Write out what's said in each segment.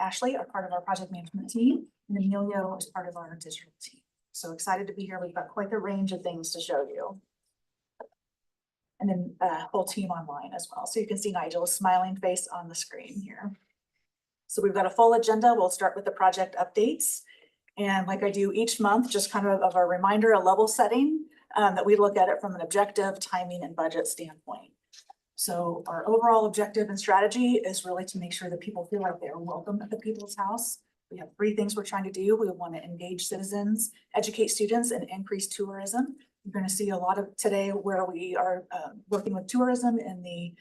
Ashley are part of our project management team, and Emilio is part of our digital team. So excited to be here. We've got quite the range of things to show you. And then whole team online as well. So you can see Nigel's smiling face on the screen here. So we've got a full agenda. We'll start with the project updates. And like I do each month, just kind of a reminder, a level setting that we look at it from an objective, timing, and budget standpoint. So our overall objective and strategy is really to make sure that people feel like they're welcome at the People's House. We have 3 things we're trying to do. We want to engage citizens, educate students, and increase tourism. You're going to see a lot of today where we are working with tourism in the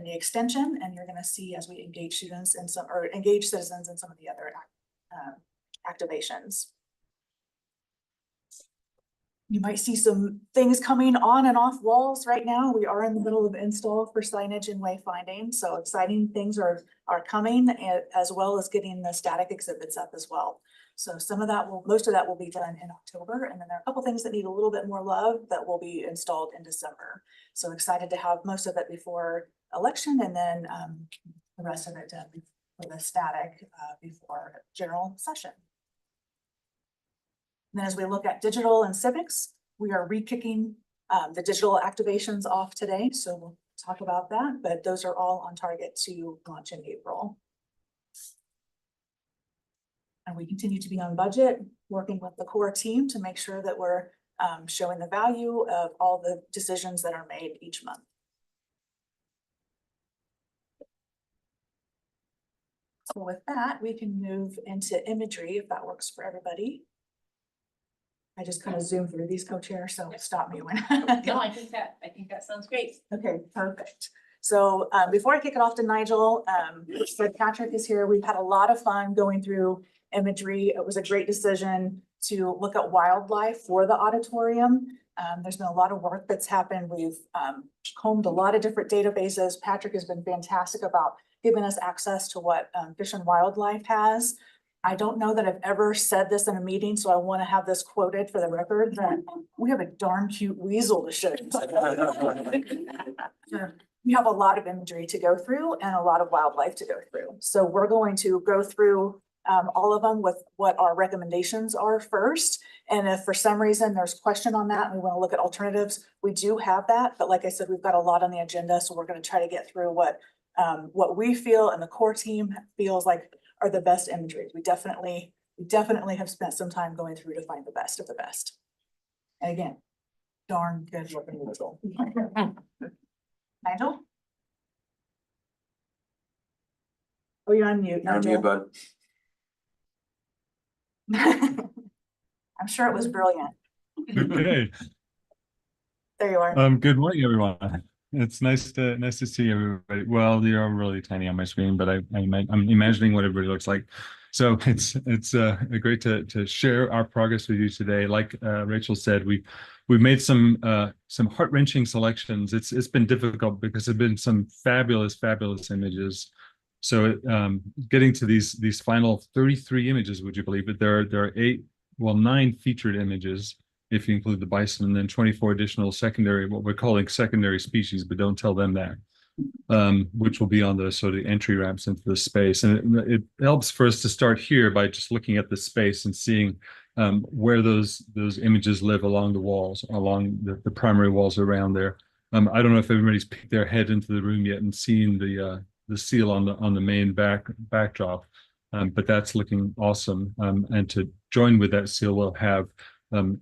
extension, and you're going to see as we engage students and engage citizens in some of the other activations. You might see some things coming on and off walls right now. We are in the middle of install for signage and wayfinding. So exciting things are coming, as well as getting the static exhibits up as well. So most of that will be done in October. And then there are a couple things that need a little bit more love that will be installed in December. So excited to have most of it before election, and then the rest of it done for the static before general session. And then as we look at digital and civics, we are re-kicking the digital activations off today. So we'll talk about that, but those are all on target to launch in April. And we continue to be on budget, working with the core team to make sure that we're showing the value of all the decisions that are made each month. So with that, we can move into imagery if that works for everybody. I just kind of zoom through these, co-chair, so stop me when. No, I think that sounds great. Okay, perfect. So before I kick it off to Nigel, Patrick is here. We've had a lot of fun going through imagery. It was a great decision to look at wildlife for the auditorium. There's been a lot of work that's happened. We've combed a lot of different databases. Patrick has been fantastic about giving us access to what Fish and Wildlife has. I don't know that I've ever said this in a meeting, so I want to have this quoted for the record, that we have a darn cute weasel to show you. We have a lot of imagery to go through and a lot of wildlife to go through. So we're going to go through all of them with what our recommendations are first. And if for some reason there's question on that and we want to look at alternatives, we do have that. But like I said, we've got a lot on the agenda, so we're going to try to get through what we feel and the core team feels like are the best imagery. We definitely have spent some time going through to find the best of the best. And again, darn good looking weasel. Nigel? Oh, you're on mute. You're on mute, bud. I'm sure it was brilliant. Okay. There you are. Good morning, everyone. It's nice to see everybody. Well, you're really tiny on my screen, but I'm imagining what everybody looks like. So it's great to share our progress with you today. Like Rachel said, we've made some heart-wrenching selections. It's been difficult because there've been some fabulous images. So getting to these final 33 images, would you believe it? There are 9 featured images, if you include the bison, and then 24 additional secondary, what we're calling secondary species, but don't tell them that, which will be on the sort of entry ramps into the space. And it helps for us to start here by just looking at the space and seeing where those images live along the walls, along the primary walls around there. I don't know if everybody's peeked their head into the room yet and seen the seal on the main backdrop, but that's looking awesome. And to join with that seal, we'll have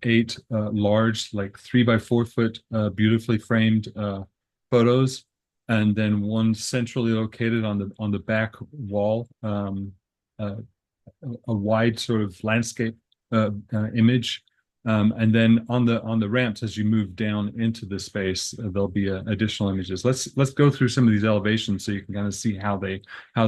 8 large, like 3 by 4 foot, beautifully framed photos, and then one centrally located on the back wall, a wide sort of landscape image, and then on the ramps as you move down into the space, there'll be additional images. Let's go through some of these elevations so you can kind of see how they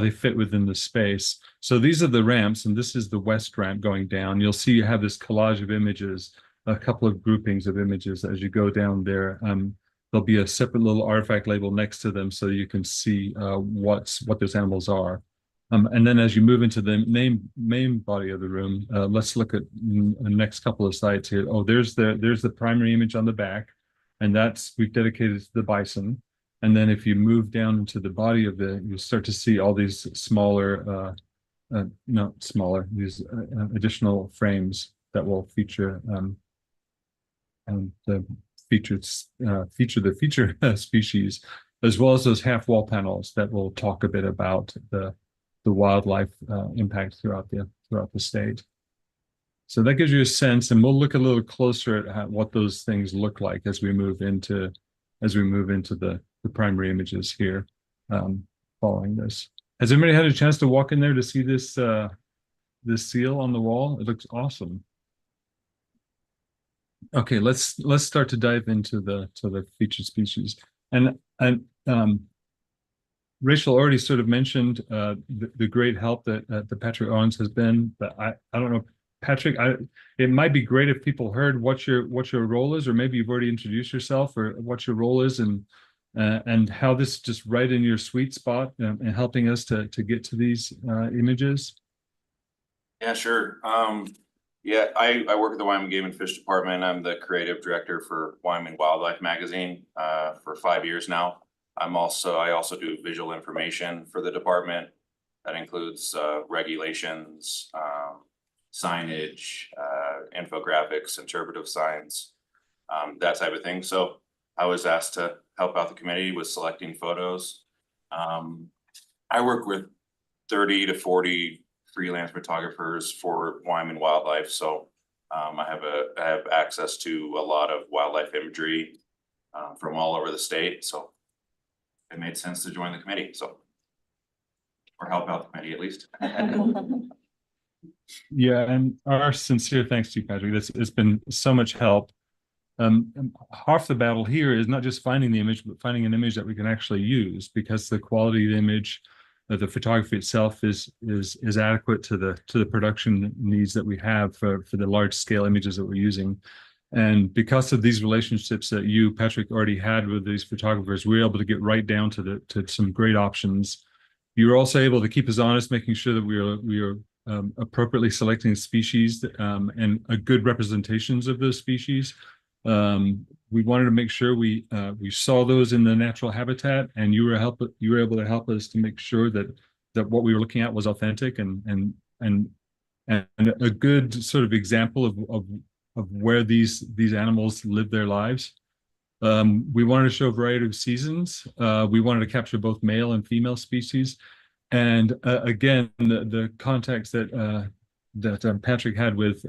fit within the space. So these are the ramps, and this is the west ramp going down. You'll see you have this collage of images, a couple of groupings of images as you go down there. There'll be a separate little artifact label next to them so you can see what those animals are. And then as you move into the main body of the room, let's look at the next couple of slides here. Oh, there's the primary image on the back, and we've dedicated to the bison. And then if you move down into the body of you'll start to see all these smaller no, smaller, these additional frames that will feature and the feature the feature species, as well as those half wall panels that will talk a bit about the wildlife impact throughout the state. So that gives you a sense, and we'll look a little closer at what those things look like as we move into the primary images here, following this. Has anybody had a chance to walk in there to see this this seal on the wall? It looks awesome. Okay, let's start to dive into the featured species. And Rachel already sort of mentioned the great help that the Patrick Owens has been, but I don't know, Patrick, it might be great if people heard what your role is, or maybe you've already introduced yourself, or what your role is, and how this is just right in your sweet spot and helping us to get to these images. Yeah, sure. Yeah, I work at the Wyoming Game and Fish Department. I'm the creative director for Wyoming Wildlife Magazine for 5 years now. I also do visual information for the department. That includes regulations, signage, infographics, interpretive signs, that type of thing. So I was asked to help out the committee with selecting photos. I work with 30 to 40 freelance photographers for Wyoming Wildlife, so I have access to a lot of wildlife imagery from all over the state. So it made sense to join the committee, or help out the committee at least. Yeah, and our sincere thanks to you, Patrick. It's been so much help. Half the battle here is not just finding the image, but finding an image that we can actually use, because the quality of the image, the photography itself is adequate to the production needs that we have for the large scale images that we're using. And because of these relationships that you, Patrick, already had with these photographers, we were able to get right down to some great options. You were also able to keep us honest, making sure that we are appropriately selecting species and a good representations of those species. We wanted to make sure we saw those in the natural habitat, and you were able to help us to make sure that what we were looking at was authentic and a good sort of example of where these animals live their lives. We wanted to show a variety of seasons. We wanted to capture both male and female species, and again, the context that Patrick had with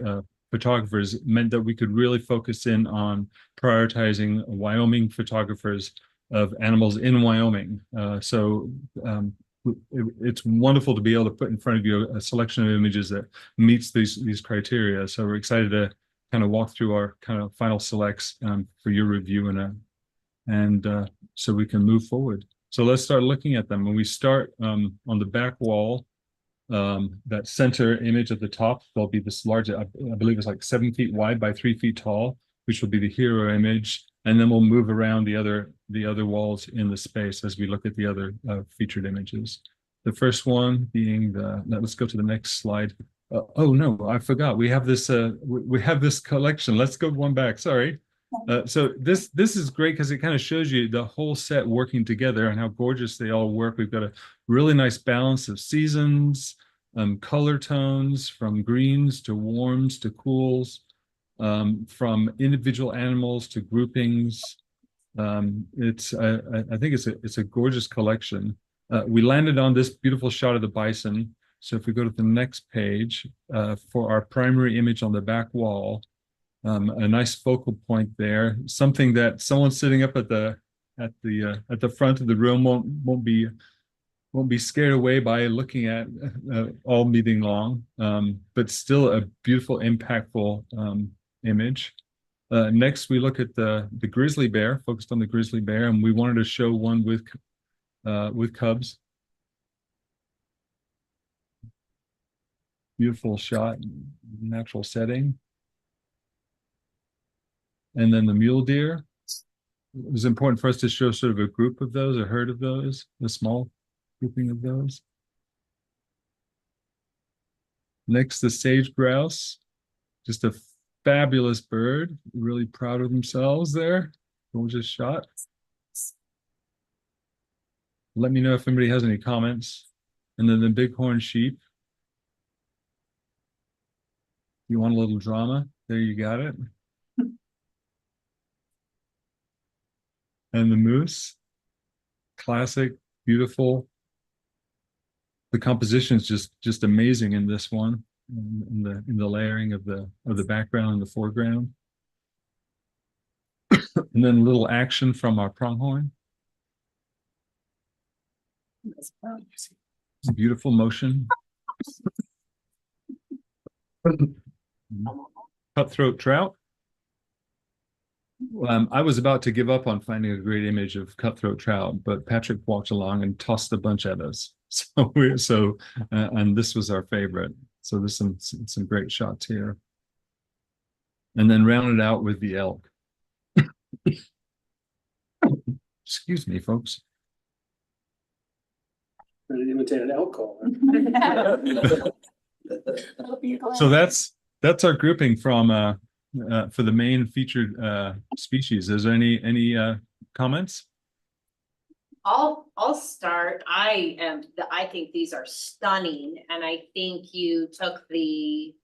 photographers meant that we could really focus in on prioritizing Wyoming photographers of animals in Wyoming. It's wonderful to be able to put in front of you a selection of images that meets these criteria. So we're excited to kind of walk through our kind of final selects for your review and so we can move forward. So let's start looking at them. When we start on the back wall, that center image at the top, there'll be this large, I believe it's like 7 feet wide by 3 feet tall, which will be the hero image. And then we'll move around the other walls in the space as we look at the other featured images. The first one being let's go to the next slide. Oh no, I forgot. We have this collection. Let's go one back. Sorry. So this is great because it kind of shows you the whole set working together and how gorgeous they all work. We've got a really nice balance of seasons, color tones, from greens to warms to cools, from individual animals to groupings. I think it's a gorgeous collection. We landed on this beautiful shot of the bison. So if we go to the next page, for our primary image on the back wall, a nice focal point there, something that someone sitting up at the front of the room won't be scared away by looking at all meeting long, but still a beautiful, impactful image. Next, we look at the grizzly bear, focused on the grizzly bear, and we wanted to show one with cubs. Beautiful shot, natural setting. And then the mule deer. It was important for us to show sort of a group of those, a herd of those, a small grouping of those. Next, the sage grouse, just a fabulous bird, really proud of themselves there. Gorgeous shot. Let me know if anybody has any comments. And then the bighorn sheep, You want a little drama? There you got it. And the moose, classic, beautiful. The composition is just amazing in this one, in the layering of the background and the foreground. And then a little action from our pronghorn. Beautiful motion. Cutthroat trout. I was about to give up on finding a great image of cutthroat trout, but Patrick walked along and tossed a bunch at us. And this was our favorite. So there's some great shots here. And then rounded out with the elk. Excuse me, folks. Trying to imitate an elk call. So that's our grouping from for the main featured species. Is there any comments? I'll start. I think these are stunning, and I think you took the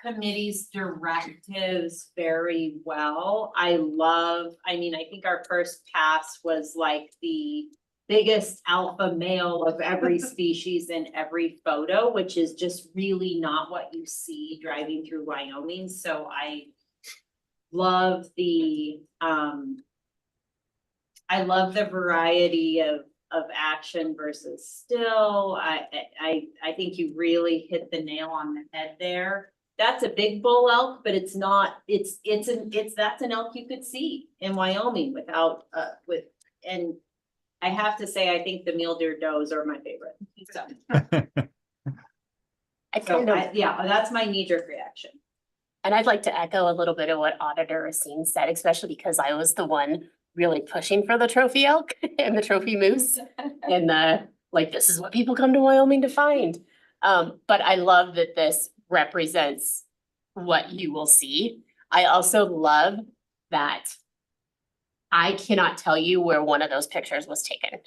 committee's directives very well. I mean, I think our first pass was like the biggest alpha male of every species in every photo, which is just really not what you see driving through Wyoming. So I love the variety of action versus still. I think you really hit the nail on the head there. That's a big bull elk, but it's not, that's an elk you could see in Wyoming without, and I have to say, I think the mule deer does are my favorite. So, yeah, that's my knee-jerk reaction. And I'd like to echo a little bit of what Auditor Racine said, especially because I was the one really pushing for the trophy elk and the trophy moose. And this is what people come to Wyoming to find. But I love that this represents what you will see. I also love that I cannot tell you where one of those pictures was taken.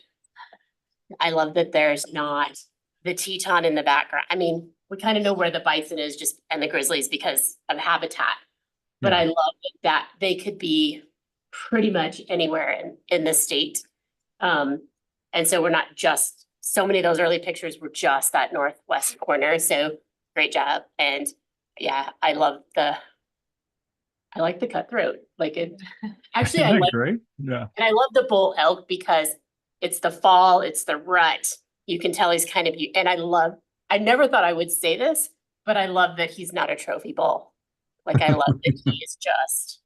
I love that there's not the Teton in the background. I mean, we kind of know where the bison is and the grizzlies because of habitat. But I love that they could be pretty much anywhere in the state. And so we're not just, so many of those early pictures were just that northwest corner. So great job. And yeah, I like the cutthroat. Actually, I like great. Yeah. and I love the bull elk because it's the fall, it's the rut. You can tell he's kind of, and I never thought I would say this, but I love that he's not a trophy bull. I love that he is just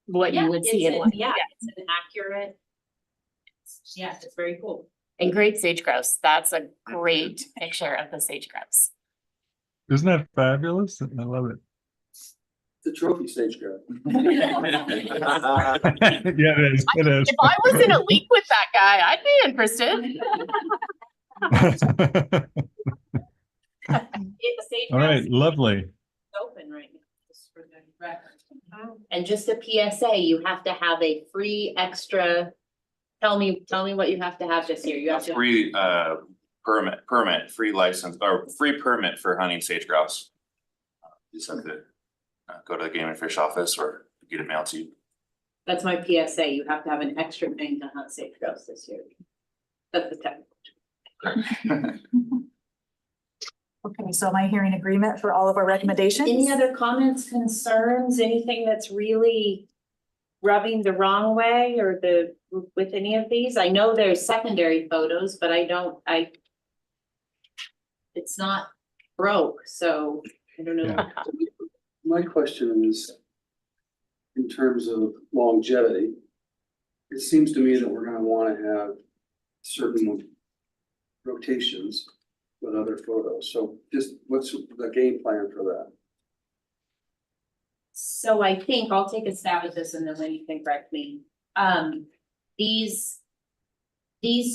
what you would see in one. Yeah, it's an accurate. Yeah, it's very cool. And great sage grouse. That's a great picture of the sage grouse. Isn't that fabulous? I love it. The trophy stage girl. Yeah, it is. It is. If I was in a league with that guy, I'd be interested. All right, lovely. Open right now, just for the record. And just a PSA, you have to have a free extra. Tell me what you have to have this year. You have to. Free permit, free license or free permit for hunting sage grouse. You just have to go to the Game and Fish office or get it mailed to you. That's my PSA. You have to have an extra thing to hunt sage grouse this year. That's the technical. Okay, so am I hearing agreement for all of our recommendations? Any other comments, concerns, anything that's really rubbing the wrong way or with any of these? I know there's secondary photos, but it's not broke, so I don't know. Yeah. My question is, in terms of longevity, it seems to me that we're gonna wanna have certain rotations with other photos. So just what's the game plan for that? So I think I'll take a stab at this and then you can correct me. These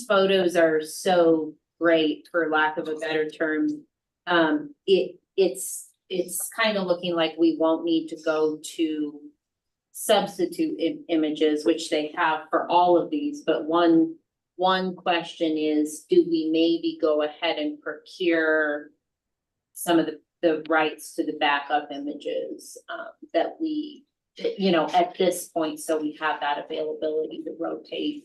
photos are so great, for lack of a better term. It's kind of looking like we won't need to go to substitute images, which they have for all of these, but one question is, do we maybe go ahead and procure some of the rights to the backup images, that we, you know, at this point, so we have that availability to rotate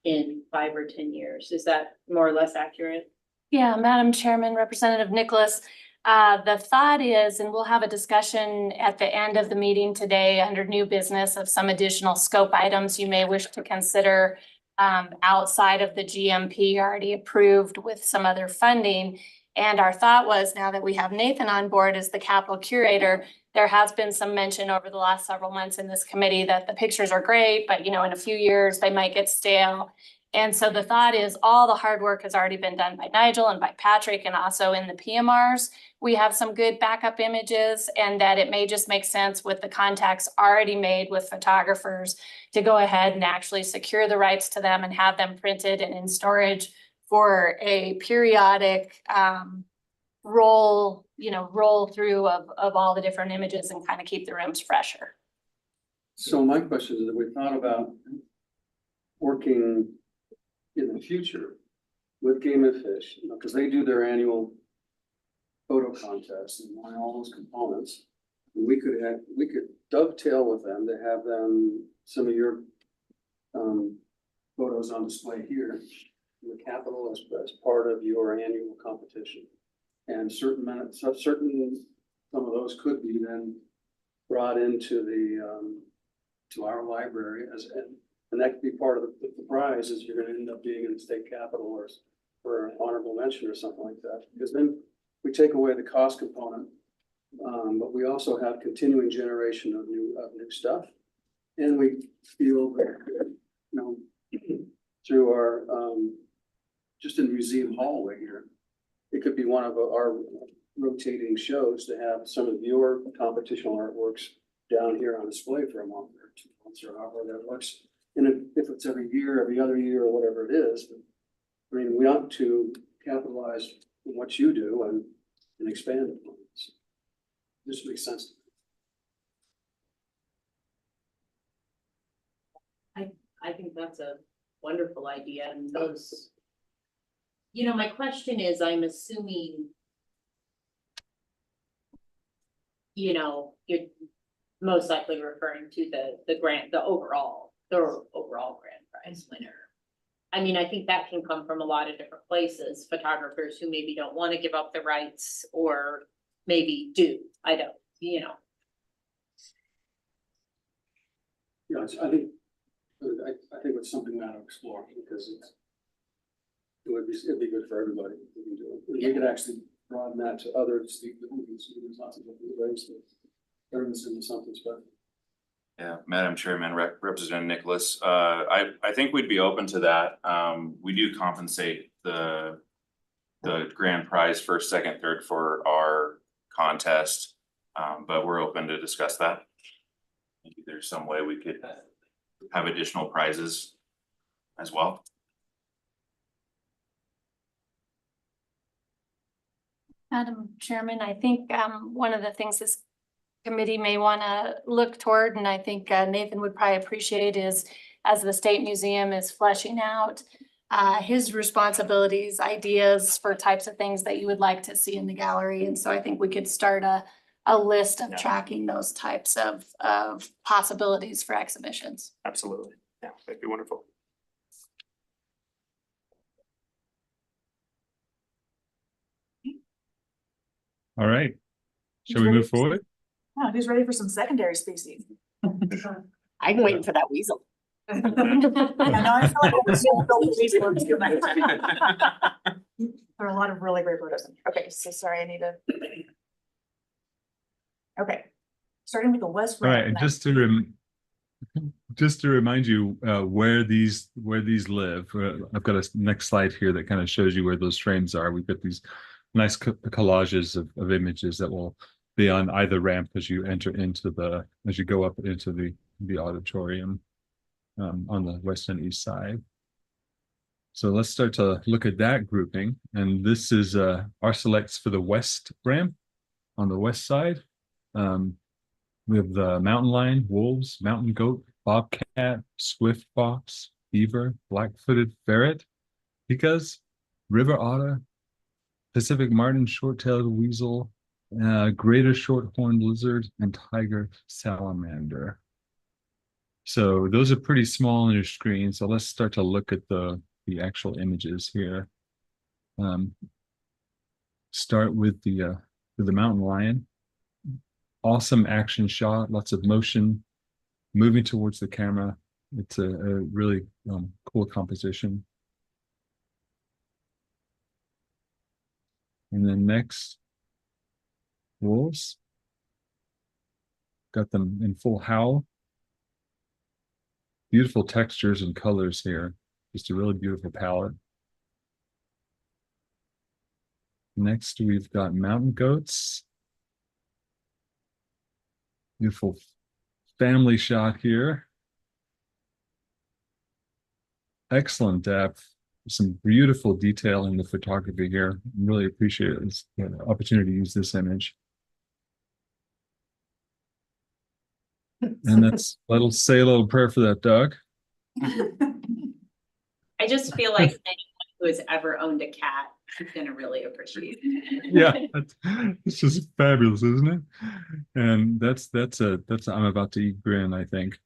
in 5 or 10 years. Is that more or less accurate? Yeah, Madam Chairman, Representative Nicholas, the thought is, and we'll have a discussion at the end of the meeting today under new business of some additional scope items you may wish to consider outside of the GMP already approved with some other funding. And our thought was, now that we have Nathan on board as the capital curator, there has been some mention over the last several months in this committee that the pictures are great, but you know, in a few years, they might get stale. And so the thought is all the hard work has already been done by Nigel and by Patrick, and also in the PMRs. We have some good backup images, and that it may just make sense with the contacts already made with photographers to go ahead and actually secure the rights to them and have them printed and in storage for a periodic roll through of all the different images and kind of keep the rooms fresher. So my question is, have we thought about working in the future with Game and Fish, you know, because they do their annual photo contest and buy all those components. And we could dovetail with them to have them, some of your photos on display here in the Capitol as part of your annual competition. And some of those could be then brought into the to our library and that could be part of the prize, is you're gonna end up being in the state capitol or for an honorable mention or something like that. Because then we take away the cost component, but we also have continuing generation of new stuff. And we feel that, you know, through our just in the museum hallway here, it could be one of our rotating shows to have some of your competitional artworks down here on display for a month or 2 months or however that works. And if it's every year, every other year, or whatever it is, I mean, we ought to capitalize on what you do and expand upon it. So this makes sense to me. I think that's a wonderful idea, and those, you know, my question is, I'm assuming, you know, you're most likely referring to the overall grand prize winner. I mean, I think that can come from a lot of different places, photographers who maybe don't want to give up the rights or maybe do, I don't, you know. Yeah, I think it's something that I'll explore because it'd be good for everybody. If we can do it. We could actually broaden that to other students, lots of different ways to turn this into something special. Yeah, Madam Chairman, Representative Nicholas, I think we'd be open to that. We do compensate the grand prize first, second, third for our contest, but we're open to discuss that. Maybe there's some way we could have additional prizes as well. Madam Chairman, I think one of the things this committee may want to look toward, and I think Nathan would probably appreciate, is as the State Museum is fleshing out his responsibilities, ideas for types of things that you would like to see in the gallery. And so I think we could start a list of tracking those types of possibilities for exhibitions. Absolutely. Yeah, that'd be wonderful. All right. Shall we move forward? Yeah, who's ready for some secondary species? I'm waiting for that weasel. I know, I feel like I'm still building these ones too much. There are a lot of really great photos in here. Okay, so sorry, I need to. Okay, starting with the west. All right, and just to remind you where these live, I've got a next slide here that kind of shows you where those frames are. We've got these nice collages of images that will be on either ramp as you enter into as you go up into the auditorium on the west and east side. So let's start to look at that grouping, and this is our selects for the west ramp on the west side. We have the mountain lion, wolves, mountain goat, bobcat, swift fox, beaver, black-footed ferret, pikas, river otter, Pacific marten, short-tailed weasel, greater short-horned lizard, and tiger salamander. So those are pretty small on your screen. So let's start to look at the actual images here. Start with the mountain lion. Awesome action shot, lots of motion, moving towards the camera. It's a really cool composition. And then next, wolves. Got them in full howl. Beautiful textures and colors here. Just a really beautiful palette. Next, we've got mountain goats. Beautiful family shot here. Excellent depth. Some beautiful detail in the photography here. Really appreciate this opportunity to use this image. And let's say a little prayer for that dog. I just feel like anyone who has ever owned a cat is gonna really appreciate it. Yeah, it's just fabulous, isn't it? And that's I'm about to eat grin, I think.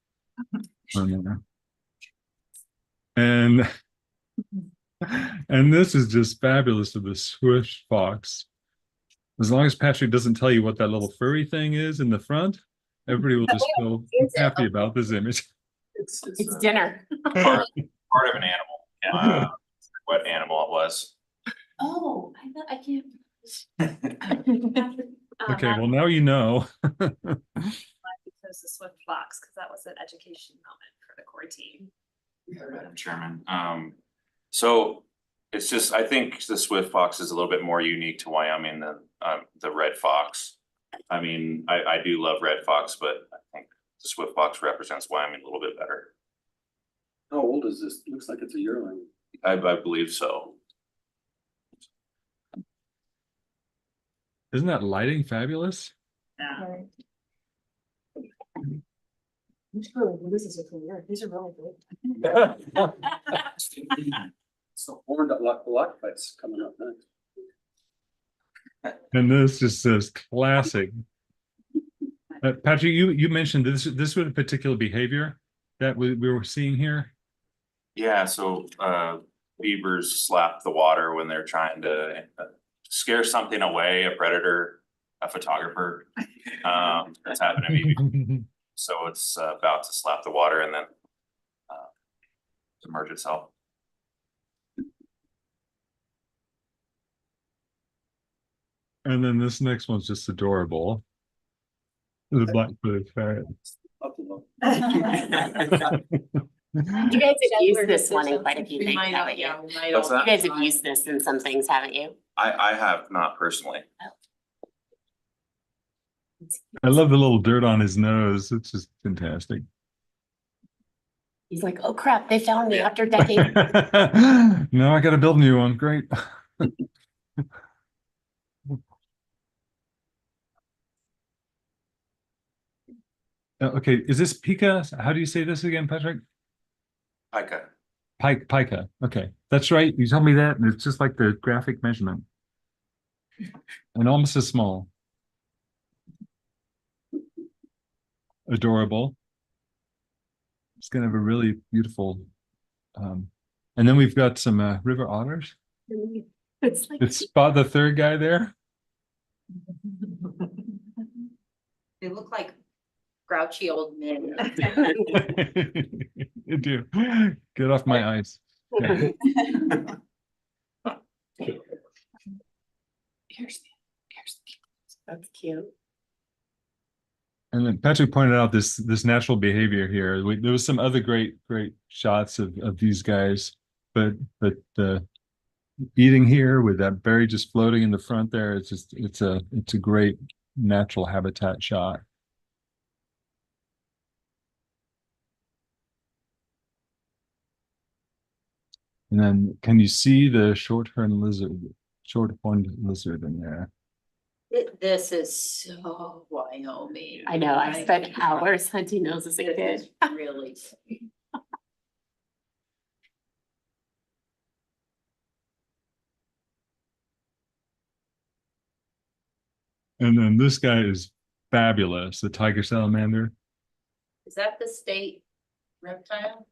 And this is just fabulous of the Swift fox. As long as Patrick doesn't tell you what that little furry thing is in the front, everybody will just feel happy about this image. It's dinner. Part of an animal. What animal it was. Oh, I can't. Okay, well now you know. Because the Swift Fox, because that was an education moment for the core team. Madam Chairman. So it's just, I think the Swift fox is a little bit more unique to Wyoming than the red fox. I mean, I do love red fox, but I think the Swift fox represents Wyoming a little bit better. How old is this? Looks like it's a yearling. I believe so. Isn't that lighting fabulous? Yeah. Right. It's really, this is a career. These are really good. So horned block fights coming up next. And this just says classic. Patrick, you mentioned this was a particular behavior that we were seeing here. Yeah, so beavers slap the water when they're trying to scare something away, a predator, a photographer. That's happened to me. So it's about to slap the water and then submerge itself. And then this next one's just adorable. The black-footed ferret. You guys have used this one in quite a few We things, might, haven't you? yeah, we might What's all- You guys have used this in some things, haven't you? I have not personally. I love the little dirt on his nose. It's just fantastic. He's like, oh crap, they found me after decades. No, I gotta build a new one. Great. Okay, is this Pika? How do you say this again, Patrick? Pika. Pika. Okay, that's right. You told me that, and it's just like the graphic measurement, and almost as small. Adorable. It's gonna have a really beautiful. And then we've got some river otters. It's like, It's spot the third guy there. They look like grouchy old men. You do. Get off my ice. Okay. that's cute. And then Patrick pointed out this natural behavior here. There was some other great shots of these guys, but the eating here with that berry just floating in the front there, it's a great natural habitat shot. And then can you see the short-horned lizard in there? This is so Wyoming. I know, I spent hours hunting those as a kid. This is really. And then this guy is fabulous, the tiger salamander. Is that the state reptile?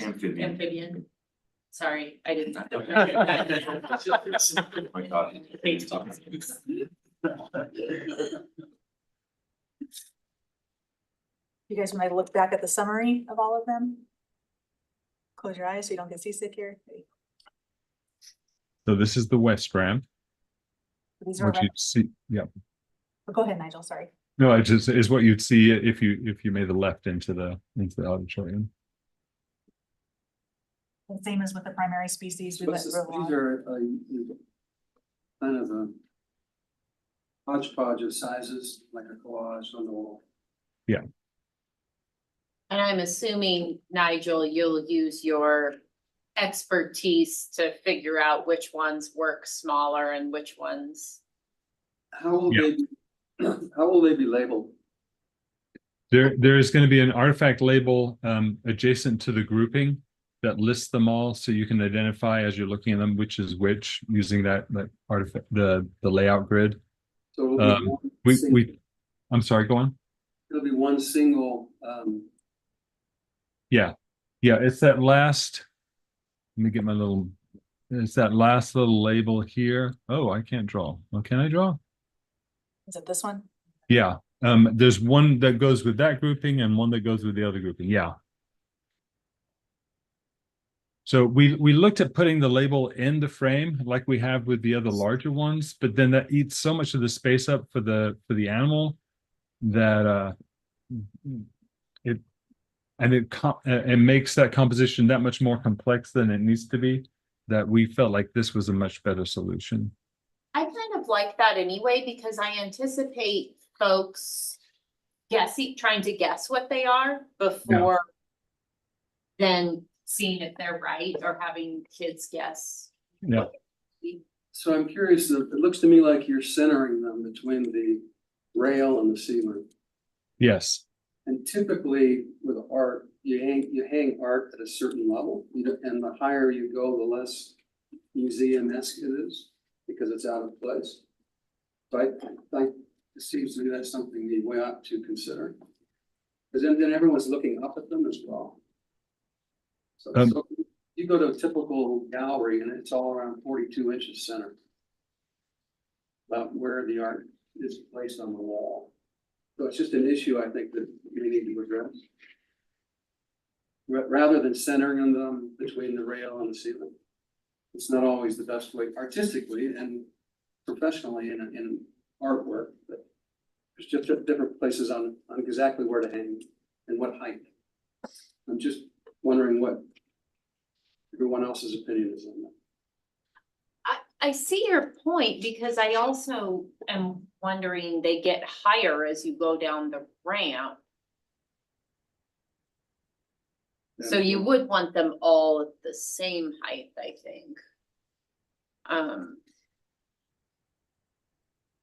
Amphibian. Amphibian? Sorry, I did not. Oh my God. You guys might look back at the summary of all of them. Close your eyes so you don't get seasick here. So this is the west ramp, These are, which you see, yeah. go ahead, Nigel, sorry. No, it just is what you'd see if you made the left into the auditorium. And same as with the primary species. We What's let this- grow on. These are kind of a hodgepodge of sizes, like a collage on the wall. And I'm assuming, Nigel, you'll use your expertise to figure out which ones work smaller and which ones. How will they, how will they be labeled? There is going to be an artifact label adjacent to the grouping that lists them all, so you can identify as you're looking at them which is which using that artifact, the layout grid. So it'll be one single- I'm sorry, go on. It'll be one single, Yeah, it's that last. Let me get my little. It's that last little label here. Oh, I can't draw. Oh, can I draw? Is it this one? Yeah. There's one that goes with that grouping and one that goes with the other grouping. Yeah. So we looked at putting the label in the frame like we have with the other larger ones, but then that eats so much of the space up for the animal that it makes that composition that much more complex than it needs to be, that we felt like this was a much better solution. I kind of like that anyway, because I anticipate folks trying to guess what they are before then seeing if they're right or having kids guess. Yeah. so I'm curious, it looks to me like you're centering them between the rail and the ceiling. Yes. And typically with art, you hang art at a certain level, and the higher you go, the less museum-esque it is, because it's out of place. So I it seems to me that's something we ought to consider. Because then everyone's looking up at them as well. So you go to a typical gallery and it's all around 42 inches center. About where the art is placed on the wall. So it's just an issue I think that we need to address. Rather than centering them between the rail and the ceiling. It's not always the best way artistically and professionally in artwork, but there's just different places on exactly where to hang and what height. I'm just wondering what everyone else's opinion is on that. I see your point, because I also am wondering, they get higher as you go down the ramp. So you would want them all at the same height, I think.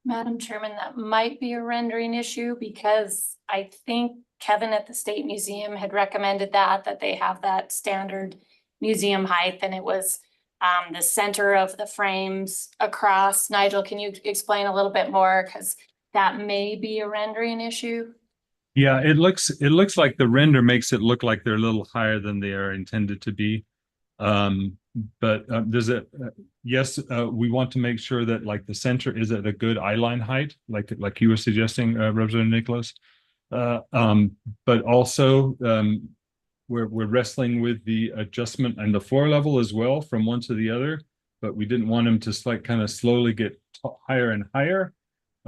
Madam Chairman, that might be a rendering issue because I think Kevin at the State Museum had recommended that they have that standard museum height, and it was the center of the frames across. Nigel, can you explain a little bit more? Because that may be a rendering issue. Yeah, it looks like the render makes it look like they're a little higher than they are intended to be. But there's yes, we want to make sure that like the center is at a good eye line height, like you were suggesting, Representative Nicholas. But also we're wrestling with the adjustment and the floor level as well from one to the other, but we didn't want them to like kind of slowly get higher and higher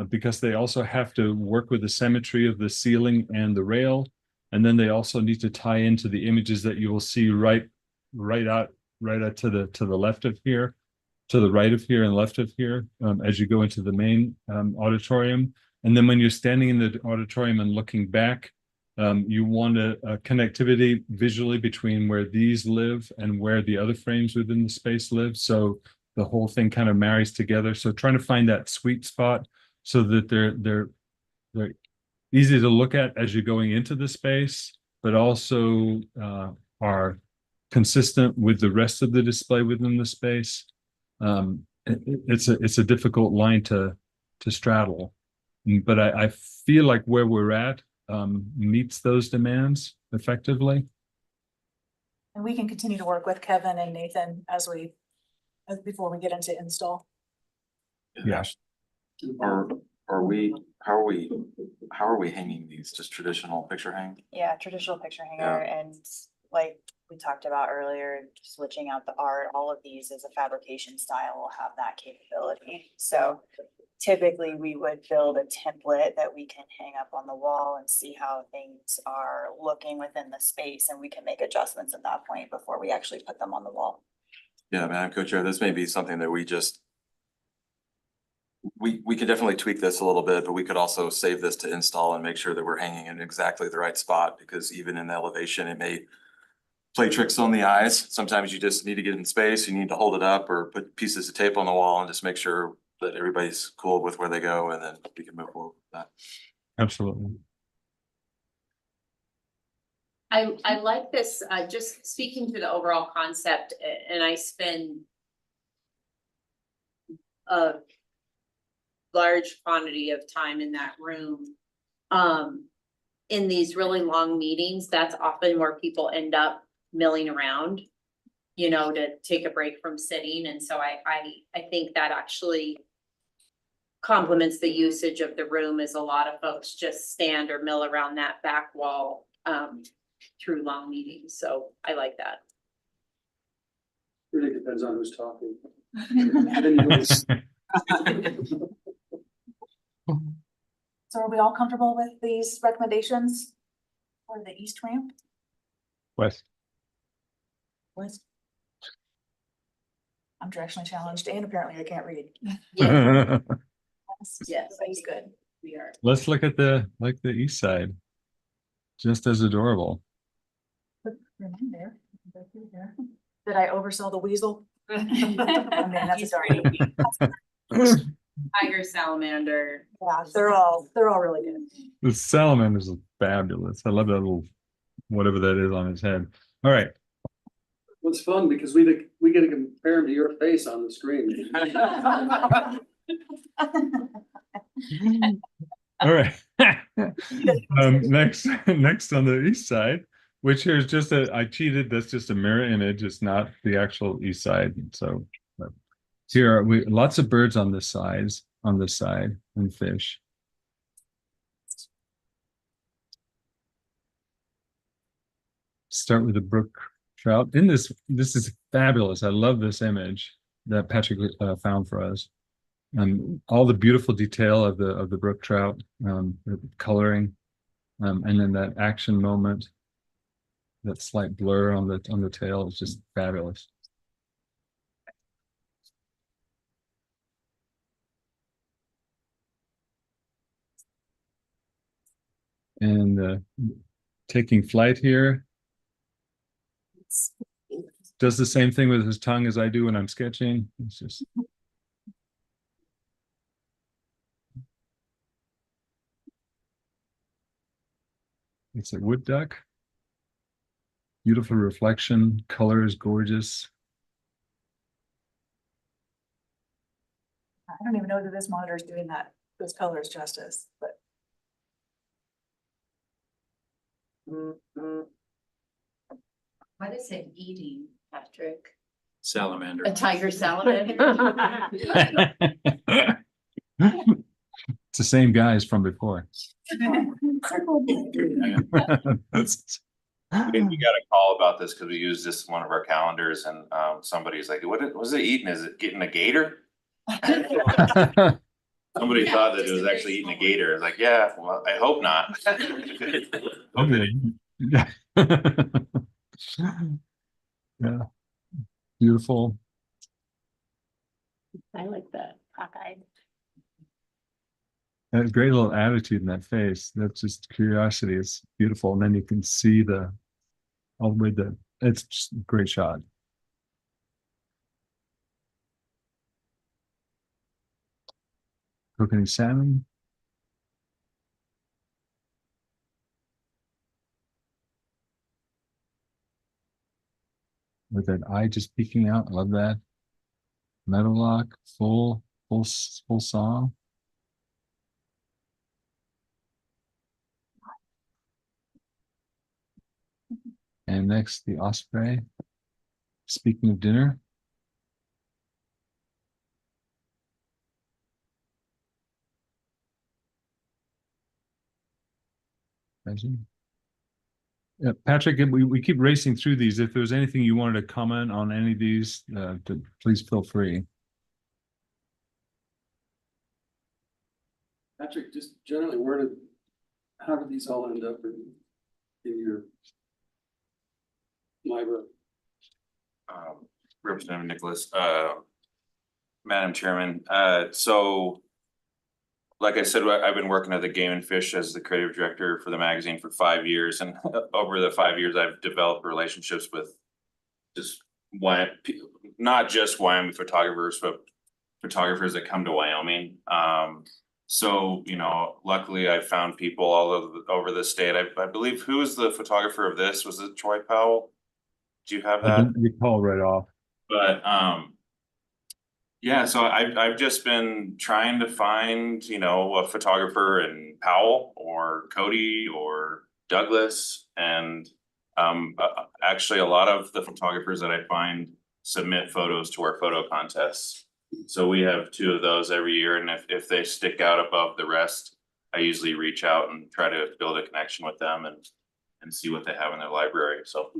because they also have to work with the symmetry of the ceiling and the rail. And then they also need to tie into the images that you will see right out to the left of here, to the right of here and left of here as you go into the main auditorium. And then when you're standing in the auditorium and looking back, you want a connectivity visually between where these live and where the other frames within the space live. So the whole thing kind of marries together. So trying to find that sweet spot so that they're easy to look at as you're going into the space, but also are consistent with the rest of the display within the space. It's a difficult line to to straddle. But I feel like where we're at meets those demands effectively. And we can continue to work with Kevin and Nathan before we get into install. Yeah. How are we hanging these? Just traditional picture hang? Yeah, traditional picture hanger, and like we talked about earlier, switching out the art, all of these as a fabrication style will have that capability. So typically we would build a template that we can hang up on the wall and see how things are looking within the space, and we can make adjustments at that point before we actually put them on the wall. Yeah, Madam Co-Chair, this may be something that we just. We could definitely tweak this a little bit, but we could also save this to install and make sure that we're hanging in exactly the right spot, because even in the elevation, it may play tricks on the eyes. Sometimes you just need to get in space, you need to hold it up or put pieces of tape on the wall and just make sure that everybody's cool with where they go, and then we can move forward with that. Absolutely. I like this, just speaking to the overall concept, and I spend a large quantity of time in that room. In these really long meetings, that's often where people end up milling around, you know, to take a break from sitting. And so I think that actually complements the usage of the room, as a lot of folks just stand or mill around that back wall through long meetings. So I like that. Really depends on who's talking. So are we all comfortable with these recommendations for the east ramp? West. West. I'm directionally challenged and apparently I can't read. Yeah. Yes. That's good. We are. Let's look at the east side. Just as adorable. Reminder, did I oversell the weasel? I mean, that's a dark. Tiger, salamander. Yeah, they're all really good. The salamander is fabulous. I love that little whatever that is on his head. All right. What's fun, because we get to compare them to your face on the screen. All right. Next on the east side, which here is just I cheated. That's just a mirror image. It's not the actual east side. So here are lots of birds on this side, and fish. Start with the brook trout. This is fabulous. I love this image that Patrick found for us. All the beautiful detail of the brook trout, the coloring, and then that action moment, that slight blur on the tail is just fabulous. And taking flight here. Does the same thing with his tongue as I do when I'm sketching. It's just. It's a wood duck. Beautiful reflection, color is gorgeous. I don't even know that this monitor is doing those colors justice, but. What is it eating, Patrick? Salamander. A tiger salamander? It's the same guys from before. We got a call about this because we used this in one of our calendars, and somebody's like, what was it eating? Is it getting a gator? Somebody thought that it was actually eating a gator. It's like, yeah, well, I hope not. Okay. Yeah. Beautiful. I like that cockeyed. That great little attitude in that face. That's just curiosity. It's beautiful. And then you can see all the way it's just a great shot. Coconut salmon. With that eye just peeking out. I love that. Meadowlark, full song. And next, the Osprey. Speaking of dinner. Imagine. Yeah, Patrick, we keep racing through these. If there's anything you wanted to comment on any of these, please feel free. Patrick, just generally, how did these all end up in your library? Representative Nicholas, Madam Chairman, so like I said, I've been working at the Game and Fish as the creative director for the magazine for 5 years, and over the 5 years, I've developed relationships with just not just Wyoming photographers, but photographers that come to Wyoming. So, you know, luckily I found people all over the state. I believe, who was the photographer of this? Was it Troy Powell? Do you have I that? don't recall right off. But yeah, so I've just been trying to find, you know, a photographer in Powell or Cody or Douglas, and actually a lot of the photographers that I find submit photos to our photo contests. So we have 2 of those every year, and if they stick out above the rest, I usually reach out and try to build a connection with them and see what they have in their library. So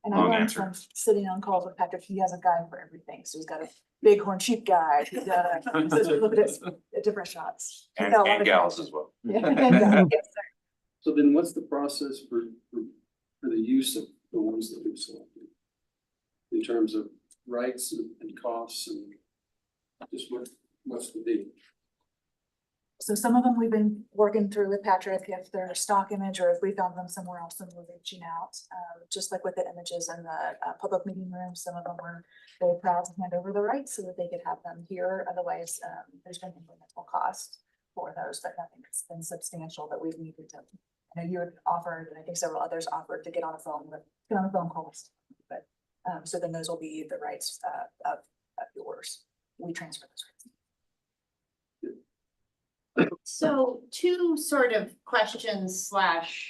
And I long learned answer. from sitting on calls with Patrick, he has a guy for everything. So he's got a bighorn sheep guy. He's got a, so we look at different shots. He's got a lot and of gals connection. as well. Yeah, and gals, yes, sir. So then what's the process for the use of the ones that we've selected? In terms of rights and costs and just what's the deal? So some of them we've been working through with Patrick, if they're a stock image or if we found them somewhere else and we're reaching out. Just like with the images in the public meeting room, some of them were very proud to hand over the rights so that they could have them here. Otherwise, there's been incremental cost for those, but nothing that's been substantial that we've needed to. I know you had offered, and I think several others offered to get on a phone calls, but so then those will be the rights of yours. We transfer those rights. So 2 sort of questions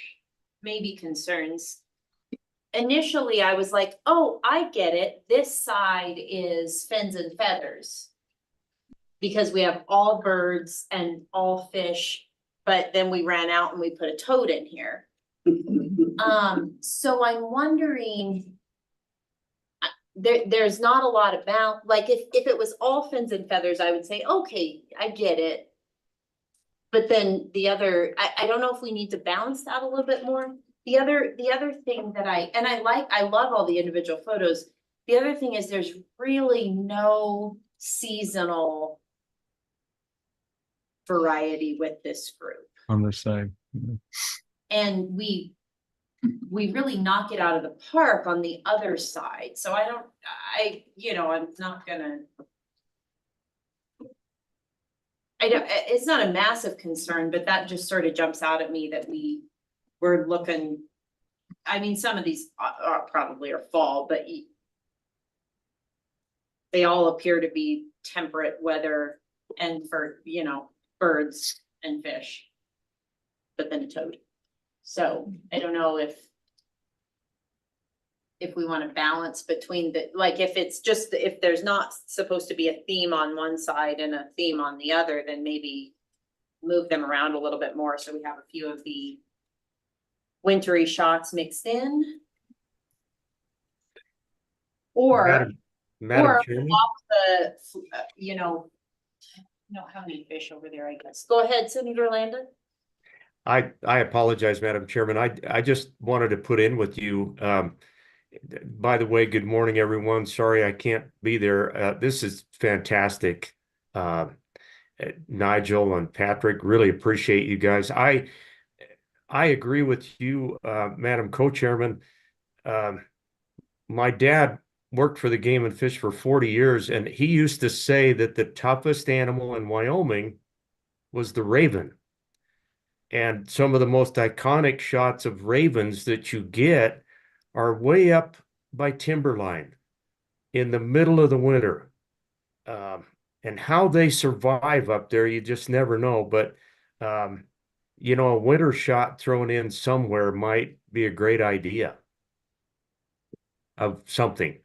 / maybe concerns. Initially, I was like, oh, I get it. This side is fins and feathers. Because we have all birds and all fish, but then we ran out and we put a toad in here. So I'm wondering. There's not a lot about, like, if it was all fins and feathers, I would say, okay, I get it. But then the other, I don't know if we need to balance that a little bit more. The other thing that I love all the individual photos. The other thing is there's really no seasonal variety with this group. On this side. And we really knock it out of the park on the other side. So I'm not gonna. It's not a massive concern, but that just sort of jumps out at me that we're looking. I mean, some of these probably are fall, but they all appear to be temperate weather and for, birds and fish. But then a toad. So I don't know if we want to balance between if there's not supposed to be a theme on one side and a theme on the other, then maybe move them around a little bit more so we have a few of the wintry shots mixed in. Or Madam Chairman, don't have any fish over there, I guess. Go ahead, Senator Landon. I apologize, Madam Chairman. I just wanted to put in with you. By the way, good morning, everyone. Sorry I can't be there. This is fantastic. Nigel and Patrick, really appreciate you guys. I agree with you, Madam Co-Chairman. My dad worked for the Game and Fish for 40 years, and he used to say that the toughest animal in Wyoming was the raven. And some of the most iconic shots of ravens that you get are way up by timberline in the middle of the winter. And how they survive up there, you just never know. But, a winter shot thrown in somewhere might be a great idea of something.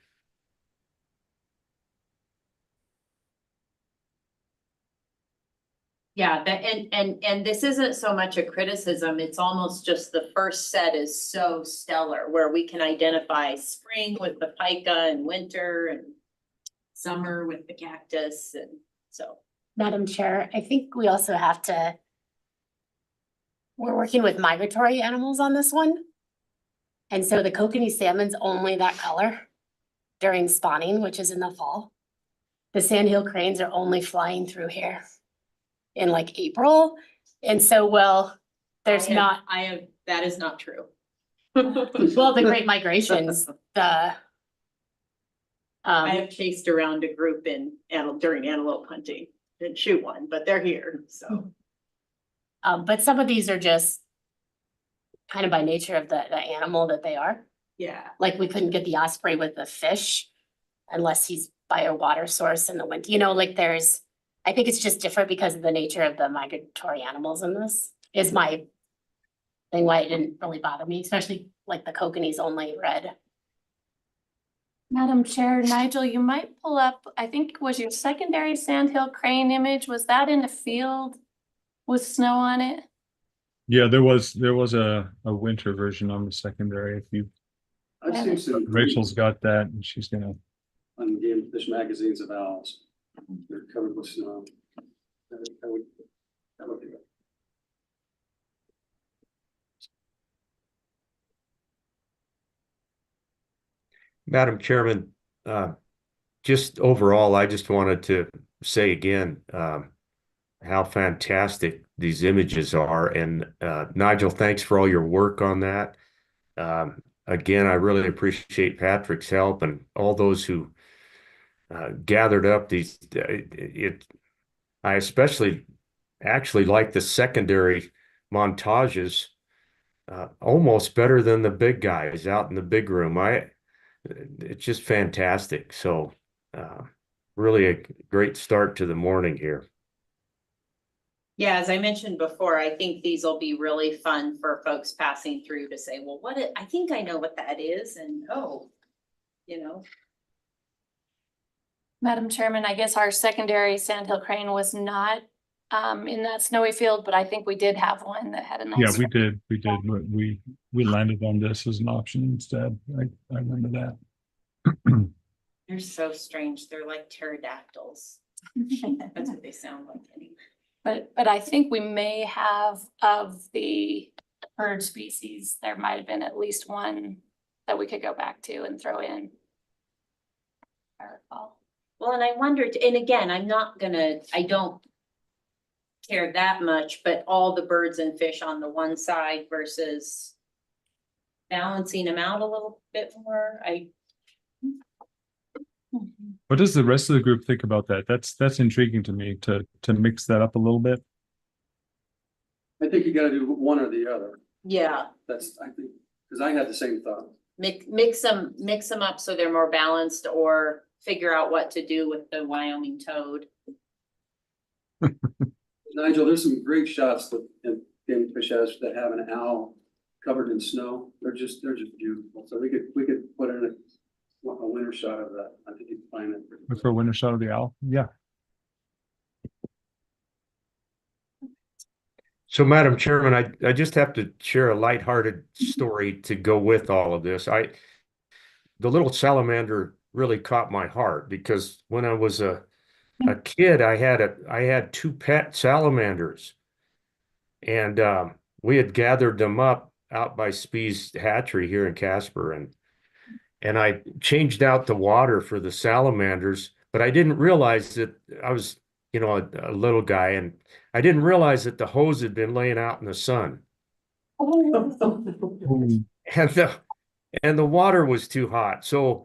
Yeah, that, and this isn't so much a criticism, it's almost just the first set is so stellar, where we can identify spring with the pica and winter and summer with the cactus, and so. Madam Chair, I think we also have to. We're working with migratory animals on this one. And so the kokanee salmon's only that color during spawning, which is in the fall. The sandhill cranes are only flying through here in like April. And so, well, there's not, That is not true. well, the great migrations, the. I have chased around a group during antelope hunting, didn't shoot one, but they're here, so. But some of these are just kind of by nature of the animal that they are. Yeah. Like we couldn't get the osprey with the fish unless he's by a water source in the winter, you know, like I think it's just different because of the nature of the migratory animals in this is my thing why it didn't really bother me, especially like the kokanee's only red. Madam Chair, Nigel, you might pull up, I think was your secondary sandhill crane image, was that in a field with snow on it? Yeah, there was a winter version on the secondary. If you I've seen some. Rachel's got that and she's gonna. On Game and Fish magazines of owls. They're covered with snow. That would be good. Madam Chairman, just overall, I just wanted to say again, how fantastic these images are. And Nigel, thanks for all your work on that. Again, I really appreciate Patrick's help and all those who gathered up these. I especially actually like the secondary montages almost better than the big guys out in the big room. It's just fantastic. So really a great start to the morning here. Yeah, as I mentioned before, I think these will be really fun for folks passing through to say, well, I think I know what that is, and you know. Madam Chairman, I guess our secondary sandhill crane was not in that snowy field, but I think we did have one that had a nice. Yeah, we did. We landed on this as an option instead. I remember that. They're so strange. They're like pterodactyls. That's what they sound like anyway. But I think we may have of the bird species, there might have been at least one that we could go back to and throw in. I recall. Well, and I wondered, and again, I don't care that much, but all the birds and fish on the one side versus balancing them out a little bit more. What does the rest of the group think about that? That's intriguing to me to mix that up a little bit. I think you gotta do one or the other. Yeah, I think, because I had the same thought. mix them up so they're more balanced, or figure out what to do with the Wyoming toad. Nigel, there's some great shots in Game and Fish has that have an owl covered in snow. They're just beautiful. So we could put in a winter shot of that. I think you can find it. For a winter shot of the owl, yeah. So, Madam Chairman, I just have to share a lighthearted story to go with all of this. The little salamander really caught my heart because when I was a kid, I had two pet salamanders, and we had gathered them up out by Spee's hatchery here in Casper, and I changed out the water for the salamanders, but I didn't realize that I was, a little guy, and I didn't realize that the hose had been laying out in the sun. And the water was too hot. So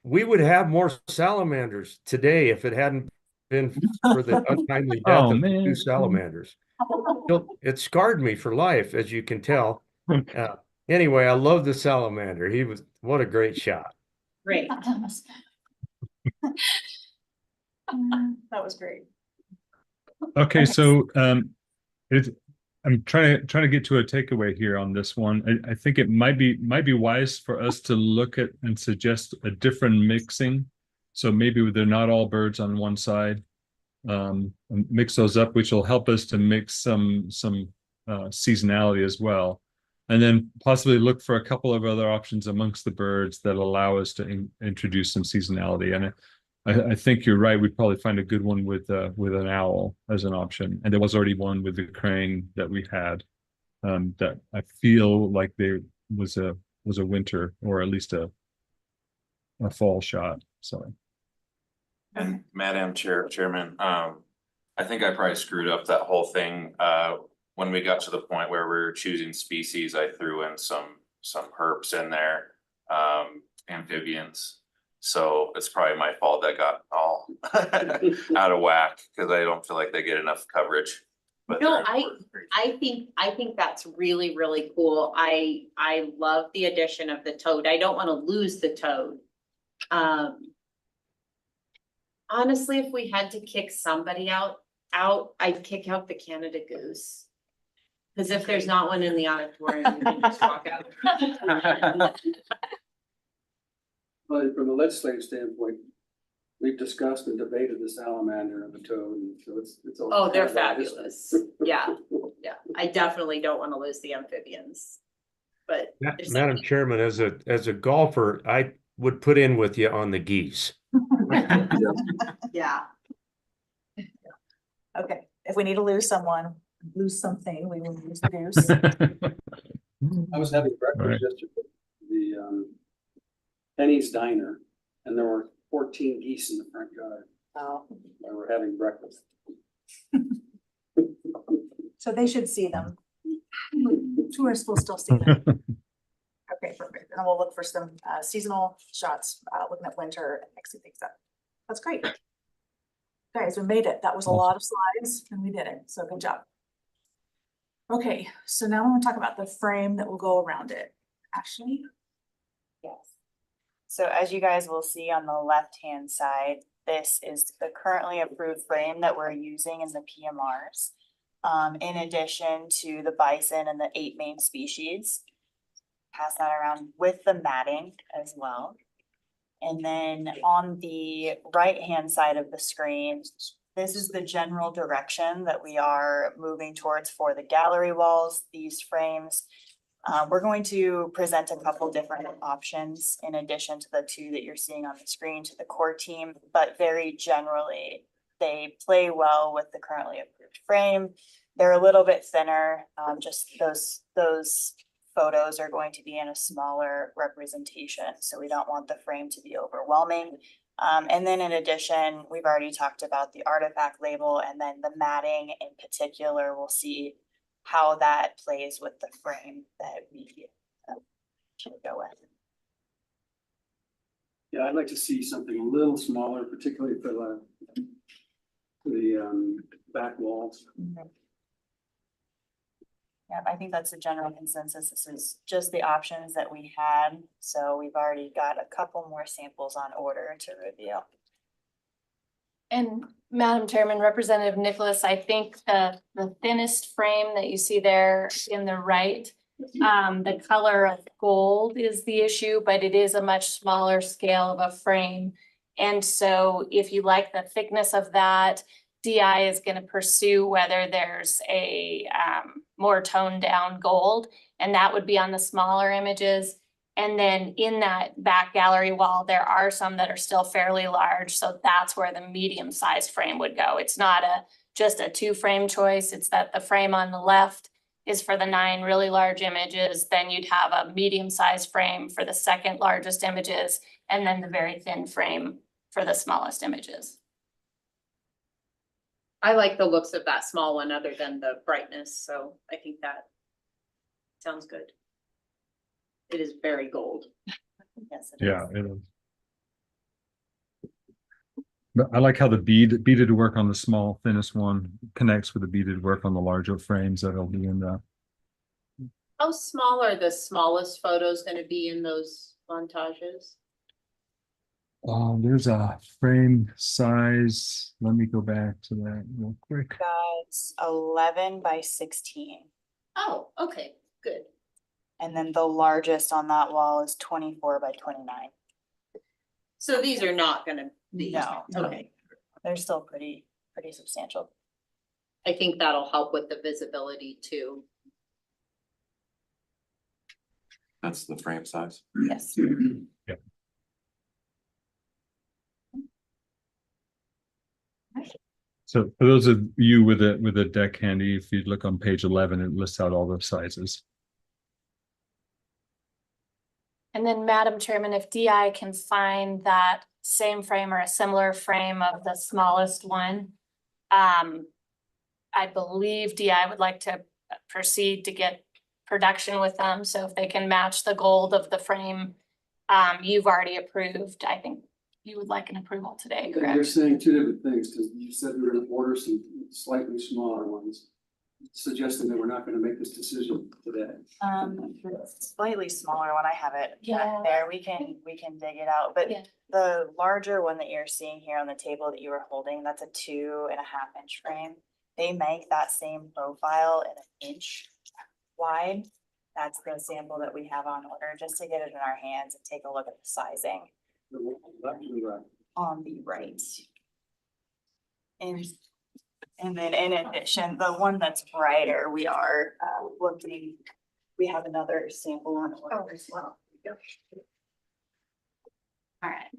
we would have more salamanders today if it hadn't been for the untimely death of the two salamanders. It scarred me for life, as you can tell. Anyway, I love the salamander. What a great shot. Great. That was great. Okay, so I'm trying to get to a takeaway here on this one. I think it might be wise for us to look at and suggest a different mixing. So maybe they're not all birds on one side. And mix those up, which will help us to mix some seasonality as well. And then possibly look for a couple of other options amongst the birds that allow us to introduce some seasonality. And I think you're right. We'd probably find a good one with an owl as an option. And there was already one with the crane that we had that I feel like there was a winter or at least a fall shot. So. And Madam Chairman, I think I probably screwed up that whole thing. When we got to the point where we were choosing species, I threw in some herps in there, amphibians. So it's probably my fault that got all out of whack because I don't feel like they get enough coverage. But No, they're important creatures. I think that's really, really cool. I love the addition of the toad. I don't want to lose the toad. Honestly, if we had to kick somebody out, I'd kick out the Canada goose. Cause if there's not one in the auditorium, we can just walk out. But from a legislative standpoint, we've discussed and debated the salamander and the toad, and so it's. all Oh, they're kind of history. fabulous. Yeah, yeah. I definitely don't want to lose the amphibians. But there's Madam Chairman, as a golfer, I would put in with you on the geese. yeah. Okay, if we need to lose someone, lose something, we will lose the goose. I was having breakfast Right. yesterday, at the Penny's Diner, and there were 14 geese in the front yard. Oh, I were having breakfast. so they should see them. Tourists will still see them. Okay, perfect. And we'll look for some seasonal shots, looking at winter and mixing things up. That's great. Guys, we made it. That was a lot of slides and we did it. So good job. Okay, so now I want to talk about the frame that will go around it. Ashley? Yes. So as you guys will see on the left-hand side, this is the currently approved frame that we're using in the PMRs. In addition to the bison and the 8 main species. Pass that around with the matting as well. And then on the right-hand side of the screen, this is the general direction that we are moving towards for the gallery walls, these frames. We're going to present a couple different options in addition to the 2 that you're seeing on the screen to the core team, but very generally, they play well with the currently approved frame. They're a little bit thinner, just those photos are going to be in a smaller representation, so we don't want the frame to be overwhelming. And then in addition, we've already talked about the artifact label, and then the matting in particular, we'll see how that plays with the frame that we should go with. Yeah, I'd like to see something a little smaller, particularly for the back walls. Yeah, I think that's the general consensus. This is just the options that we had. So we've already got a couple more samples on order to review. And Madam Chairman, Representative Nicholas, I think the thinnest frame that you see there in the right, the color of gold is the issue, but it is a much smaller scale of a frame. And so if you like the thickness of that, DI is going to pursue whether there's a more toned down gold, and that would be on the smaller images. And then in that back gallery wall, there are some that are still fairly large. So that's where the medium sized frame would go. It's not just a 2 frame choice. It's that the frame on the left is for the 9 really large images. Then you'd have a medium sized frame for the second largest images, and then the very thin frame for the smallest images. I like the looks of that small one other than the brightness, so I think that sounds good. It is very gold. Yes, it Yeah, is. it is. But I like how the beaded work on the small thinnest one connects with the beaded work on the larger frames that'll be in the. How small are the smallest photos gonna be in those montages? There's a frame size. Let me go back to that real quick. That's 11 by 16. Oh, okay, good. And then the largest on that wall is 24 by 29. So these are not gonna be. No. Okay. They're still pretty substantial. I think that'll help with the visibility too. That's the frame size. Yes. So for those of you with a deck handy, if you look on page 11, it lists out all the sizes. And then, Madam Chairman, if DI can find that same frame or a similar frame of the smallest one, I believe DI would like to proceed to get production with them. So if they can match the gold of the frame you've already approved, I think you would like an approval today, You're correct? saying two different things, because you said we were gonna order some slightly smaller ones, suggesting that we're not gonna make this decision today. Slightly smaller one, I have it Yeah. back there, we can dig it out, but Yeah. the larger one that you're seeing here on the table that you were holding, that's a 2.5-inch frame. They make that same profile in 1 inch wide. That's the sample that we have on order, just to get it in our hands and take a look at the sizing on the right. And then in addition, the one that's brighter, we are looking, we have another sample on order as well. All right.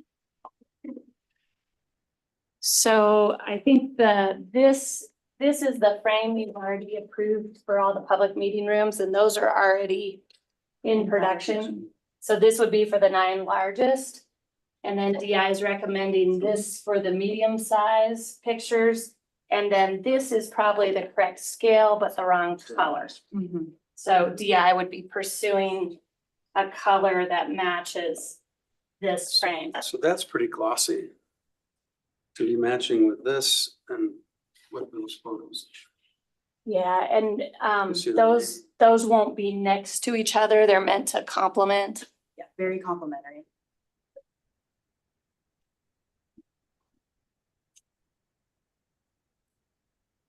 So I think this is the frame we've already approved for all the public meeting rooms, and those are already in production. So this would be for the 9 largest. And then DI is recommending this for the medium size pictures. And then this is probably the correct scale, but the wrong color. So DI would be pursuing a color that matches this frame. So that's pretty glossy. To be matching with this and with those photos. Yeah, and You see that? those won't be next to each other. They're meant to complement. Yeah, very complimentary.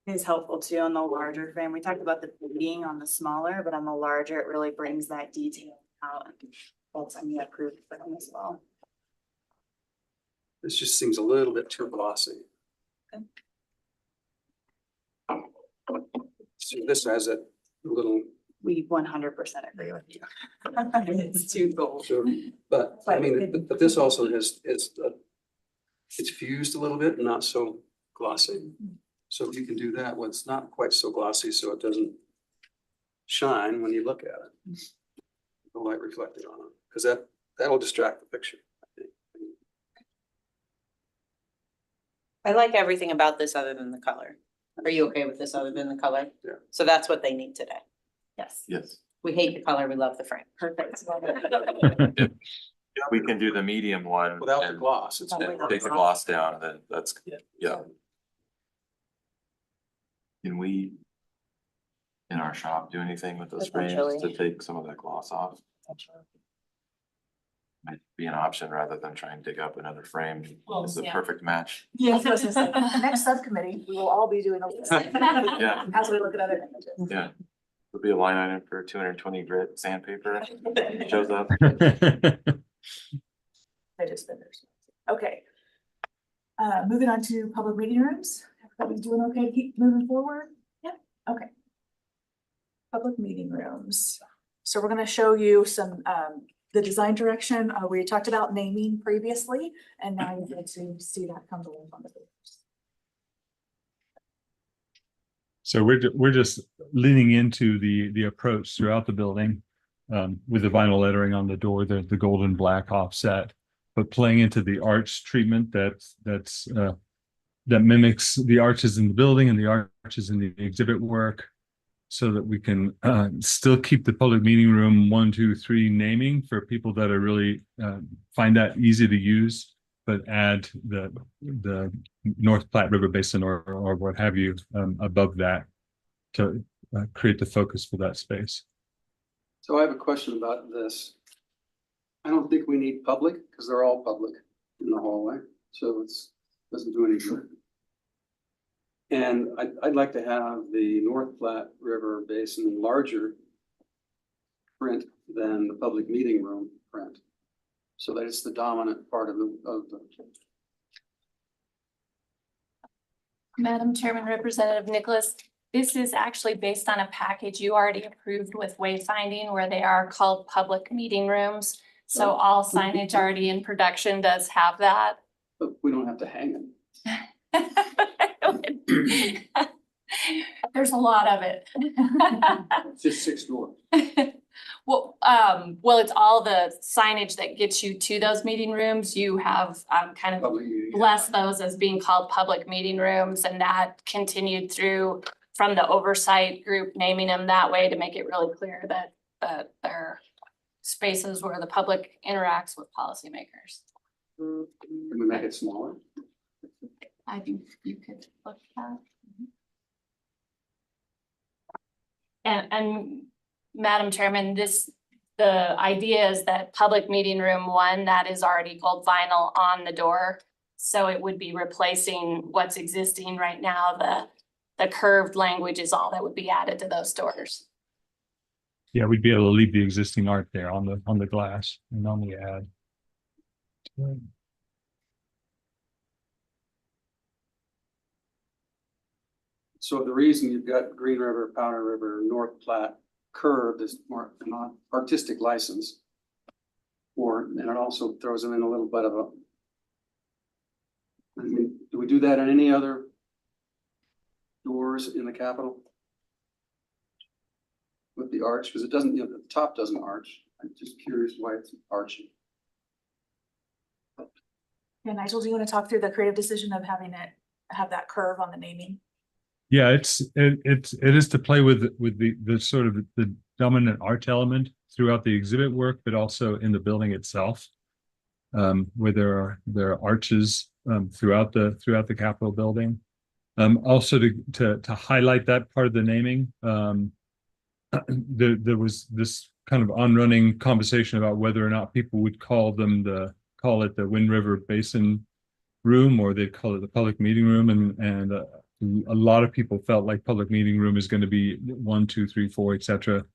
Is helpful too on the larger frame. We talked about the being on the smaller, but on the larger, it really brings that detail out. That's on the approved for them as well. This just seems a little bit too glossy. See, this has a little, We 100% agree with you. It's too gold. so, but I mean, but this also has, it's fused a little bit, not so glossy. So if you can do that, well, it's not quite so glossy, so it doesn't shine when you look at it. The light reflected on it, because that'll distract the picture, I think. I like everything about this other than the color. Are you okay with this other than the color? Yeah. So that's what they need today. Yes. Yes. We hate the color, we love the frame. Perfect. We can do the medium one. Without the and gloss, it's. Take the gloss down, and then that's, yeah. Can we, in our shop, do anything with those frames to Potentially. take some of that gloss off? Might be an option rather than try and dig up another frame. It's the yeah. perfect match. Yes, next subcommittee, we will all be doing a list. Yeah. As we look at other images. Yeah. Would be a line item for 220 grit sandpaper. Shows up. They just finished. Okay. Moving on to public meeting rooms. Everybody's doing okay, keep moving forward? Yeah, okay. Public meeting rooms. So we're gonna show you some, the design direction. We talked about naming previously, and now you get to see that come to life on the page. So we're just leaning into the approach throughout the building, with the vinyl lettering on the door, the golden black offset, but playing into the arch treatment that mimics the arches in the building and the arches in the exhibit work, so that we can still keep the public meeting room 1, 2, 3 naming for people that are really find that easy to use, but add the North Platte River Basin or what have you above that to create the focus for that space. So I have a question about this. I don't think we need public, because they're all public. in the hallway, so doesn't do any good. And I'd like to have the North Platte River Basin larger print than the public meeting room print. So that it's the dominant part of the. Madam Chairman, Representative Nicholas, this is actually based on a package you already approved with Wayfinding where they are called public meeting rooms. So all signage already in production does have that. But we don't have to hang There's a lot of it. It's just 6 doors. Well, it's all the signage that gets you to those meeting rooms. You have kind of Public meeting. blessed those as being called public meeting rooms, and that continued through from the oversight group naming them that way to make it really clear that they're spaces where the public interacts with policymakers. Can we make it smaller? I think you could look at that. And Madam Chairman, the idea is that public meeting room 1, that is already gold vinyl on the door. So it would be replacing what's existing right now. The curved language is all that would be added to those doors. Yeah, we'd be able to leave the existing art there on the glass and only add. So the reason you've got Green River, Powder River, North Platte curved is more not artistic license. And it also throws them in a little bit of a. I mean, do we do that in any other doors in the Capitol? With the arch, because it doesn't, the top doesn't arch. I'm just curious why it's arching. Yeah, Nigel, do you want to talk through the creative decision of having it have that curve on the naming? Yeah, it is to play with the sort of the dominant art element throughout the exhibit work, but also in the building itself, where there are arches throughout the Capitol building. Also to highlight that part of the naming, there was this kind of on-running conversation about whether or not people would call it the Wind River Basin room, or they'd call it the public meeting room, and a lot of people felt like public meeting room is going to be 1, 2, 3, 4, etc.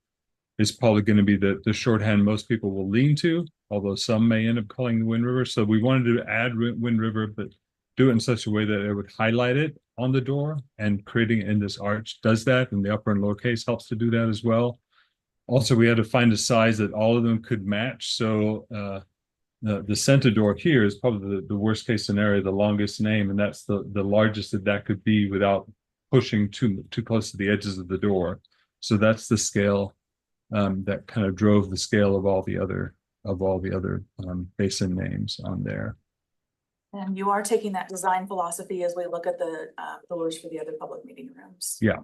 It's probably going to be the shorthand most people will lean to, although some may end up calling the Wind River. So we wanted to add Wind River, but do it in such a way that it would highlight it on the door, and creating it in this arch does that, and the upper and lowercase helps to do that as well. Also, we had to find a size that all of them could match. So the center door here is probably the worst case scenario, the longest name, and that's the largest that could be without pushing too close to the edges of the door. So that's the scale that kind of drove the scale of all the other basin names on there. And you are taking that design philosophy as we look at the doors for the other public meeting rooms. Yeah.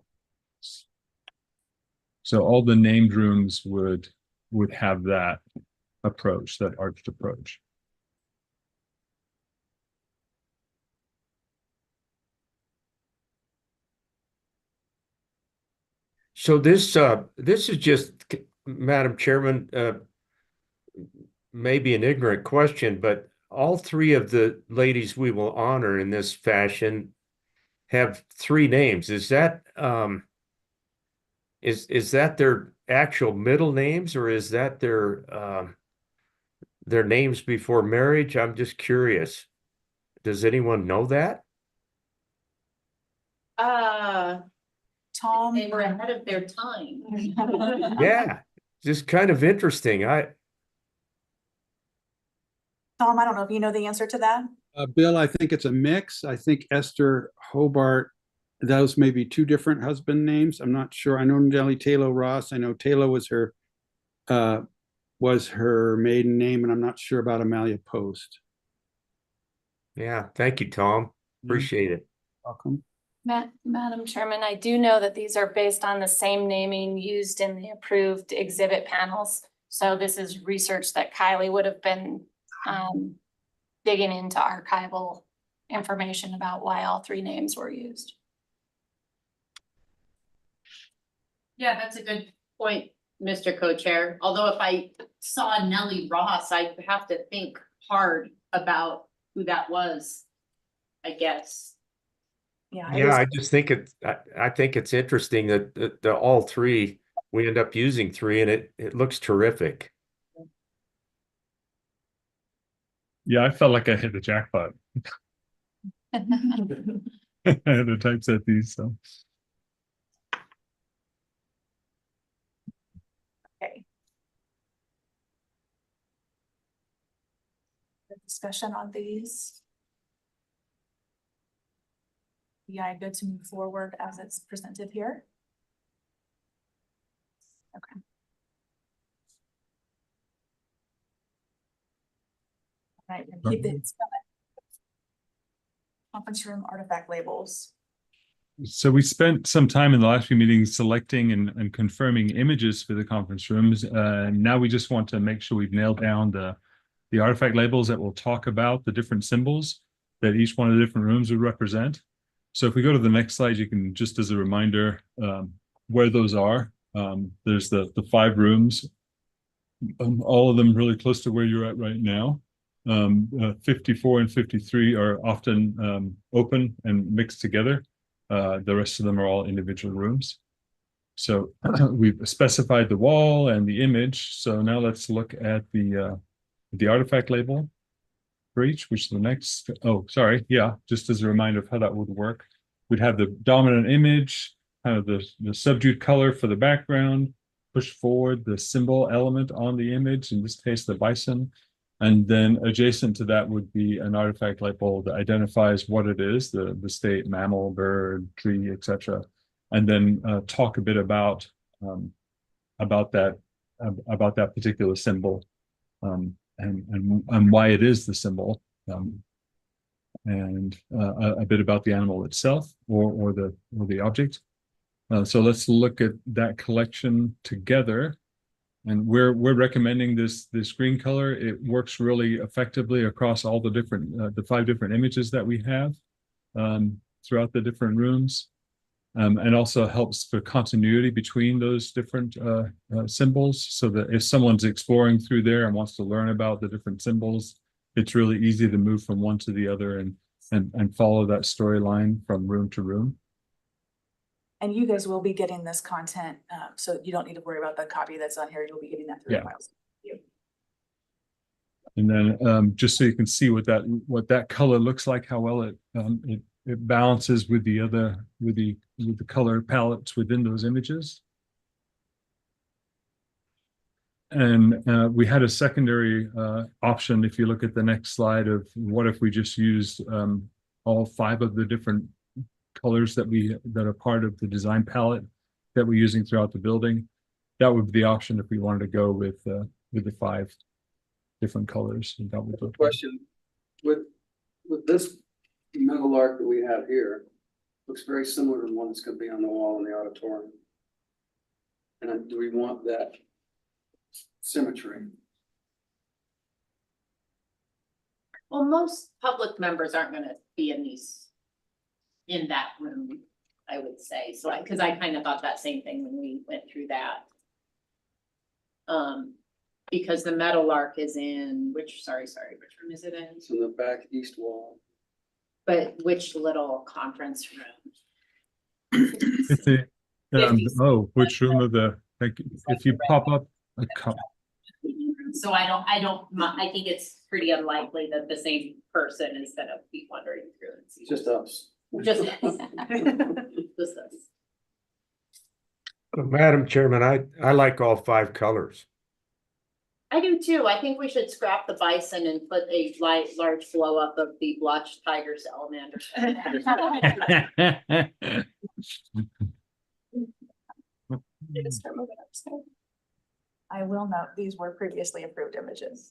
So all the named rooms would have that approach, that arched approach. So this is just, Madam Chairman, maybe an ignorant question, but all 3 of the ladies we will honor in this fashion have 3 names. Is that is that their actual middle names, or is that their names before marriage? I'm just curious. Does anyone know that? Tom, They were ahead of their time. Yeah, just kind of interesting. Tom, I don't know if you know the answer to that. Bill, I think it's a mix. I think Esther Hobart, those may be 2 different husband names. I'm not sure. I know Nellie Taylor Ross. I know Taylor was her maiden name, and I'm not sure about Amalia Post. Yeah, thank you, Tom. Appreciate it. Welcome. Madam Chairman, I do know that these are based on the same naming used in the approved exhibit panels. So this is research that Kylie would have been digging into archival information about why all 3 names were used. Yeah, that's a good point, Mr. Co-Chair. Although if I saw Nellie Ross, I'd have to think hard about who that was, I guess. Yeah. it Yeah, is- I just think I think it's interesting that the all three, we end up using three and it looks terrific. Yeah, I felt like I hit the jackpot. I had to typeset these, so. Okay. The discussion on these. Yeah, good to move forward as it's presented here. Okay. All right, and keep it. Conference room artifact labels. So we spent some time in the last few meetings selecting and confirming images for the conference rooms. Now we just want to make sure we've nailed down the artifact labels that will talk about the different symbols that each one of the different rooms would represent. So if we go to the next slide, you can, just as a reminder, where those are. There's the 5 rooms, all of them really close to where you're at right now. 54 and 53 are often open and mixed together. The rest of them are all individual rooms. So we've specified the wall and the image. So now let's look at the artifact label for each, which is the next. Oh, sorry. Yeah, just as a reminder of how that would work. We'd have the dominant image, kind of the subdued color for the background, push forward the symbol element on the image, in this case, the bison. And then adjacent to that would be an artifact label that identifies what it is, the state, mammal, bird, tree, etc. And then talk a bit about that particular symbol, and why it is the symbol, and a bit about the animal itself or the object. So let's look at that collection together. And we're recommending this green color. It works really effectively across all the different the 5 different images that we have throughout the different rooms, and also helps for continuity between those different symbols, so that if someone's exploring through there and wants to learn about the different symbols, it's really easy to move from one to the other and follow that storyline from room to room. And you guys will be getting this content, so you don't need to worry about the copy that's on here. You'll be getting that through the files. And then just so you can see what that color looks like, how well it balances with the color palettes within those images. And we had a secondary option, if you look at the next slide, of what if we just used all 5 of the different colors that are part of the design palette that we're using throughout the building. That would be the option if we wanted to go with the 5 different colors. And that would look Question, with this metal arc that we have here, looks very similar to the one that's gonna be on the wall in the auditorium. And do we want that symmetry? Well, most public members aren't gonna be in that room, I would say. So because I kind of thought that same thing when we went through that. Because the metal arc is in which room is it in? It's in the back east wall. But which little conference room? which room of the, like, if you pop up a cup. So I think it's pretty unlikely that the same person is gonna be wandering through and see. Just us. Just us. Just us. Madam Chairman, I like all 5 colors. I do too. I think we should scrap the bison and put a large blow up of the blotched tiger salamander. I will note, these were previously approved images.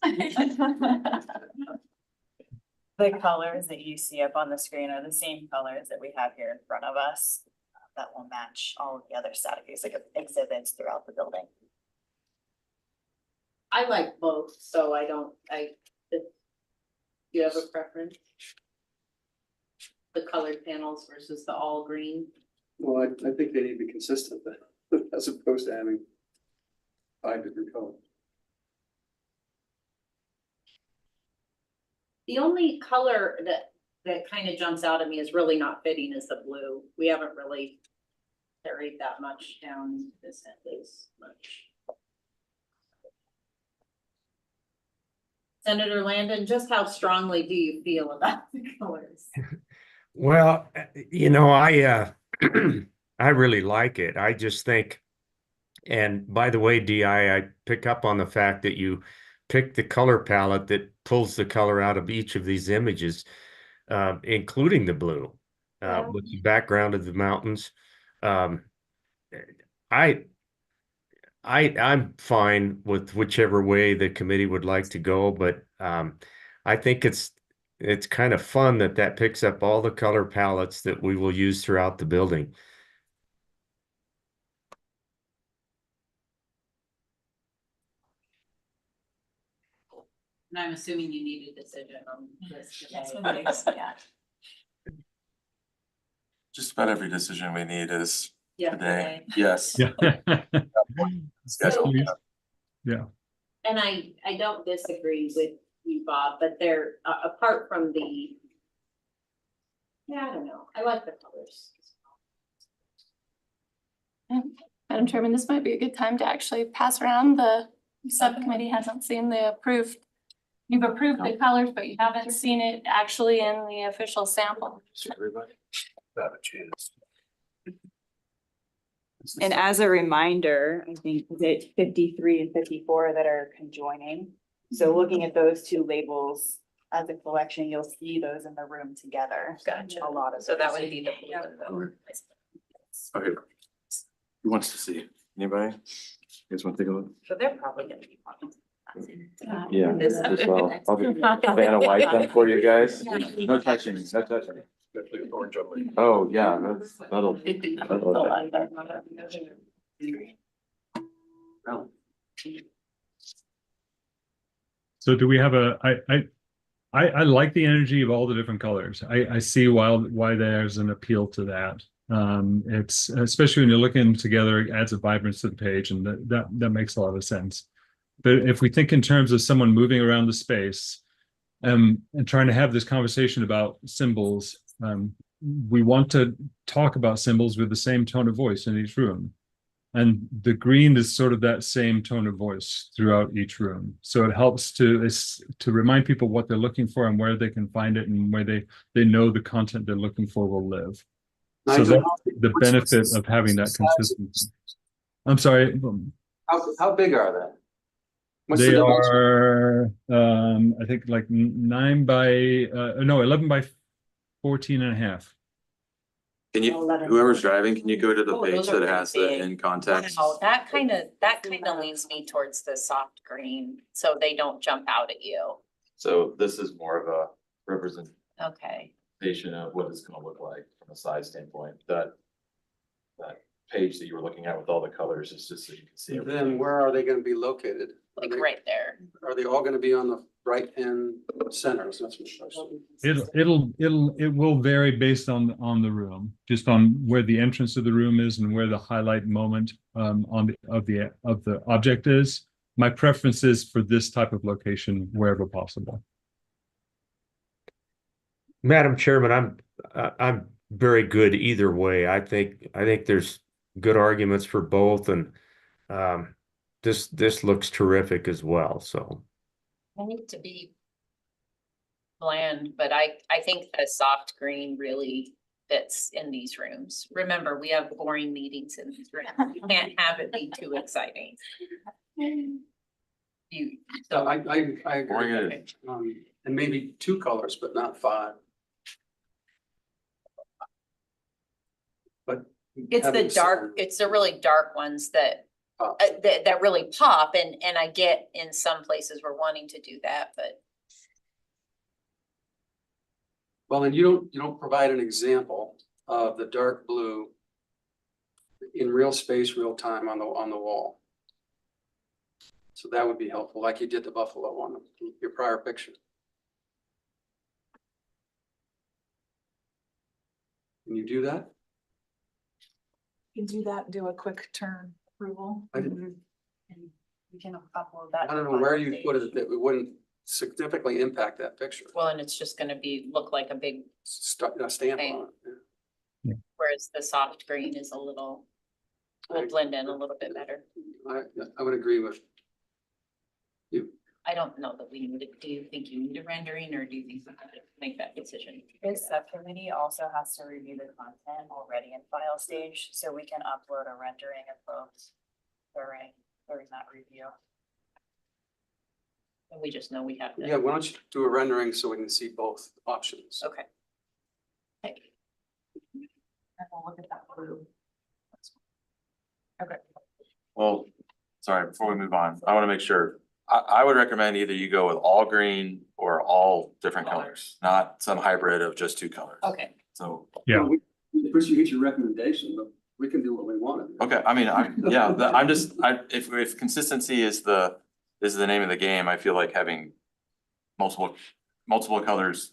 The colors that you see up on the screen are the same colors that we have here in front of us. That will match all of the other static exhibits throughout the building. I like both, so do you have a preference? The colored panels versus the all green? Well, I think they need to be consistent then, as opposed to having 5 different colors. The only color that kind of jumps out at me is really not fitting is the blue. We haven't really carried that much down this place much. Senator Landon, just how strongly do you feel about the colors? Well, you know, I really like it. I just think, and by the way, I pick up on the fact that you pick the color palette that pulls the color out of each of these images, including the blue, with the background of the mountains. I'm fine with whichever way the committee would like to go, but I think it's kind of fun that picks up all the color palettes that we will use throughout the building. And I'm assuming you need a decision on this today. Yeah. Just about every decision we need is Yesterday. today. Yes. Yeah. Schedule. Yeah. And I don't disagree with you, Bob, but they're apart from the. Yeah, I don't know. I like the colors. Madam Chairman, this might be a good time to actually pass around. The subcommittee hasn't seen the approved. You've approved the colors, but you haven't seen it actually in the official sample. Everybody have a chance. And as a reminder, I think is it 53 and 54 that are conjoining. So looking at those two labels as a collection, you'll see those in the room together. Gotcha. A lot of. So that those. would be the blue. Okay. Who wants to see? Anybody? You guys want to take a look? So they're probably gonna be fine. Yeah, This- as well. I'll get Vanna White done for you guys. No touching, no touching. Especially with orange on my. Oh, yeah, that'll. So do we have I like the energy of all the different colors. I see why there's an appeal to that. It's especially when you're looking together, it adds a vibrance to the page, and that makes a lot of sense. But if we think in terms of someone moving around the space, and trying to have this conversation about symbols, we want to talk about symbols with the same tone of voice in each room. And the green is sort of that same tone of voice throughout each room. So it helps to remind people what they're looking for and where they can find it and where they know the content they're looking for will live. So Nigel, that's the benefit of having that consistency. I'm sorry. How big are they? What's the They dimension? are, I think like 11 by 14 and a half. Can you, whoever's driving, can you go to the page that has the in context? Wow, that kind of leans me towards the soft green, so they don't jump out at you. So this is more of a representation Okay. of what it's gonna look like from a size standpoint. That page that you were looking at with all the colors is just so you can see. Then where are they gonna be located? Like right there. Are they all gonna be on the right hand center? So that's what It will vary based on the room, just on where the entrance of the room is and where the highlight moment of the object is. My preference is for this type of location wherever possible. Madam Chairman, I'm very good either way. I think there's good arguments for both, and this looks terrific as well. So I need to be bland, but I think the soft green really fits in these rooms. Remember, we have boring meetings in these rooms. You can't have it be too exciting. I agree. Bring it. And maybe 2 colors, but not 5. But It's the dark, it's the really dark ones that that really pop, and I get in some places we're wanting to do that, but. Well, and you don't provide an example of the dark blue in real space, real time on the wall. So that would be helpful, like you did the Buffalo one, your prior picture. Can you do that? You can do that and do a quick turn approval. I didn't, And we can upload that. I don't know where you put it, that we wouldn't significantly impact that picture. Well, and it's just gonna look like a big, Stamp on it. Yeah. whereas the soft green is will blend in a little bit better. I would agree with you. I don't know that we need it. Do you think you need a rendering or do you think we could make that decision? This subcommittee also has to review the content already in file stage, so we can upload a rendering of both during that review. And we just know we have to. Yeah, why don't you do a rendering so we can see both options? Okay. And we'll look at that blue. Okay. Well, sorry, before we move on, I want to make sure, I would recommend either you go with all green or all different colors, not some hybrid of just two colors. Okay. So, Yeah. Well, we appreciate your recommendation, but we can do what we want. okay, I mean, if consistency is the name of the game, I feel like having multiple colors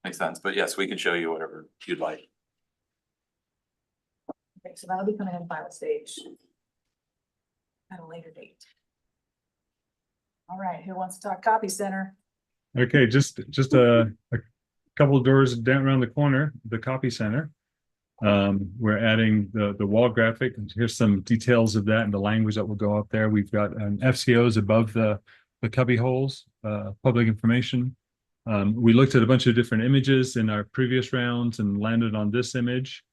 makes sense, but yes, we can show you whatever you'd like. Okay, so that'll be coming in file stage at a later date. All right, who wants to talk copy center? Okay, just a couple of doors down around the corner, the copy center. We're adding the wall graphic, and here's some details of that and the language that will go up there. We've got FCOs above the cubby holes, public information. We looked at a bunch of different images in our previous rounds and landed on this image.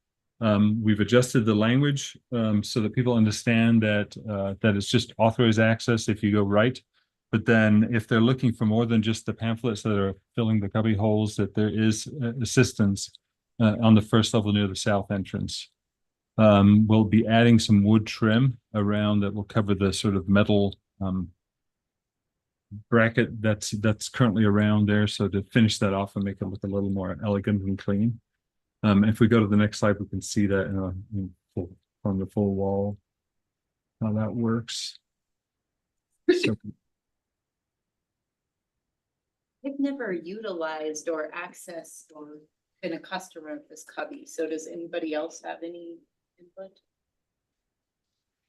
We've adjusted the language so that people understand that it's just authorized access if you go right. But then if they're looking for more than just the pamphlets that are filling the cubby holes, that there is assistance on the first level near the south entrance. We'll be adding some wood trim around that will cover the sort of metal bracket that's currently around there. So to finish that off and make it look a little more elegant and clean. If we go to the next slide, we can see that on the full wall, how that works. So, I've never utilized or accessed or been a customer of this cubby, so does anybody else have any input?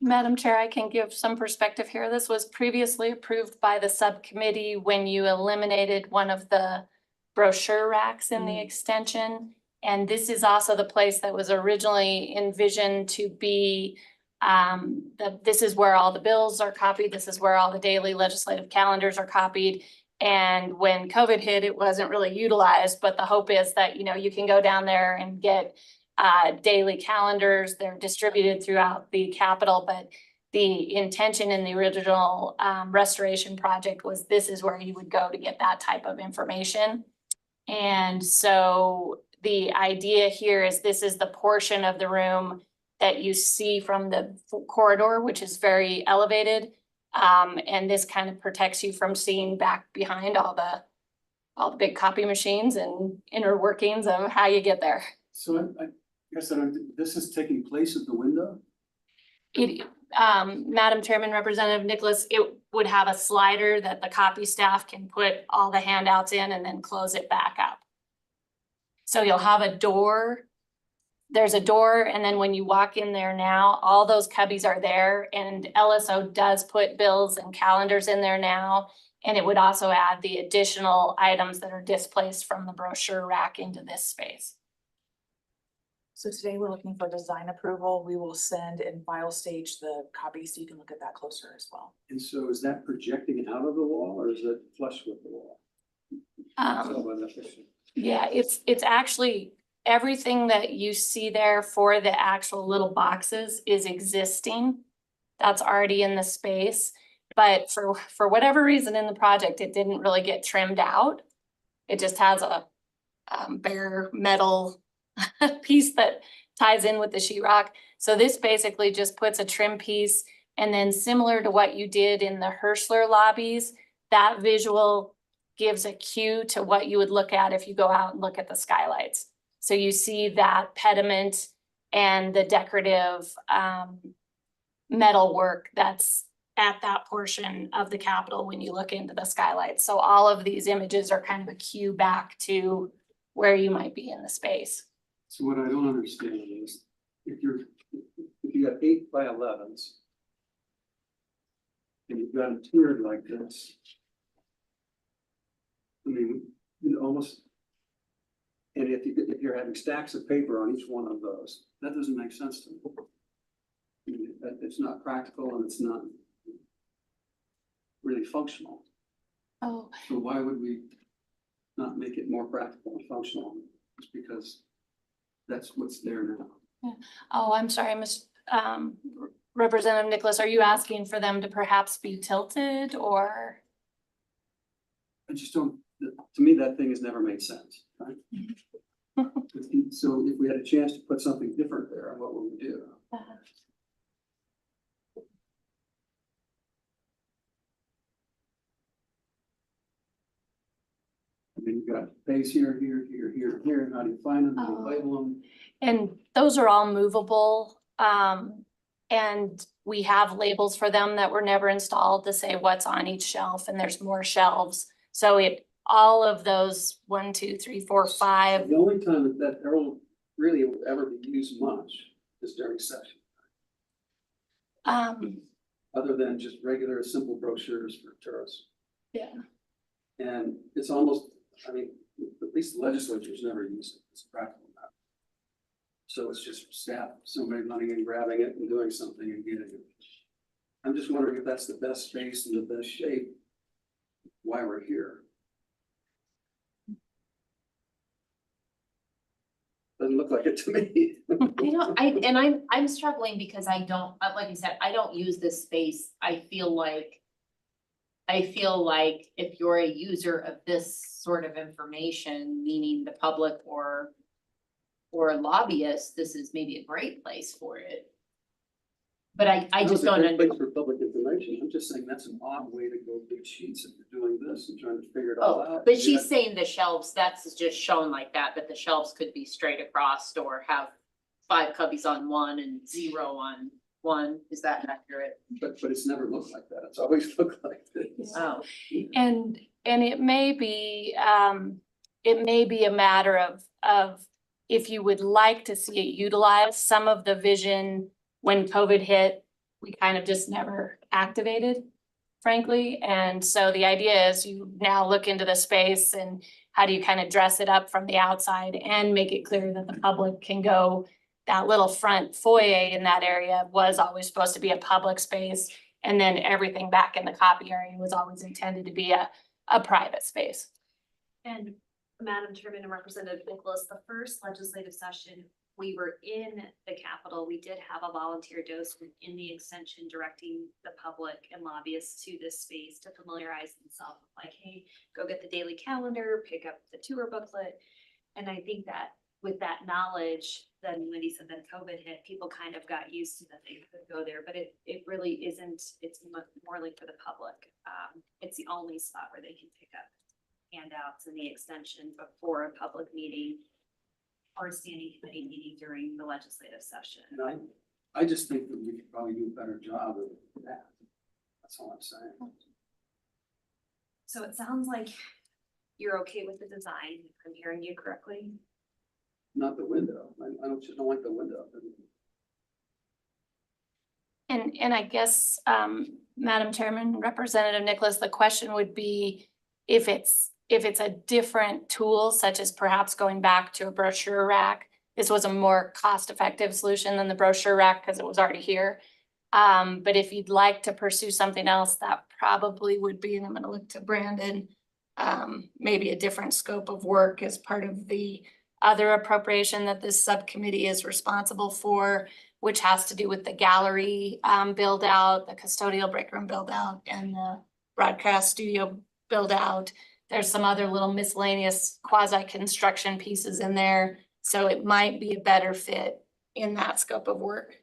Madam Chair, I can give some perspective here. This was previously approved by the subcommittee when you eliminated one of the brochure racks in the extension. And this is also the place that was originally envisioned to be, this is where all the bills are copied. This is where all the daily legislative calendars are copied. And when COVID hit, it wasn't really utilized, but the hope is that, you can go down there and get daily calendars. They're distributed throughout the Capitol, but the intention in the original restoration project was this is where you would go to get that type of information. And so the idea here is this is the portion of the room that you see from the corridor, which is very elevated. And this kind of protects you from seeing back behind all the big copy machines and inner workings of how you get there. So I guess this is taking place at the window? Madam Chairman, Representative Nicholas, it would have a slider that the copy staff can put all the handouts in and then close it back up. So you'll have a door. There's a door, and then when you walk in there now, all those cubbies are there, and LSO does put bills and calendars in there now. And it would also add the additional items that are displaced from the brochure rack into this space. So today we're looking for design approval. We will send in file stage the copy so you can look at that closer as well. And so is that projecting out of the wall or is it flush with the wall? Yeah, it's actually everything that you see there for the actual little boxes is existing. That's already in the space, but for whatever reason in the project, it didn't really get trimmed out. It just has a bare metal piece that ties in with the sheetrock. So this basically just puts a trim piece, and then similar to what you did in the Hirschler lobbies, that visual gives a cue to what you would look at if you go out and look at the skylights. So you see that pediment and the decorative metal work that's at that portion of the Capitol when you look into the skylights. So all of these images are kind of a cue back to where you might be in the space. So what I don't understand is if you got 8 by 11s and you've got them tiered like this, I mean, you know, almost. And if you're having stacks of paper on each one of those, that doesn't make sense to me. I mean, it's not practical and it's not really functional. Oh, So why would we not make it more practical and functional? Just because that's what's there now. oh, I'm sorry, Representative Nicholas, are you asking for them to perhaps be tilted or? I just don't, to me, that thing has never made sense, right? So if we had a chance to put something different there, what would we do? I mean, you've got base here, here, how do you find them, how do you label them? And those are all movable. And we have labels for them that were never installed to say what's on each shelf, and there's more shelves. So all of those 1, 2, 3, 4, 5. The only time that will really ever be used much is during session, other than just regular simple brochures for tourists. Yeah. And it's almost, I mean, at least the legislature's never used it, it's practical now. So it's just staff, somebody running and grabbing it and doing something and getting it. I'm just wondering if that's the best space and the best shape, why we're here. Doesn't look like it to me. I'm struggling because I don't, like I said, I don't use this space. I feel like if you're a user of this sort of information, meaning the public or lobbyists, this is maybe a great place for it. But I just don't. It's a great place for public information. I'm just saying that's an odd way to go big sheets if you're doing this and trying to figure it all out. But she's saying the shelves, that's just shown like that, but the shelves could be straight across or have 5 cubbies on one and 0 on one. Is that accurate? But it's never looked like that. It's always looked like this. Oh. And it may be a matter of if you would like to see it utilized, some of the vision when COVID hit, we kind of just never activated, frankly. And so the idea is you now look into the space and how do you kind of dress it up from the outside and make it clear that the public can go. That little front foyer in that area was always supposed to be a public space. And then everything back in the copy area was always intended to be a private space. And Madam Chairman and Representative Nicholas, the first legislative session, we were in the Capitol. We did have a volunteer docent in the extension directing the public and lobbyists to this space to familiarize themselves with like, hey, go get the daily calendar, pick up the tour booklet. And I think that with that knowledge, then Wendy said that COVID hit, people kind of got used to that they could go there, but it really isn't, it's more like for the public. It's the only spot where they can pick up handouts in the extension before a public meeting or a standing committee meeting during the legislative session. And I just think that we could probably do a better job of that. That's all I'm saying. So it sounds like you're okay with the design, if I'm hearing you correctly. Not the window. I don't like the window. And I guess, Madam Chairman, Representative Nicholas, the question would be if it's a different tool, such as perhaps going back to a brochure rack. This was a more cost-effective solution than the brochure rack because it was already here. But if you'd like to pursue something else, that probably would be, and I'm gonna look to Brandon, maybe a different scope of work as part of the other appropriation that this subcommittee is responsible for, which has to do with the gallery build out, the custodial break room build out, and the broadcast studio build out. There's some other little miscellaneous quasi-construction pieces in there. So it might be a better fit in that scope of work.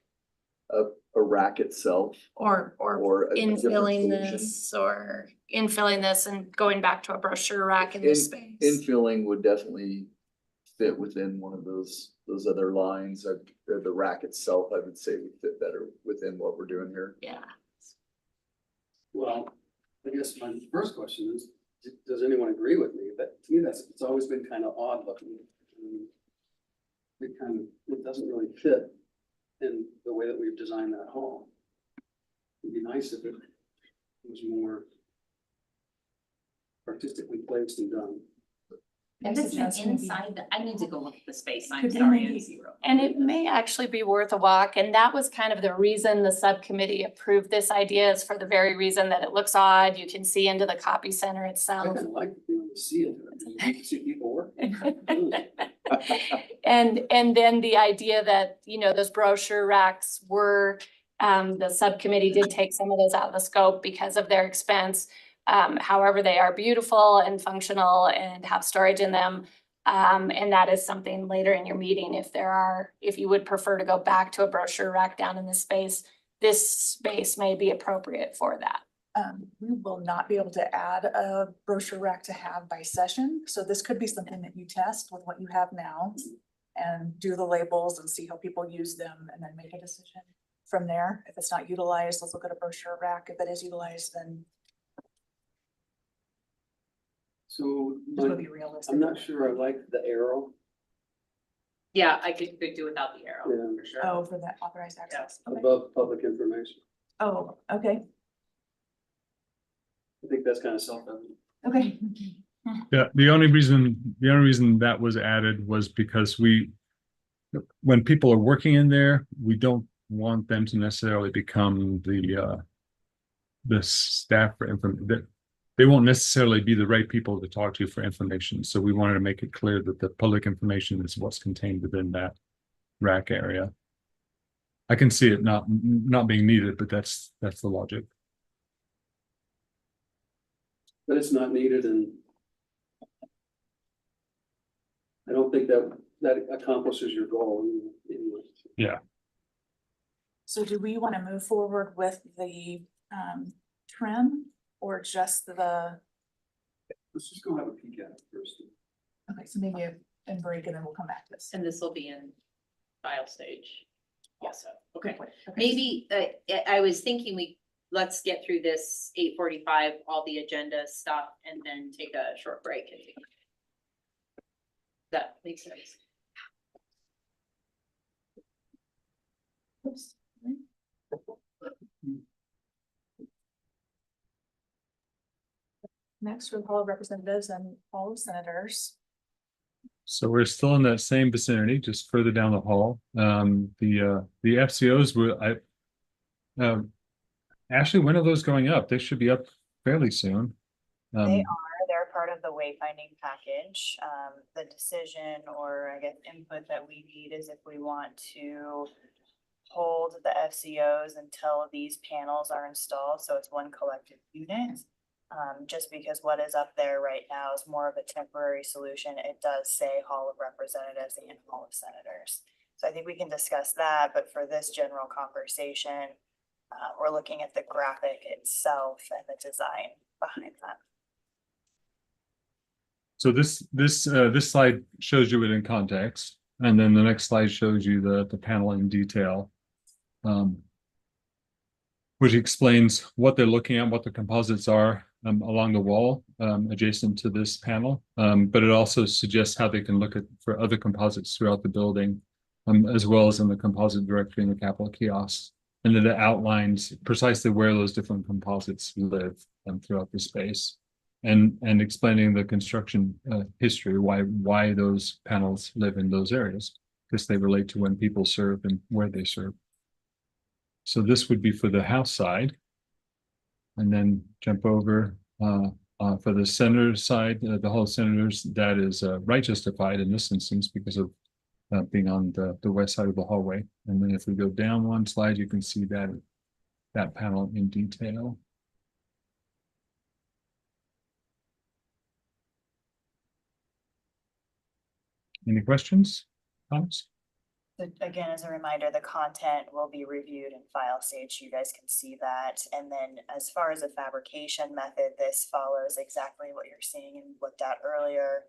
A rack itself. Or a different infilling solution. this or infilling this and going back to a brochure rack in this space. Infilling would definitely fit within one of those other lines. The rack itself, I would say, would fit better within what we're doing here. Yeah. Well, I guess my first question is, does anyone agree with me? But to me, it's always been kind of odd looking. It doesn't really fit in the way that we've designed that hall. It'd be nice if it was more artistically placed and done. And this is Suggest maybe- inside, I need to go look at the space, I'm Could sorry. maybe- and see real And quick. it may actually be worth a walk, and that was kind of the reason the subcommittee approved this idea, is for the very reason that it looks odd, you can see into the copy center I itself. kind of like being able to see it. You can see people work. And then the idea that, you know, those brochure racks were, the subcommittee did take some of those out of the scope because of their expense. However, they are beautiful and functional and have storage in them. And that is something later in your meeting, if you would prefer to go back to a brochure rack down in this space may be appropriate for that. We will not be able to add a brochure rack to have by session, so this could be something that you test with what you have now. And do the labels and see how people use them and then make a decision from there. If it's not utilized, let's look at a brochure rack. If it is utilized, then So this would be realistic. I'm not sure I like the arrow Yeah, I could do without the arrow, Yeah. for sure. Oh, for that authorized access. Okay. above public information. Oh, okay, I think that's kind of self-evident. okay. Yeah, the only reason that was added was because when people are working in there, we don't want them to necessarily become the staff for information. They won't necessarily be the right people to talk to for information. So we wanted to make it clear that the public information is what's contained within that rack area. I can see it not being needed, but that's the logic. But it's not needed, and I don't think that accomplishes your goal anyway. Yeah. So do we want to move forward with the trim or just the, Let's just go have a peek at it first. okay, so maybe a break and then we'll come back to this. And this will be in file stage. Also, okay. Okay. Maybe, I was thinking let's get through this 8:45, all the agenda stuff, and then take a short break. That makes sense. Oops. Next, we'll call representatives and all senators. So we're still in that same vicinity, just further down the hall. The FCOs Ashley, when are those going up? They should be up fairly soon. They're part of the wayfinding package. The decision, or I guess input that we need, is if we want to hold the FCOs until these panels are installed, so it's one collective unit. Just because what is up there right now is more of a temporary solution. It does say Hall of Representatives and Hall of Senators. So I think we can discuss that, but for this general conversation, we're looking at the graphic itself and the design behind that. So this slide shows you it in context, and then the next slide shows you the panel in detail, which explains what they're looking at, what the composites are along the wall adjacent to this panel. But it also suggests how they can look for other composites throughout the building, as well as in the composite directory in the Capitol kiosks. And then it outlines precisely where those different composites live throughout the space. And explaining the construction history, why those panels live in those areas, because they relate to when people serve and where they serve. So this would be for the House side. And then jump over for the Senator side, the Hall of Senators, that is right justified in this instance because of being on the west side of the hallway. And then if we go down one slide, you can see that panel in detail. Any questions, comments? So again, as a reminder, the content will be reviewed in file stage, so you guys can see that. And then as far as the fabrication method, this follows exactly what you're seeing and looked at earlier,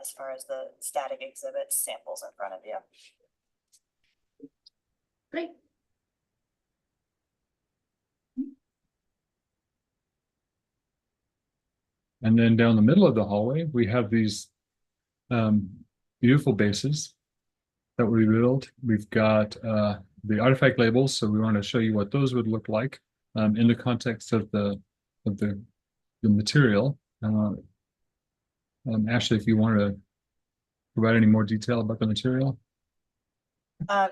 as far as the static exhibit samples in front of you. Great. And then down the middle of the hallway, we have these beautiful bases that we built. We've got the artifact labels, so we want to show you what those would look like in the context of the material. Ashley, if you wanted to provide any more detail about the material.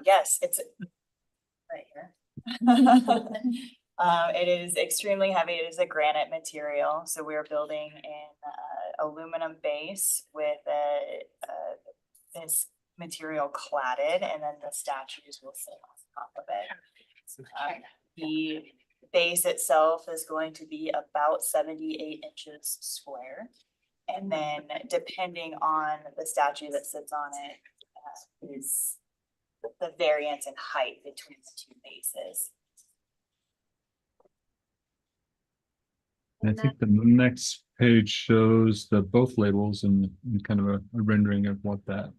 Yes, it's right here. It is extremely heavy. It is a granite material, so we're building an aluminum base with this material cladded, and then the statues will sit on top of it. The base itself is going to be about 78 inches square. And then depending on the statue that sits on it, is the variance in height between the two bases. I think the next page shows the both labels and kind of a rendering of what that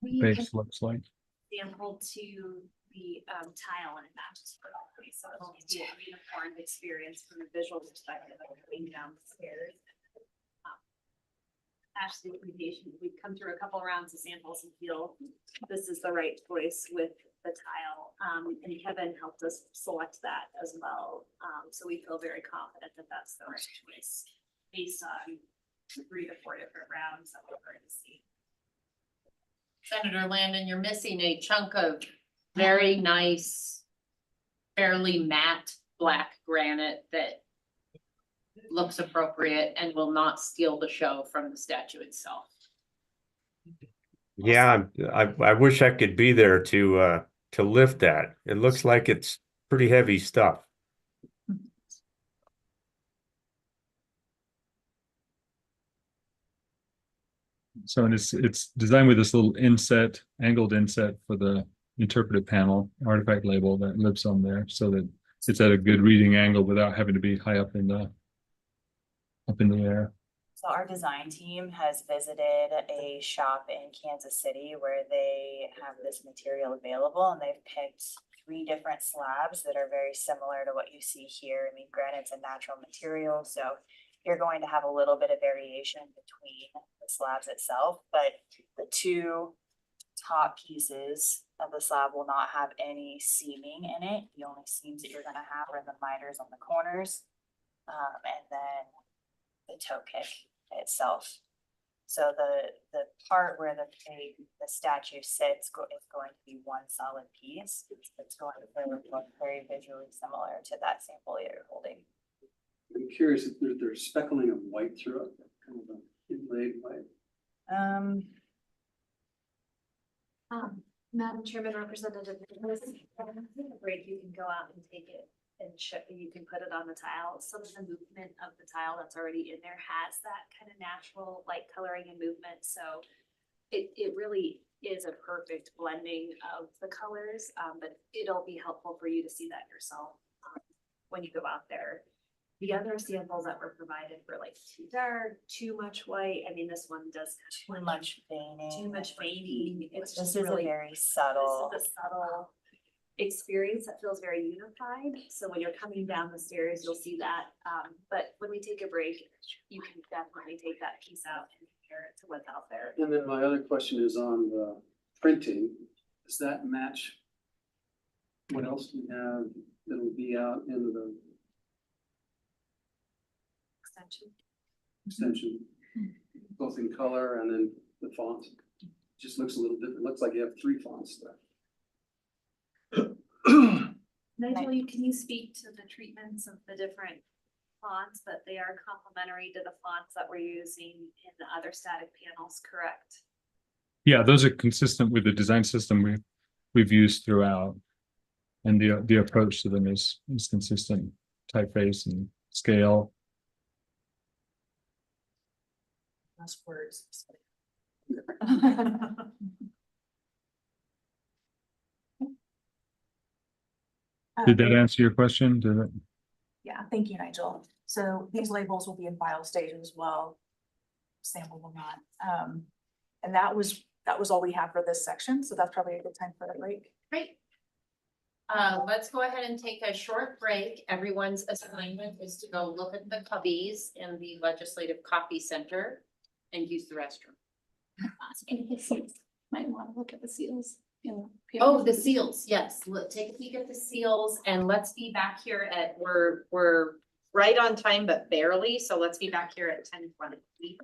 We base looks like. sample to the tile and it matches perfectly, so it'll be a uniform experience from a visual perspective of going down the stairs. Ashley, we've come through a couple rounds of samples and feel this is the right choice with the tile. And Kevin helped us select that as well. So we feel very confident that that's the right choice based on 3 to 4 different rounds that we're going to see. Senator Landon, you're missing a chunk of very nice, fairly matte black granite that looks appropriate and will not steal the show from the statue itself. Yeah, I wish I could be there to lift that. It looks like it's pretty heavy stuff. So it's designed with this little inset, angled inset for the interpretive panel artifact label that lives on there, so that it's at a good reading angle without having to be high up in the air. So our design team has visited a shop in Kansas City where they have this material available, and they've picked 3 different slabs that are very similar to what you see here. I mean, granite's a natural material, so you're going to have a little bit of variation between the slabs itself, but the 2 top pieces of the slab will not have any seaming in it. The only seams that you're gonna have are the miters on the corners, and then the toe kick itself. So the part where the statue sits is going to be one solid piece. It's going to look very visually similar to that sample you're holding. I'm curious if there's speckling of white throughout, kind of a inlaid white. Madam Chairman, Representative Nicholas, break, you can go out and take it and you can put it on the tile. Some of the movement of the tile that's already in there has that kind of natural light coloring and movement. So it really is a perfect blending of the colors, but it'll be helpful for you to see that yourself when you go out there. The other samples that were provided were like too dark, too much white. I mean, this one does Too much veining. too much fading. It's This just is a really very subtle. This is a subtle experience that feels very unified. So when you're coming down the stairs, you'll see that. But when we take a break, you can definitely take that piece out and compare it to what's out there. And then my other question is on the printing. Does that match what else we have that'll be out in the extension, both in color and then the font? Just looks a little different. Looks like you have 3 fonts there. Nigel, can you speak to the treatments of the different fonts, that they are complementary to the fonts that we're using in the other static panels, correct? Yeah, those are consistent with the design system we've used throughout, and the approach to them is consistent, typeface and scale. Less words. Did that answer your question? Did it? Yeah, thank you, Nigel. So these labels will be in file stage as well. Sample will not. And that was all we have for this section. So that's probably a good time for a break. Great. Let's go ahead and take a short break. Everyone's assignment is to go look at the cubbies in the Legislative Copy Center and use the restroom. Might want to look at the seals. Oh, the seals, yes. Take a peek at the seals and let's be back here at, we're right on time, but barely, so let's be back here at 10:20.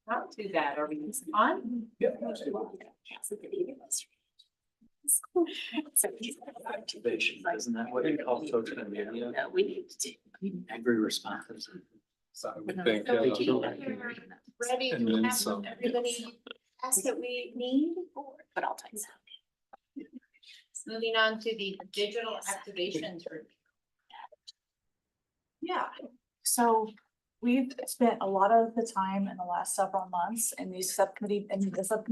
Not too bad, are we on? Isn't that what you call social media? No, we need to. Angry responses. So I would think, Ready And to then have some. everybody ask that we need? But I'll type some. Moving on to the digital activations. Yeah, so we've spent a lot of the time in the last several months in the subcommittee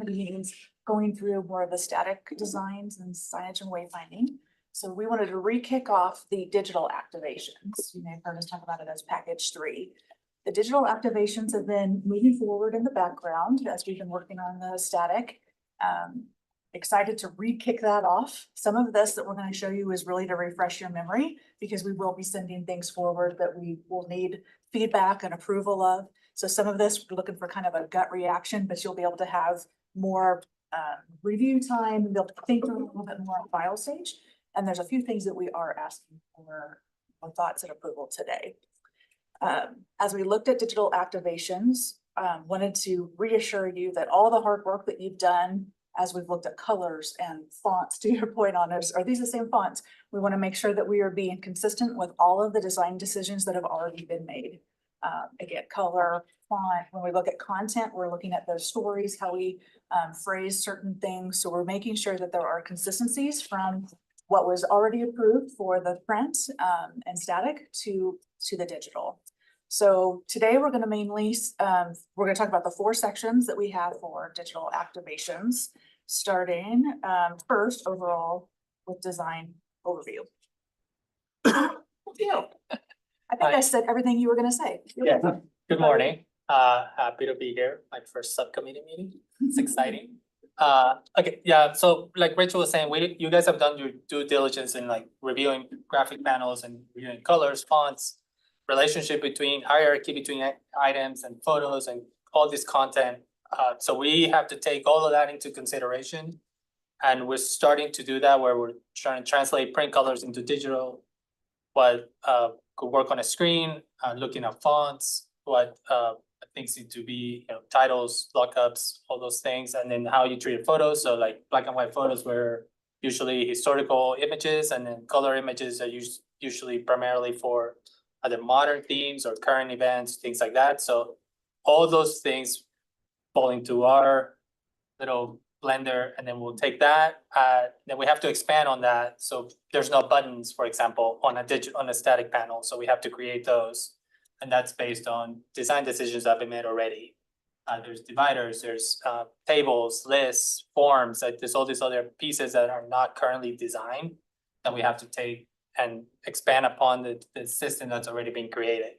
meetings going through more of the static designs and signage and wayfinding. So we wanted to re-kick off the digital activations. You may have heard us talk about it as package 3. The digital activations have been moving forward in the background as we've been working on the static. Excited to re-kick that off. Some of this that we're going to show you is really to refresh your memory because we will be sending things forward that we will need feedback and approval of. So some of this, we're looking for kind of a gut reaction, but you'll be able to have more review time and be able to think through a little bit more on file stage. And there's a few things that we are asking for thoughts and approval today. As we looked at digital activations, wanted to reassure you that all the hard work that you've done as we've looked at colors and fonts, to your point on this, are these the same fonts? We want to make sure that we are being consistent with all of the design decisions that have already been made. Again, color, font, when we look at content, we're looking at those stories, how we phrase certain things. So we're making sure that there are consistencies from what was already approved for the print and static to the digital. So today we're going to mainly, we're going to talk about the 4 sections that we have for digital activations, starting first overall with design overview. I think I said everything you were going to say. Yeah, good morning. Happy to be here, my first subcommittee meeting. It's exciting. Okay, yeah, so like Rachel was saying, you guys have done your due diligence in like reviewing graphic panels and reviewing colors, fonts, relationship between hierarchy between items and photos and all this content. So we have to take all of that into consideration. And we're starting to do that where we're trying to translate print colors into digital, what could work on a screen, looking at fonts, what things need to be, titles, lockups, all those things, and then how you treat photos. So like black and white photos were usually historical images, and then color images are usually primarily for either modern themes or current events, things like that. So all those things fall into our little blender, and then we'll take that. Then we have to expand on that. So there's no buttons, for example, on a static panel. So we have to create those, and that's based on design decisions that have been made already. There's dividers, there's tables, lists, forms. There's all these other pieces that are not currently designed that we have to take and expand upon the system that's already been created.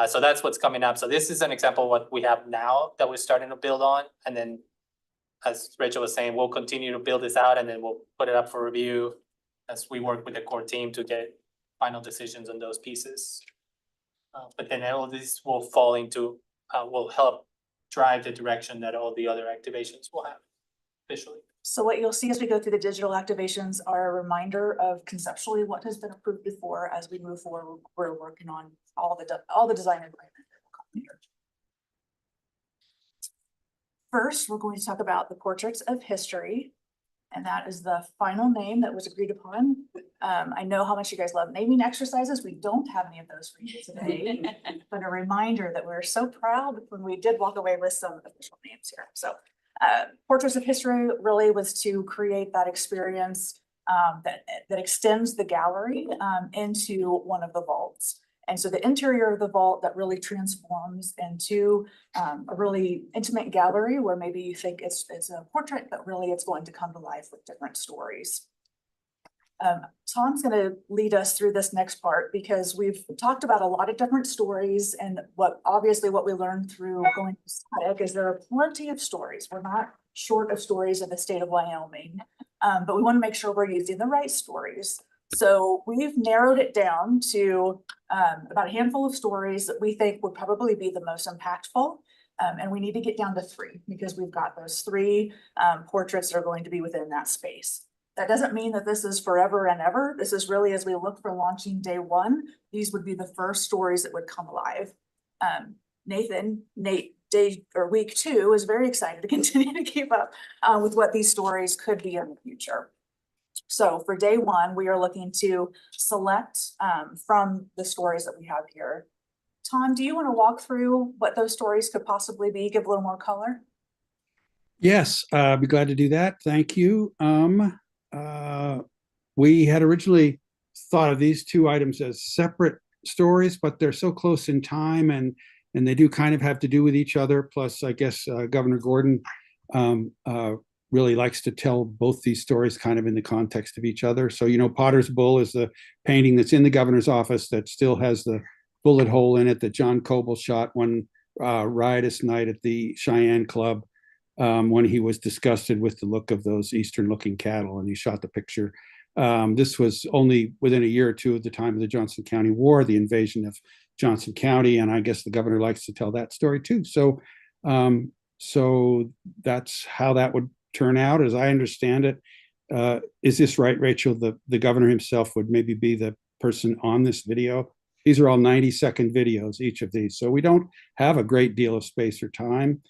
So that's what's coming up. So this is an example of what we have now that we're starting to build on. And then, as Rachel was saying, we'll continue to build this out, and then we'll put it up for review as we work with the core team to get final decisions on those pieces. But then all this will fall into, will help drive the direction that all the other activations will have visually. So what you'll see as we go through the digital activations are a reminder of conceptually what has been approved before. As we move forward, we're working on all the design agreement that will come here. First, we're going to talk about the Portraits of History, and that is the final name that was agreed upon. I know how much you guys love naming exercises. We don't have any of those for you today, but a reminder that we're so proud when we did walk away with some official names here. So Portraits of History really was to create that experience that extends the gallery into one of the vaults. And so the interior of the vault that really transforms into a really intimate gallery where maybe you think it's a portrait, but really it's going to come to life with different stories. Tom's going to lead us through this next part because we've talked about a lot of different stories, and obviously what we learned through going to static is there are plenty of stories. We're not short of stories in the state of Wyoming, but we want to make sure we're using the right stories. So we've narrowed it down to about a handful of stories that we think would probably be the most impactful. And we need to get down to 3 because we've got those 3 portraits that are going to be within that space. That doesn't mean that this is forever and ever. This is really, as we look for launching day one, these would be the first stories that would come alive. Nate, day or week 2 is very excited to continue to keep up with what these stories could be in the future. So for day one, we are looking to select from the stories that we have here. Tom, do you want to walk through what those stories could possibly be? Give a little more color? Yes, I'd be glad to do that. Thank you. We had originally thought of these 2 items as separate stories, but they're so close in time and they do kind of have to do with each other. Plus, I guess Governor Gordon really likes to tell both these stories kind of in the context of each other. So, Potter's Bull is the painting that's in the governor's office that still has the bullet hole in it that John Coble shot one riotous night at the Cheyenne Club when he was disgusted with the look of those Eastern looking cattle, and he shot the picture. This was only within a year or 2 of the time of the Johnson County War, the invasion of Johnson County, and I guess the governor likes to tell that story too. So, so that's how that would turn out, as I understand it. Is this right, Rachel? The governor himself would maybe be the person on this video. These are all 90-second videos, each of these. So we don't have a great deal of space or time.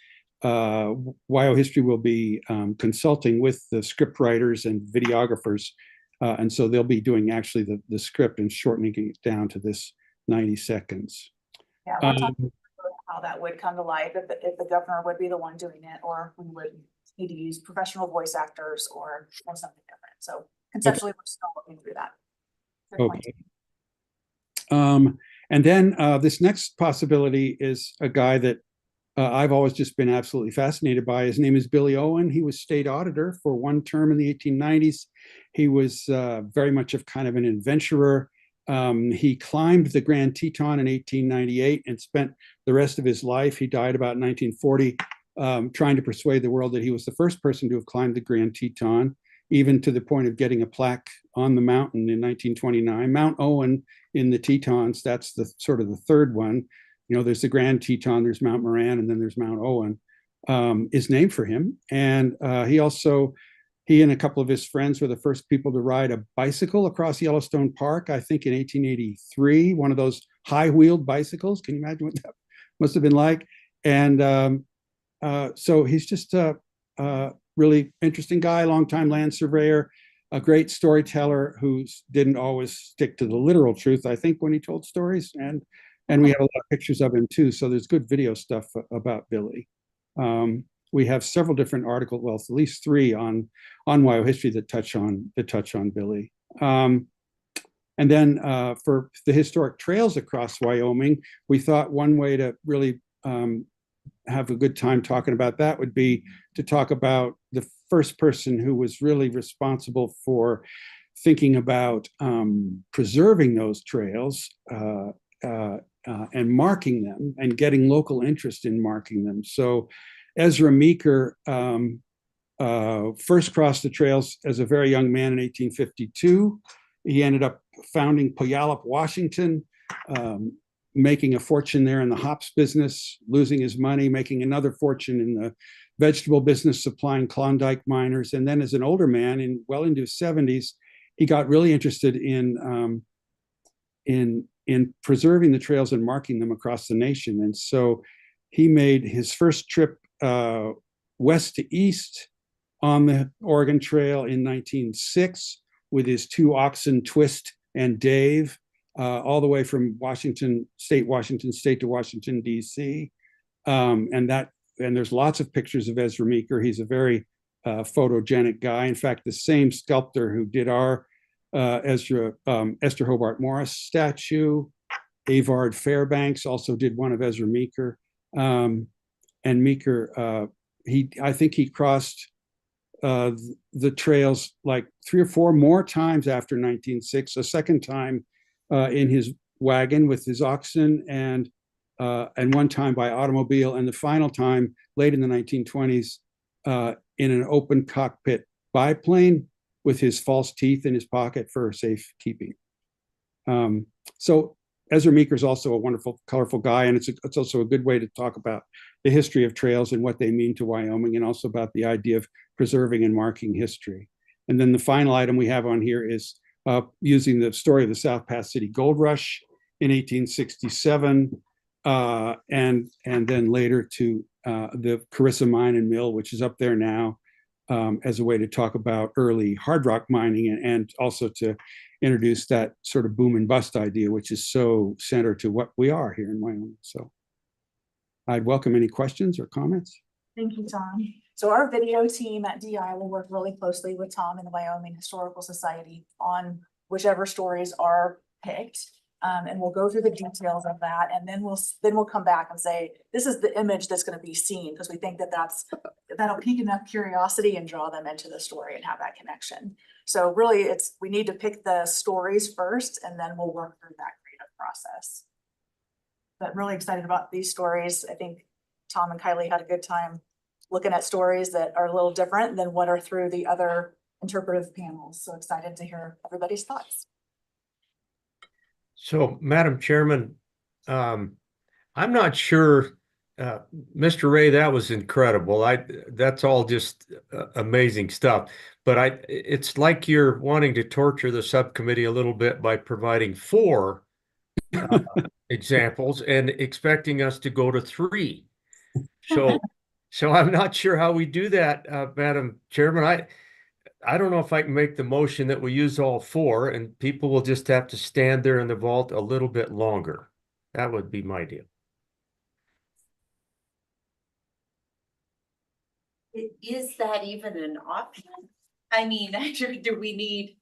YO History will be consulting with the script writers and videographers. And so they'll be doing actually the script and shortening it down to this 90 seconds. Yeah, we'll talk about how that would come to life if the governor would be the one doing it, or we would need to use professional voice actors or something different. So conceptually, we're still looking through that. Good point. Okay. And then this next possibility is a guy that I've always just been absolutely fascinated by. His name is Billy Owen. He was state auditor for 1 term in the 1890s. He was very much of kind of an adventurer. He climbed the Grand Teton in 1898 and spent the rest of his life, he died about 1940, trying to persuade the world that he was the first person to have climbed the Grand Teton, even to the point of getting a plaque on the mountain in 1929. Mount Owen in the Tetons, that's the sort of the third one. There's the Grand Teton, there's Mount Moran, and then there's Mount Owen, is named for him. And he and a couple of his friends were the first people to ride a bicycle across Yellowstone Park, I think in 1883, one of those high-wheeled bicycles. Can you imagine what that must have been like? And so he's just a really interesting guy, longtime land surveyor, a great storyteller who didn't always stick to the literal truth, I think, when he told stories. And we have a lot of pictures of him too. So there's good video stuff about Billy. We have several different articles, well, at least 3 on YO History that touch on Billy. And then for the historic trails across Wyoming, we thought one way to really have a good time talking about that would be to talk about the first person who was really responsible for thinking about preserving those trails and marking them and getting local interest in marking them. So Ezra Meeker first crossed the trails as a very young man in 1852. He ended up founding Puyallup, Washington, making a fortune there in the hops business, losing his money, making another fortune in the vegetable business, supplying Klondike miners. And then as an older man, into his 70s, he got really interested in preserving the trails and marking them across the nation. And so he made his first trip west to east on the Oregon Trail in 1906 with his 2 oxen, Twist and Dave, all the way from Washington State to Washington, D.C. And there's lots of pictures of Ezra Meeker. He's a very photogenic guy. In fact, the same sculptor who did our Esther Hobart Morris statue, Avard Fairbanks, also did one of Ezra Meeker. And Meeker, I think he crossed the trails like 3 or 4 more times after 1906, a second time in his wagon with his oxen, and one time by automobile, and the final time late in the 1920s in an open cockpit biplane with his false teeth in his pocket for safekeeping. So Ezra Meeker is also a wonderful, colorful guy, and it's also a good way to talk about the history of trails and what they mean to Wyoming, and also about the idea of preserving and marking history. And then the final item we have on here is using the story of the South Pass City Gold Rush in 1867, and then later to the Carissa Mine and Mill, which is up there now, as a way to talk about early hard rock mining and also to introduce that sort of boom and bust idea, which is so centered to what we are here in Wyoming. So I'd welcome any questions or comments. Thank you, Tom. So our video team at DI will work really closely with Tom and the Wyoming Historical Society on whichever stories are picked. And we'll go through the details of that, and then we'll come back and say, this is the image that's going to be seen, because we think that that'll pique enough curiosity and draw them into the story and have that connection. So really, we need to pick the stories first, and then we'll work through that creative process. But really excited about these stories. I think Tom and Kylie had a good time looking at stories that are a little different than what are through the other interpretive panels. So excited to hear everybody's thoughts. So, Madam Chairman, I'm not sure, Mr. Ray, that was incredible. That's all just amazing stuff. But it's like you're wanting to torture the subcommittee a little bit by providing 4 examples and expecting us to go to 3. So I'm not sure how we do that, Madam Chairman. I don't know if I can make the motion that we use all 4 and people will just have to stand there in the vault a little bit longer. That would be my deal. Is that even an option? I mean, do we need?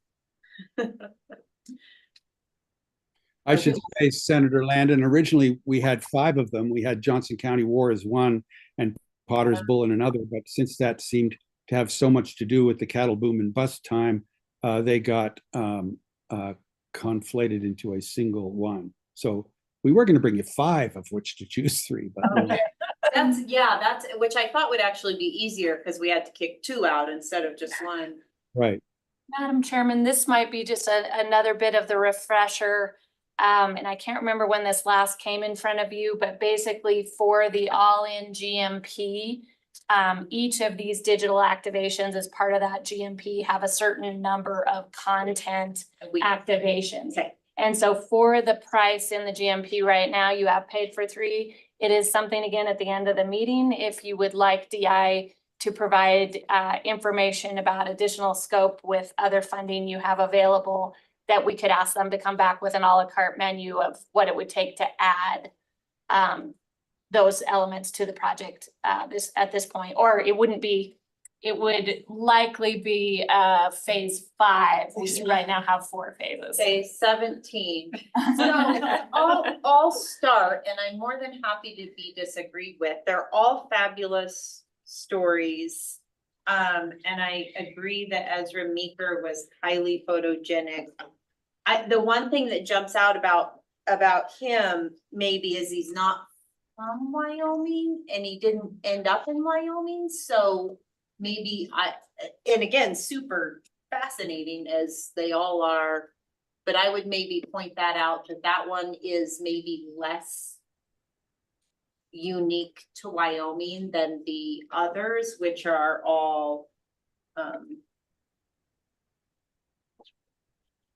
I should say, Senator Landon, originally we had 5 of them. We had Johnson County War as one and Potter's Bull in another, but since that seemed to have so much to do with the cattle boom and bust time, they got conflated into a single one. So we were going to bring you 5 of which to choose 3, but Okay. That's which I thought would actually be easier because we had to kick 2 out instead of just 1. right. Madam Chairman, this might be just another bit of the refresher. And I can't remember when this last came in front of you, but basically for the all-in GMP, each of these digital activations as part of that GMP have a certain number of content activations. Okay. And so for the price in the GMP right now, you have paid for 3. It is something, again, at the end of the meeting, if you would like DI to provide information about additional scope with other funding you have available, that we could ask them to come back with an a la carte menu of what it would take to add those elements to the project at this point. Or it wouldn't be, it would likely be phase 5. We right now have 4 phases. Phase 17. So I'll start, and I'm more than happy to be disagreed with. They're all fabulous stories. And I agree that Ezra Meeker was highly photogenic. The one thing that jumps out about him maybe is he's not from Wyoming and he didn't end up in Wyoming. So maybe and again, super fascinating as they all are, but I would maybe point that out that one is maybe less unique to Wyoming than the others, which are all,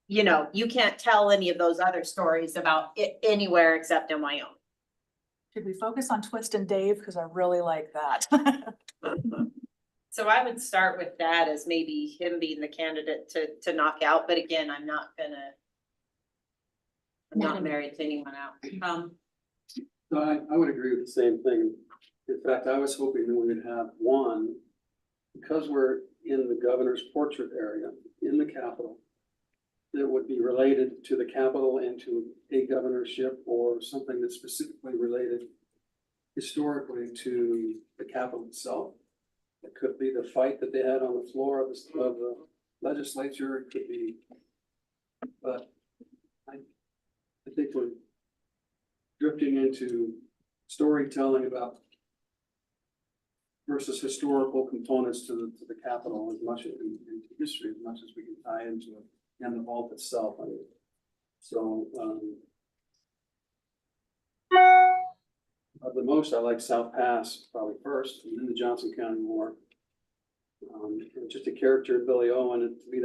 you know, you can't tell any of those other stories about it anywhere except in Wyoming. Should we focus on Twist and Dave? Because I really like that. So I would start with that as maybe him being the candidate to knock out, but again, I'm not married to anyone out. No, I would agree with the same thing. In fact, I was hoping that we would have one, because we're in the governor's portrait area in the Capitol, that would be related to the Capitol and to a governorship or something that's specifically related historically to the Capitol itself. It could be the fight that they had on the floor of the legislature. It could be, but I think we're drifting into storytelling about versus historical components to the Capitol as much as into history, as much as we can tie into it and the vault itself. I mean, so of the most, I like South Pass probably first, and then the Johnson County War. And just a character in Billy Owen, and to me,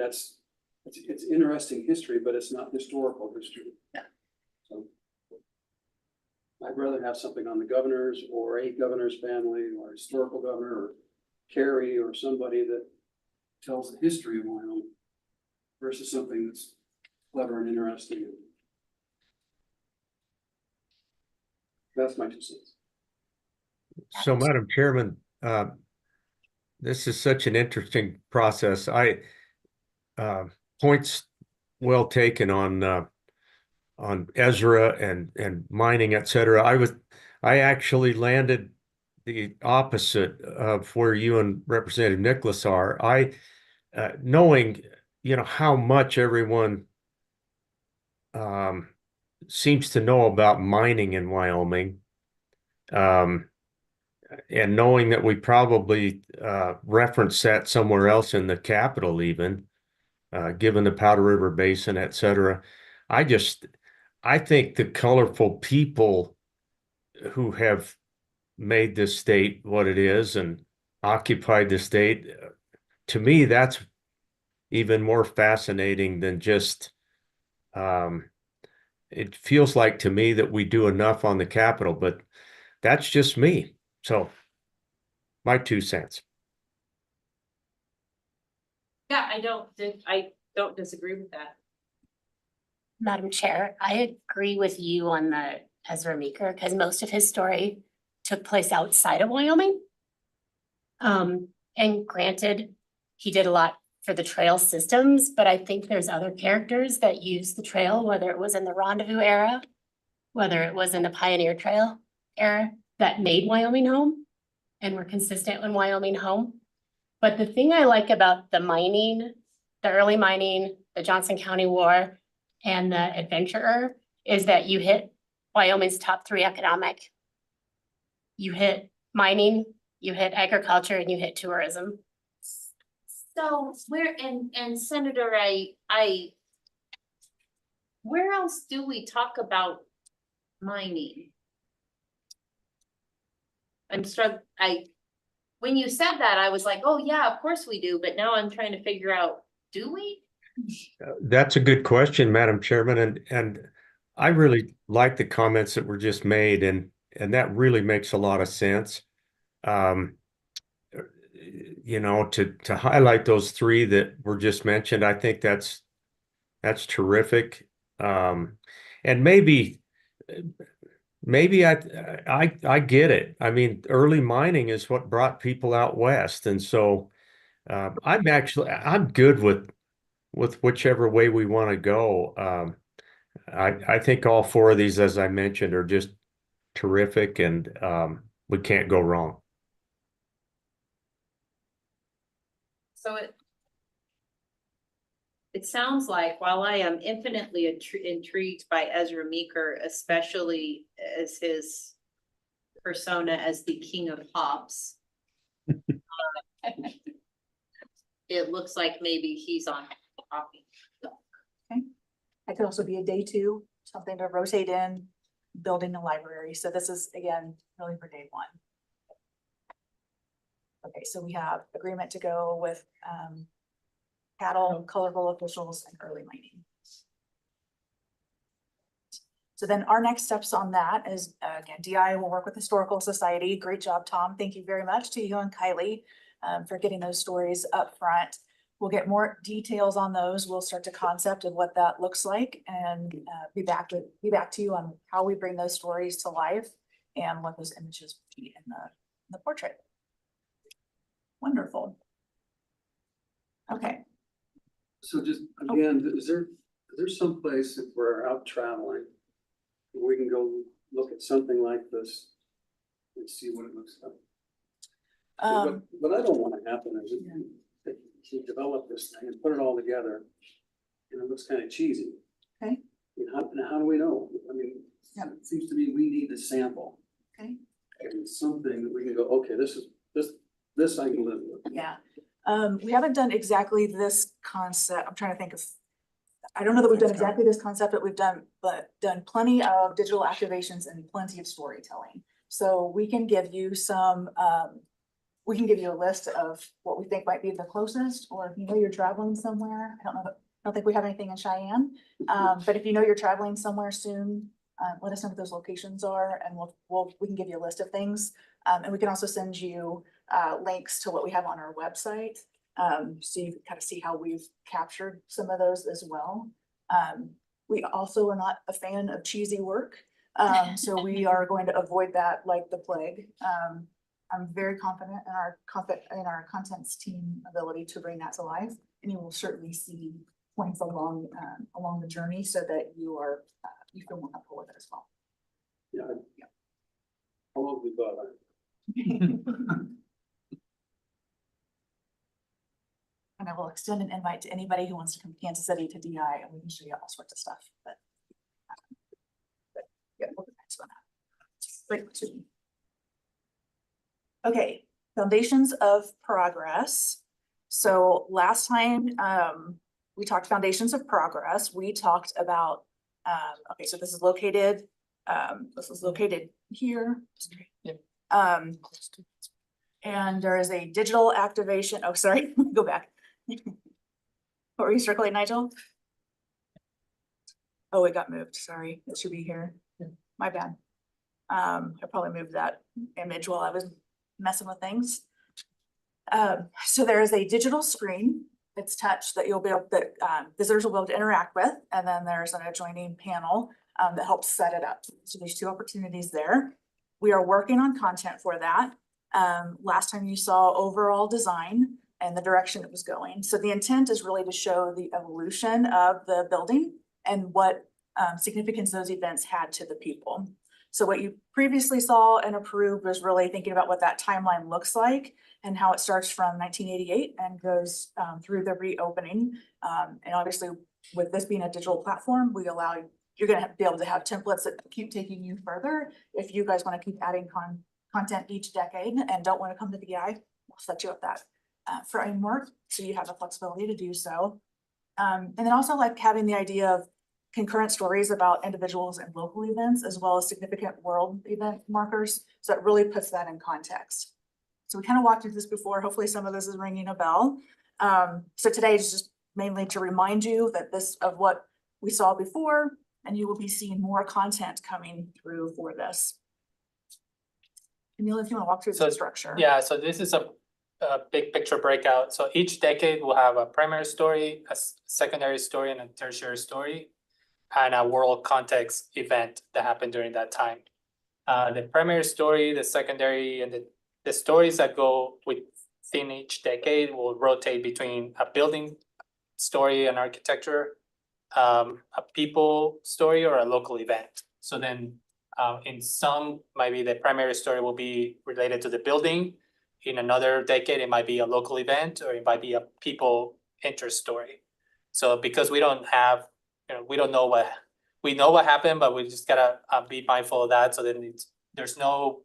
it's interesting history, but it's not historical history. Yeah. So I'd rather have something on the governors or a governor's family or a historical governor or Carrie or somebody that tells the history of Wyoming versus something that's clever and interesting. That's my 2 cents. So, Madam Chairman, this is such an interesting process. Points well taken on Ezra and mining, et cetera. I actually landed the opposite of where you and Representative Nicholas are. Knowing, how much everyone seems to know about mining in Wyoming, and knowing that we probably reference that somewhere else in the capital even, given the Powder River Basin, et cetera. I think the colorful people who have made this state what it is and occupied the state, to me, that's even more fascinating than just, it feels like to me that we do enough on the Capitol, but that's just me. So my 2 cents. Yeah, I don't disagree with that. Madam Chair, I agree with you on the Ezra Meeker, because most of his story took place outside of Wyoming. And granted, he did a lot for the trail systems, but I think there's other characters that use the trail, whether it was in the Rendezvous era, whether it was in the Pioneer Trail era, that made Wyoming home and were consistent in Wyoming home. But the thing I like about the mining, the early mining, the Johnson County War, and the adventurer is that you hit Wyoming's top 3 economic. You hit mining, you hit agriculture, and you hit tourism. So and Senator, where else do we talk about mining? When you said that, I was like, oh yeah, of course we do, but now I'm trying to figure out, do we? That's a good question, Madam Chairman, and I really like the comments that were just made, and that really makes a lot of sense. To highlight those 3 that were just mentioned, I think that's terrific. And maybe I get it. I mean, early mining is what brought people out west, and so I'm good with whichever way we want to go. I think all 4 of these, as I mentioned, are just terrific, and we can't go wrong. So it sounds like while I am infinitely intrigued by Ezra Meeker, especially as his persona as the king of hops, it looks like maybe he's on coffee. Okay. It could also be a day 2, something to rotate in, building the library. So this is, again, really for day 1. Okay, so we have agreement to go with cattle, colorful officials, and early mining. So then our next steps on that is, again, DI will work with Historical Society. Great job, Tom. Thank you very much to you and Kylie for getting those stories up front. We'll get more details on those. We'll start to concept of what that looks like and be back to you on how we bring those stories to life and what those images will be in the portrait. Wonderful. Okay. So just, again, is there some place if we're out traveling, where we can go look at something like this and see what it looks like? What I don't want to happen is you develop this thing and put it all together and it looks kind of cheesy. Okay. How do we know? I mean, it seems to me we need a sample. Okay. And something that we can go, okay, this I can live with. Yeah. We haven't done exactly this concept. I'm trying to think of, I don't know that we've done exactly this concept, but we've done plenty of digital activations and plenty of storytelling. So we can give you some we can give you a list of what we think might be the closest, or if you know you're traveling somewhere, I don't think we have anything in Cheyenne. But if you know you're traveling somewhere soon, let us know what those locations are, and we can give you a list of things. And we can also send you links to what we have on our website. So you can kind of see how we've captured some of those as well. We also are not a fan of cheesy work. So we are going to avoid that like the plague. I'm very confident in our contents team ability to bring that to life, and you will certainly see points along the journey so that you feel more comfortable with it as well. Yeah. How long have we got on? And I will extend an invite to anybody who wants to come to Kansas City to DI, and we can show you all sorts of stuff. But yeah, we'll get back to that. Great question. Okay, foundations of progress. So last time we talked foundations of progress. We talked about okay, so this is located here. Yep. And there is a digital activation. Oh, sorry, go back. What were you circling, Nigel? Oh, it got moved. Sorry, it should be here. My bad. I probably moved that image while I was messing with things. So there is a digital screen. It's touch that visitors will be able to interact with, and then there's an adjoining panel that helps set it up. So there's two opportunities there. We are working on content for that. Last time you saw overall design and the direction it was going. So the intent is really to show the evolution of the building and what significance those events had to the people. So what you previously saw and approved was really thinking about what that timeline looks like and how it starts from 1988 and goes through the reopening. And obviously with this being a digital platform, you're gonna be able to have templates that keep taking you further. If you guys wanna keep adding content each decade and don't wanna come to the EI, we'll set you up that framework so you have the flexibility to do so. And then also like having the idea of concurrent stories about individuals and local events, as well as significant world event markers. So it really puts that in context. So we kind of walked through this before. Hopefully some of this is ringing a bell. So today is just mainly to remind you that of what we saw before, and you will be seeing more content coming through for this. Emil, if you want to walk through the structure. Yeah, so this is a big picture breakout. So each decade will have a primary story, a secondary story, and a tertiary story, and a world context event that happened during that time. The primary story, the secondary, and the stories that go within each decade will rotate between a building story and architecture, a people story, or a local event. So then in some, maybe the primary story will be related to the building. In another decade, it might be a local event, or it might be a people interest story. So because we don't have, we don't know we know what happened, but we just gotta be mindful of that. So then there's no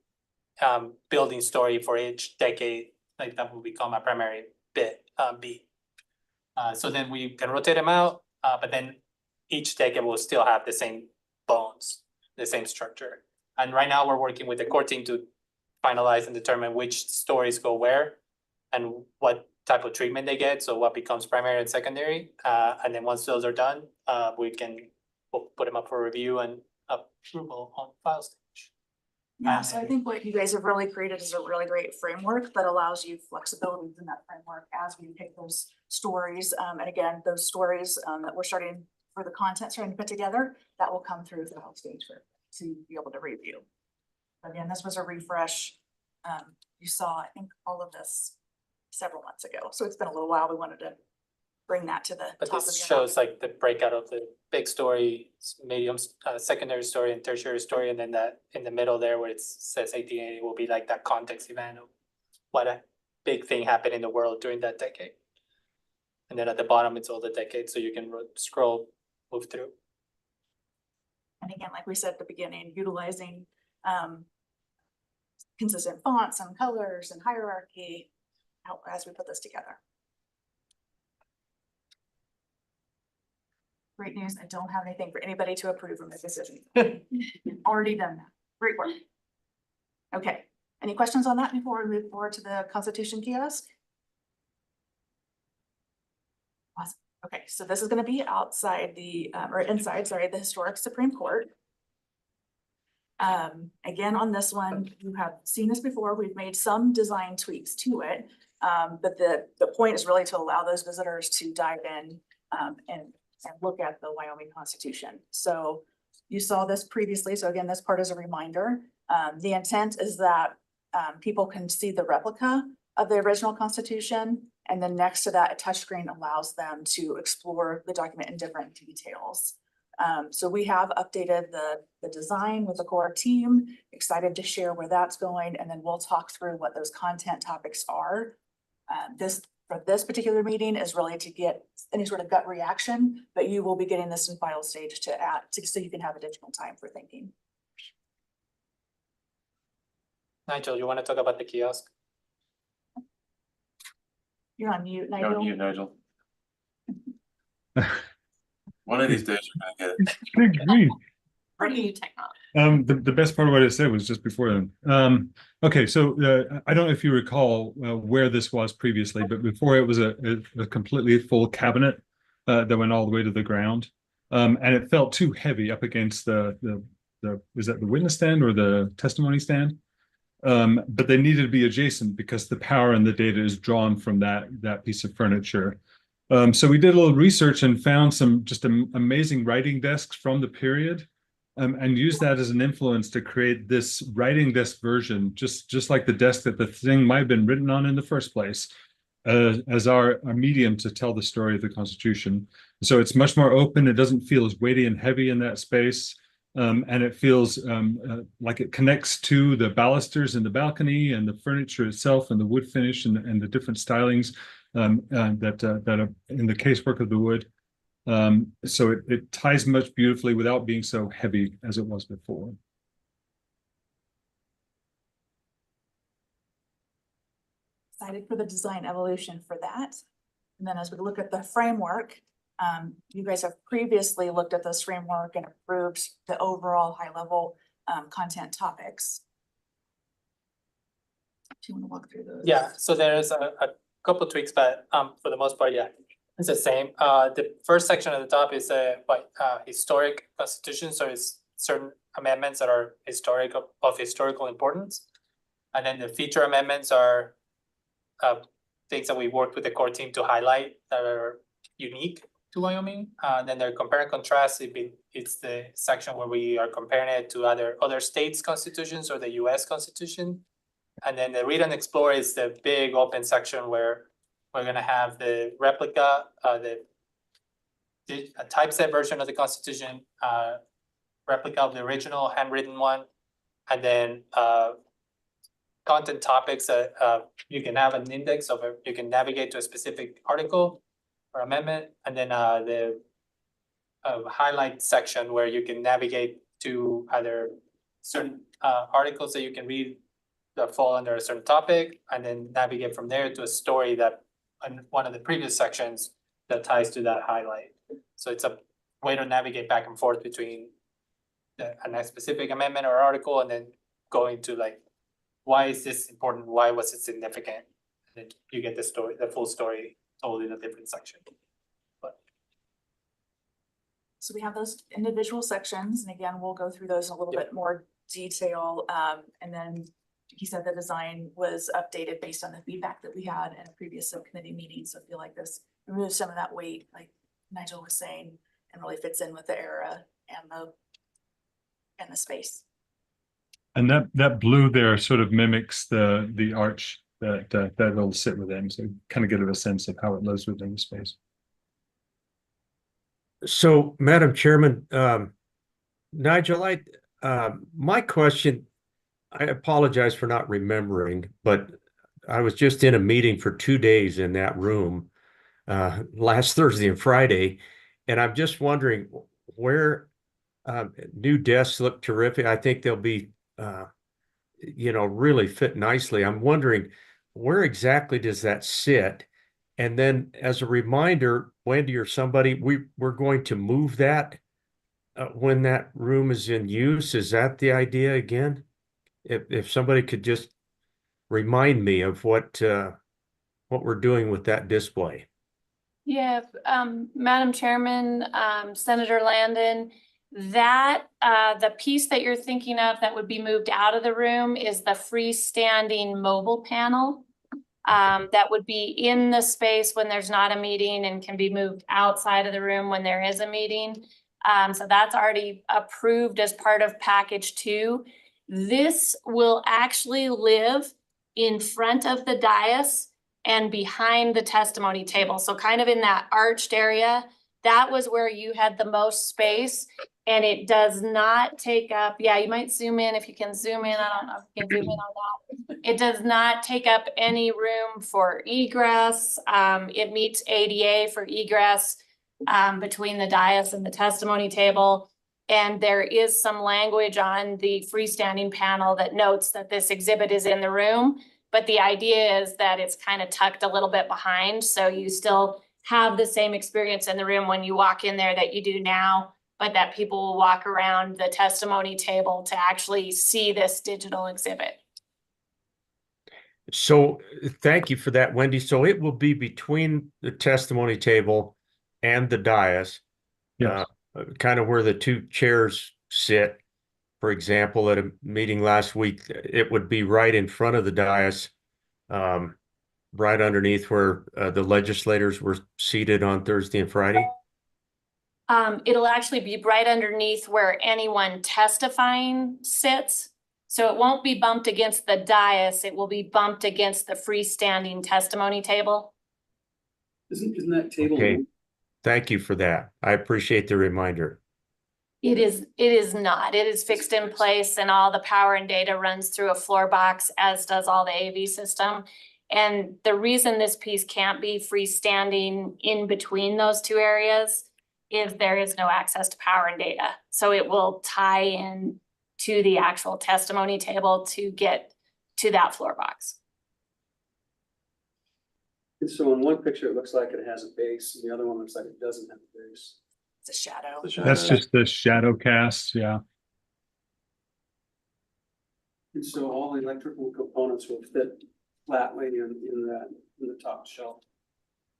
building story for each decade, like that will become a primary B. So then we can rotate them out, but then each decade will still have the same bones, the same structure. And right now we're working with the core team to finalize and determine which stories go where and what type of treatment they get. So what becomes primary and secondary. And then once those are done, we'll put them up for review and approval on file stage. Yeah, so I think what you guys have really created is a really great framework that allows you flexibility within that framework as we pick those stories. And again, those stories that we're starting to put together, that will come through the file stage to be able to review. Again, this was a refresh. You saw, I think, all of this several months ago. So it's been a little while. We wanted to bring that to the But top of this the shows like the breakout of the big story, medium, secondary story, and tertiary story, and then that in the middle there where it says 1880 will be like that context event of what a big thing happened in the world during that decade. And then at the bottom, it's all the decades, so you can scroll, move through. And again, like we said at the beginning, utilizing consistent fonts and colors and hierarchy as we put this together. Great news, I don't have anything for anybody to approve from this decision. Already done that. Great work. Okay, Any questions on that before we move forward to the Constitution kiosk? Awesome. Okay, so this is gonna be outside the, or inside, sorry, the historic Supreme Court. Again, on this one, you have seen this before, we've made some design tweaks to it. But the point is really to allow those visitors to dive in, and look at the Wyoming Constitution. So you saw this previously, so again, this part is a reminder. The intent is that, people can see the replica of the original Constitution, and then next to that, a touchscreen allows them to explore the document in different details. So we have updated the design with the core team, excited to share where that's going, and then we'll talk through what those content topics are. For this particular meeting is really to get any sort of gut reaction, but you will be getting this in final stage to add, so you can have additional time for thinking. Nigel, you want to talk about the kiosk? You're on mute, Go Nigel. to you, Nigel. One of these days you're gonna get it. Good grief. Pretty new technology. The best part of what I said was just before then. Okay, so I don't know if you recall where this was previously, but before it was a completely full cabinet that went all the way to the ground. And it felt too heavy up against the is that the witness stand or the testimony stand? But they needed to be adjacent because the power and the data is drawn from that piece of furniture. So we did a little research and found some just amazing writing desks from the period. And use that as an influence to create this writing desk version, just like the desk that the thing might have been written on in the first place, as our medium to tell the story of the Constitution. So it's much more open. It doesn't feel as weighty and heavy in that space. And it feels like it connects to the balusters in the balcony and the furniture itself and the wood finish and the different stylings that are in the casework of the wood. So it ties much beautifully without being so heavy as it was before. Excited for the design evolution for that. And then as we look at the framework, you guys have previously looked at this framework and approved the overall high level content topics. Do you want to walk through those? Yeah, so there's a couple tweaks, but for the most part, yeah, it's the same. The first section at the top is historic constitution, so it's certain amendments that are of historical importance. And then the feature amendments are things that we worked with the core team to highlight that are unique to Wyoming. Then their compare and contrast, it's the section where we are comparing it to other states' constitutions or the US Constitution. And then the read and explore is the big open section where we're gonna have the replica, a typeset version of the Constitution, replica of the original handwritten one, and then content topics that you can have an index of it. You can navigate to a specific article or amendment, and then the highlight section where you can navigate to either certain articles that you can read that fall under a certain topic, and then navigate from there to a story that in one of the previous sections that ties to that highlight. So it's a way to navigate back and forth between a specific amendment or article, and then going to like, why is this important? Why was it significant? And then you get the story, the full story told in a different section. So we have those individual sections, and again, we'll go through those in a little bit more detail. And then he said the design was updated based on the feedback that we had in a previous subcommittee meeting. So I feel like this removes some of that weight, like Nigel was saying, and really fits in with the era and the space. And that blue there sort of mimics the arch that'll sit within, so kind of get a sense of how it lives within the space. So, Madam Chairman, Nigel, my question, I apologize for not remembering, but I was just in a meeting for 2 days in that room last Thursday and Friday, and I'm just wondering where new desks look terrific. I think they'll be, really fit nicely. I'm wondering where exactly does that sit? And then as a reminder, Wendy or somebody, we're going to move that when that room is in use. Is that the idea again? If somebody could just remind me of what we're doing with that display. Yeah, Madam Chairman, Senator Landon, that, the piece that you're thinking of that would be moved out of the room is the freestanding mobile panel. That would be in the space when there's not a meeting and can be moved outside of the room when there is a meeting. So that's already approved as part of package 2. This will actually live in front of the dais and behind the testimony table. So kind of in that arched area, that was where you had the most space. And it does not take up, yeah, you might zoom in if you can zoom in. I don't know if you can zoom in on that. It does not take up any room for egress. It meets ADA for egress between the dais and the testimony table. And there is some language on the freestanding panel that notes that this exhibit is in the room. But the idea is that it's kind of tucked a little bit behind. So you still have the same experience in the room when you walk in there that you do now, but that people will walk around the testimony table to actually see this digital exhibit. So thank you for that, Wendy. So it will be between the testimony table and the dais. Yes. Kind of where the 2 chairs sit. For example, at a meeting last week, it would be right in front of the dais, right underneath where the legislators were seated on Thursday and Friday. It'll actually be right underneath where anyone testifying sits. So it won't be bumped against the dais. It will be bumped against the freestanding testimony table. Isn't that table? Okay. Thank you for that. I appreciate the reminder. It is not. It is fixed in place and all the power and data runs through a floor box, as does all the AV system. And the reason this piece can't be freestanding in between those 2 areas is there is no access to power and data. So it will tie in to the actual testimony table to get to that floor box. And so in one picture, it looks like it has a base, and the other one looks like it doesn't have a base. It's a shadow. That's just the shadow cast. Yeah. And so all the electrical components will fit flatly in the top shelf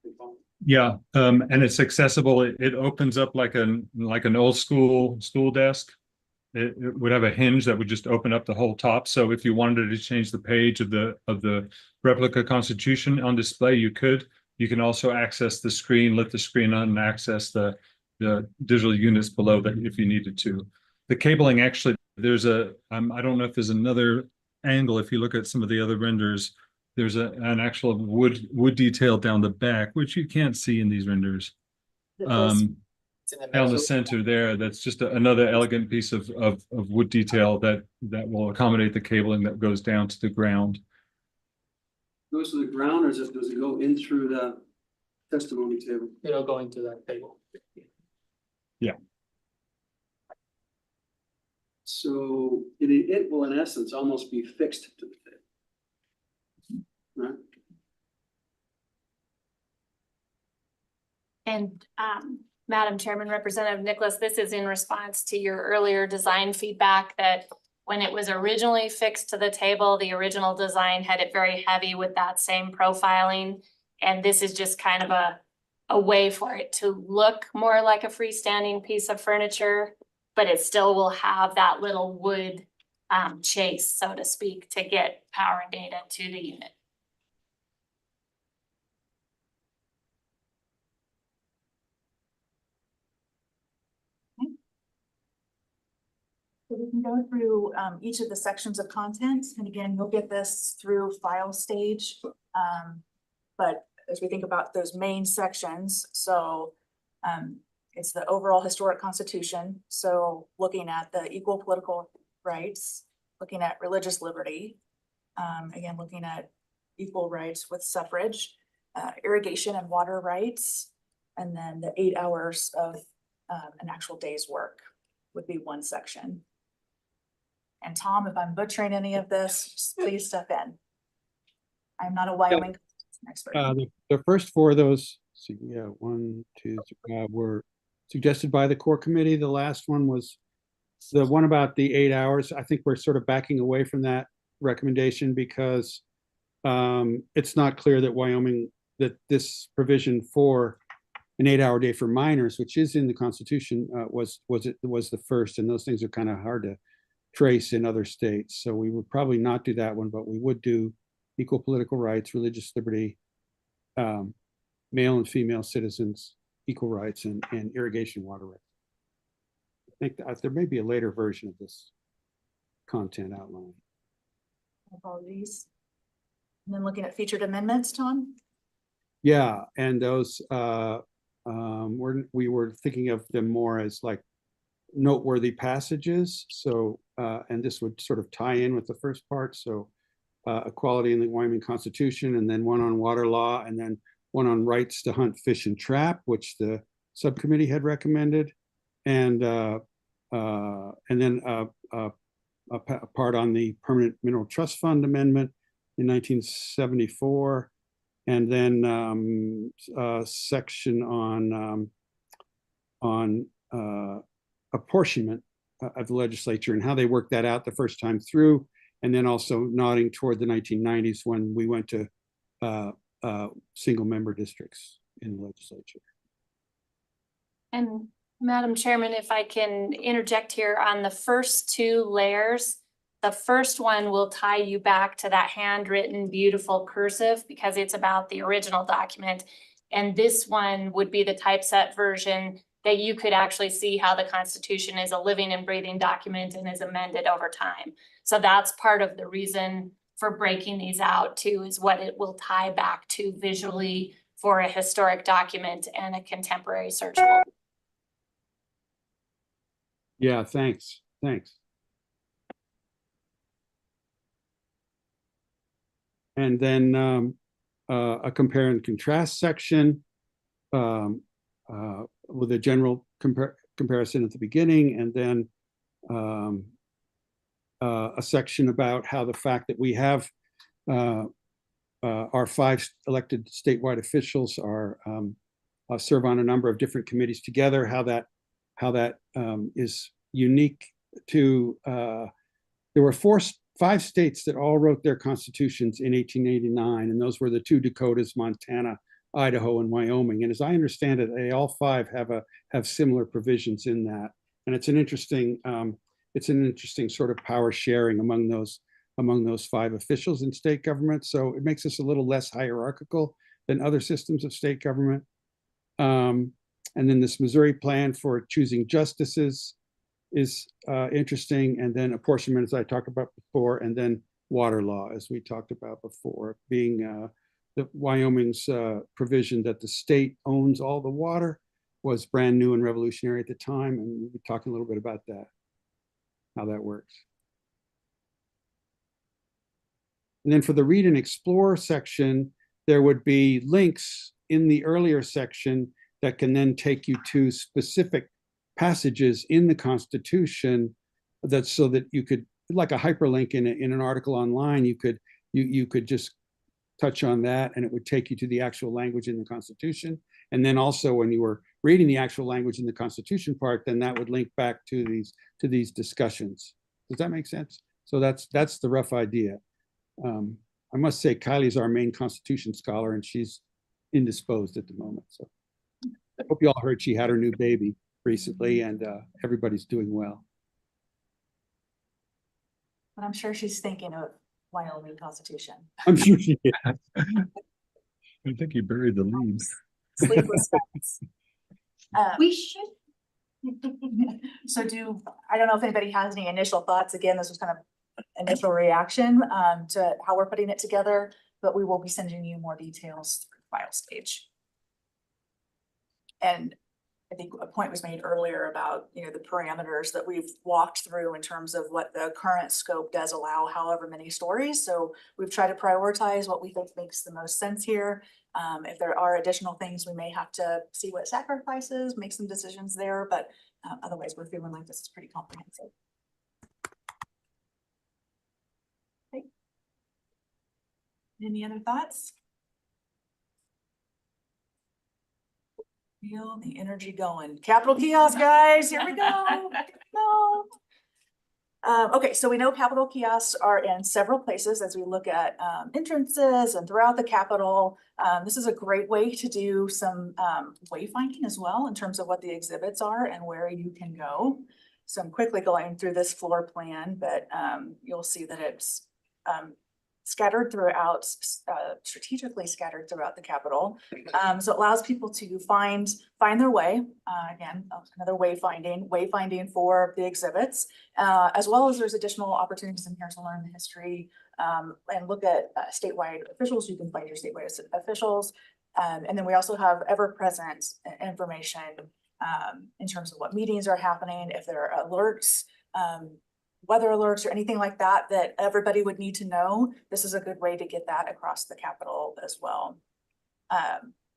component. Yeah. And it's accessible. It opens up like an old school desk. It would have a hinge that would just open up the whole top. So if you wanted to change the page of the replica Constitution on display, you could. You can also access the screen, lift the screen on, and access the digital units below that if you needed to. The cabling actually, there's I don't know if there's another angle. If you look at some of the other renders, there's an actual wood detail down the back, which you can't see in these renders. Down the center there, that's just another elegant piece of wood detail that will accommodate the cabling that goes down to the ground. Goes to the ground, or does it go in through the testimony table? It'll go into that table. Yeah. So it will in essence almost be fixed to the table. Right? And Madam Chairman, Representative Nicholas, this is in response to your earlier design feedback that when it was originally fixed to the table, the original design had it very heavy with that same profiling. And this is just kind of a way for it to look more like a freestanding piece of furniture, but it still will have that little wood chase, so to speak, to get power and data to the unit. So we can go through each of the sections of content, and again, you'll get this through file stage. But as we think about those main sections, so it's the overall historic constitution. So looking at the equal political rights, looking at religious liberty, again, looking at equal rights with suffrage, irrigation and water rights, and then the 8 hours of an actual day's work would be one section. And Tom, if I'm butchering any of this, just please step in. I'm not a Wyoming expert. The first 4 of those, yeah, 1, 2, 3, were suggested by the core committee. The last one was the one about the 8 hours. I think we're sort of backing away from that recommendation because it's not clear that Wyoming, that this provision for an 8-hour day for minors, which is in the Constitution, was the first, and those things are kind of hard to trace in other states. So we would probably not do that one, but we would do equal political rights, religious liberty, male and female citizens, equal rights, and irrigation water rights. I think that there may be a later version of this content outline. Apologies. And then looking at featured amendments, Tom? Yeah, and those we were thinking of them more as like noteworthy passages. So and this would sort of tie in with the first part. So equality in the Wyoming Constitution, and then one on water law, and then one on rights to hunt, fish, and trap, which the subcommittee had recommended, and then a part on the Permanent Mineral Trust Fund Amendment in 1974, and then a section on apportionment of the legislature and how they worked that out the first time through, and then also nodding toward the 1990s when we went to single member districts in the legislature. And Madam Chairman, if I can interject here on the first two layers, the first one will tie you back to that handwritten, beautiful cursive because it's about the original document. And this one would be the typeset version that you could actually see how the Constitution is a living and breathing document and is amended over time. So that's part of the reason for breaking these out too, is what it will tie back to visually for a historic document and a contemporary searchable. Yeah, thanks. And then a compare and contrast section with a general comparison at the beginning, and then a section about how the fact that we have our 5 elected statewide officials are serve on a number of different committees together, how that is unique to there were 5 states that all wrote their constitutions in 1889, and those were the 2 Dakotas, Montana, Idaho, and Wyoming. And as I understand it, they all 5 have similar provisions in that. And it's an interesting sort of power sharing among those 5 officials in state government. So it makes us a little less hierarchical than other systems of state government. And then this Missouri plan for choosing justices is interesting, and then apportionment, as I talked about before, and then water law, as we talked about before, being the Wyoming's provision that the state owns all the water was brand new and revolutionary at the time, and we'll be talking a little bit about that, how that works. And then for the read and explore section, there would be links in the earlier section that can then take you to specific passages in the Constitution, that so that you could, like a hyperlink in an article online, you could just touch on that and it would take you to the actual language in the Constitution. And then also when you were reading the actual language in the Constitution part, then that would link back to these discussions. Does that make sense? So that's the rough idea. I must say Kylie's our main Constitution scholar and she's indisposed at the moment. So I hope you all heard she had her new baby recently, and everybody's doing well. But I'm sure she's thinking of Wyoming Constitution. I'm sure she is. I think you buried the leaves. Sleepless nights. We should. So I don't know if anybody has any initial thoughts. Again, this was kind of initial reaction to how we're putting it together, but we will be sending you more details through the file stage. And I think a point was made earlier about, the parameters that we've walked through in terms of what the current scope does allow, however many stories. So we've tried to prioritize what we think makes the most sense here. If there are additional things, we may have to see what sacrifices, make some decisions there, but otherwise we're feeling like this is pretty comprehensive. Okay. Any other thoughts? Feel the energy going. Capital Kiosk, guys, here we go. Okay, so we know Capitol kiosks are in several places as we look at entrances and throughout the Capitol. This is a great way to do some wayfinding as well in terms of what the exhibits are and where you can go. So I'm quickly going through this floor plan, but you'll see that it's scattered throughout, strategically scattered throughout the Capitol. So it allows people to find their way. Again, another wayfinding for the exhibits, as well as there's additional opportunities in here to learn the history and look at statewide officials. You can find your statewide officials. And then we also have ever-present information in terms of what meetings are happening, if there are alerts, weather alerts or anything like that, that everybody would need to know. This is a good way to get that across the Capitol as well.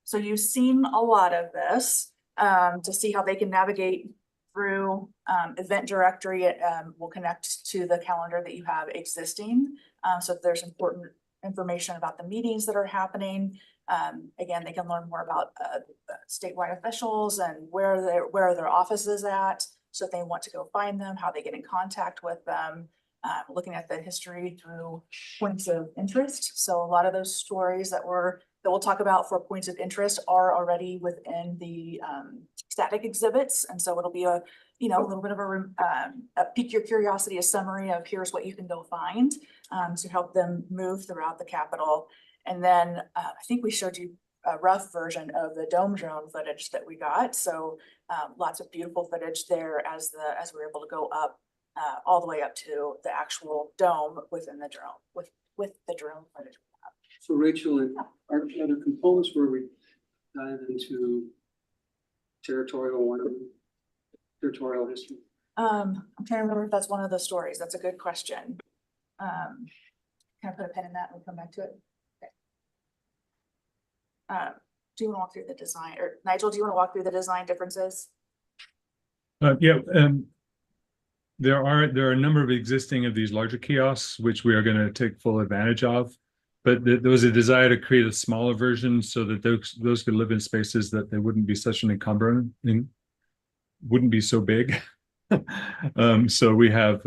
So you've seen a lot of this to see how they can navigate through event directory. Will connect to the calendar that you have existing. So if there's important information about the meetings that are happening, again, they can learn more about statewide officials and where their office is at. So if they want to go find them, how they get in contact with them, looking at the history through points of interest. So a lot of those stories that we'll talk about for points of interest are already within the static exhibits. And so it'll be a little bit of a pique your curiosity, a summary of here's what you can go find to help them move throughout the Capitol. And then I think we showed you a rough version of the dome drone footage that we got. So lots of beautiful footage there as we were able to go up all the way up to the actual dome within the drone with the drone footage. So Rachel, are there components where we dive into territorial history? I'm trying to remember if that's one of the stories. That's a good question. Can I put a pin in that and we'll come back to it? Okay. Do you want to walk through the design, or Nigel, do you want to walk through the design differences? There are a number of existing of these larger kiosks, which we are going to take full advantage of. But there was a desire to create a smaller version so that those could live in spaces that they wouldn't be such an encumbrance and wouldn't be so big. So we have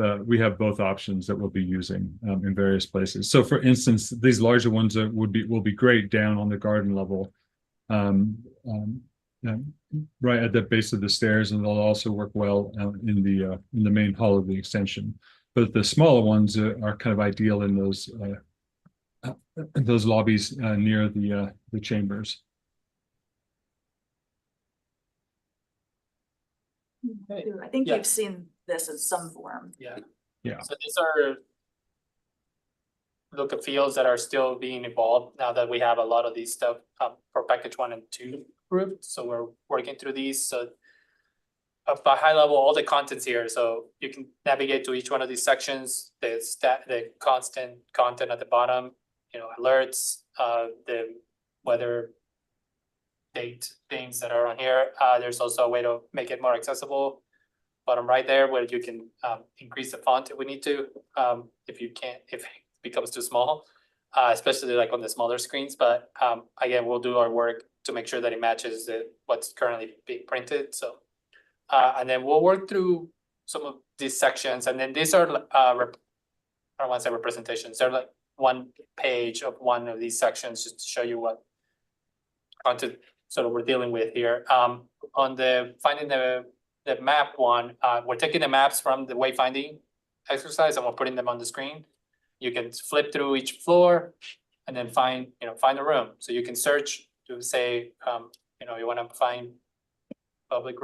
both options that we'll be using in various places. So for instance, these larger ones will be great down on the garden level, right at the base of the stairs, and they'll also work well in the main hall of the extension. But the smaller ones are kind of ideal in those lobbies near the chambers. I think you've seen this in some form. Yeah. Yeah. So these are look at fields that are still being evolved now that we have a lot of these stuff for package 1 and 2 approved. So we're working through these. So by high level, all the contents here. So you can navigate to each one of these sections. The constant content at the bottom, alerts, the weather, date things that are on here. There's also a way to make it more accessible. Bottom right there, where you can increase the font if we need to, if it becomes too small, especially like on the smaller screens. But again, we'll do our work to make sure that it matches what's currently being printed. So, and then we'll work through some of these sections, and then these are I don't want to say representations. They're like one page of one of these sections just to show you what content sort of we're dealing with here. On the finding the map one, we're taking the maps from the wayfinding exercise and we're putting them on the screen. You can flip through each floor and then find a room. So you can search to say, you want to find public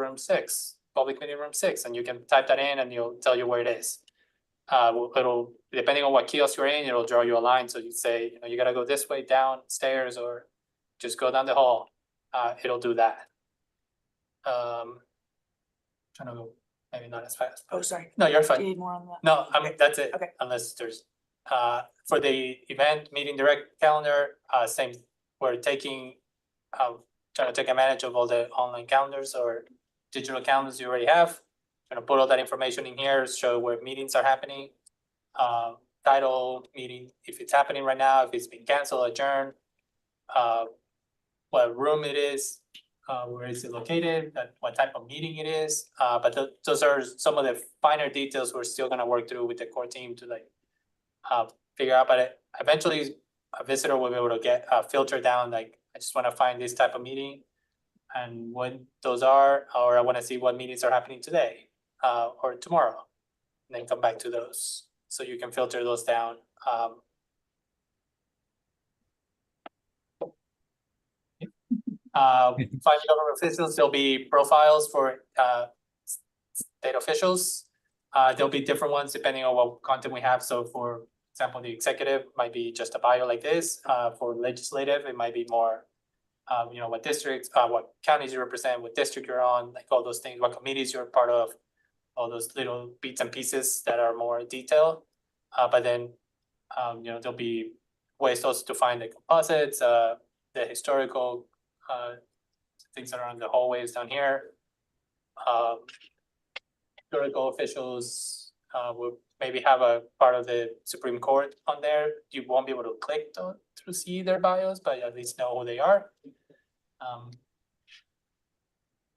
meeting room 6, and you can type that in and it'll tell you where it is. It'll, depending on what kiosk you're in, it'll draw you a line. So you say, you got to go this way downstairs or just go down the hall. It'll do that. Trying to go maybe not as fast. Oh, sorry. No, you're Do fine. you need more on that? No, I mean, that's it. Okay. Unless there's, for the event meeting direct calendar, same, we're taking, trying to take advantage of all the online calendars or digital calendars you already have. Trying to put all that information in here, show where meetings are happening. Title, meeting, if it's happening right now, if it's been canceled, adjourned, what room it is, where is it located, what type of meeting it is. But those are some of the finer details we're still gonna work through with the core team to like figure out, but eventually a visitor will be able to get filter down, like, I just wanna find this type of meeting and when those are, or I wanna see what meetings are happening today, or tomorrow. And then come back to those, so you can filter those down. Five government officials, there'll be profiles for state officials. There'll be different ones depending on what content we have. So for example, the executive might be just a bio like this. For legislative, it might be more, you know, what districts, what counties you represent, what district you're on, like all those things, what committees you're part of, all those little bits and pieces that are more detailed. But then, you know, there'll be ways also to find the composites, the historical things that are on the hallways down here. Historical officials will maybe have a part of the Supreme Court on there. You won't be able to click to see their bios, but at least know who they are.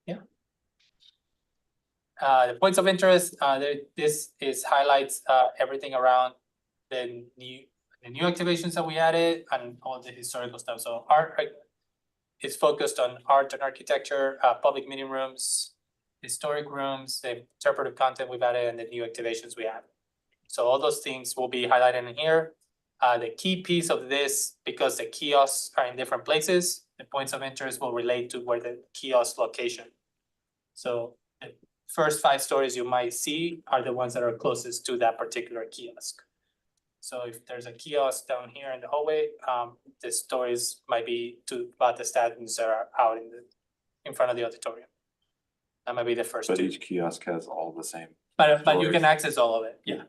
Yeah. The points of interest, this is highlights everything around the new activations that we added and all the historical stuff. So art is focused on art and architecture, public meeting rooms, historic rooms, the interpretive content we've added, and the new activations we have. So all those things will be highlighted in here. The key piece of this, because the kiosks are in different places, the points of interest will relate to where the kiosk location. So the first 5 stories you might see are the ones that are closest to that particular kiosk. So if there's a kiosk down here in the hallway, the stories might be about the statins that are out in front of the auditorium. That might be the first. But 2. each kiosk has all the same. But you stories. can access all of it, yeah.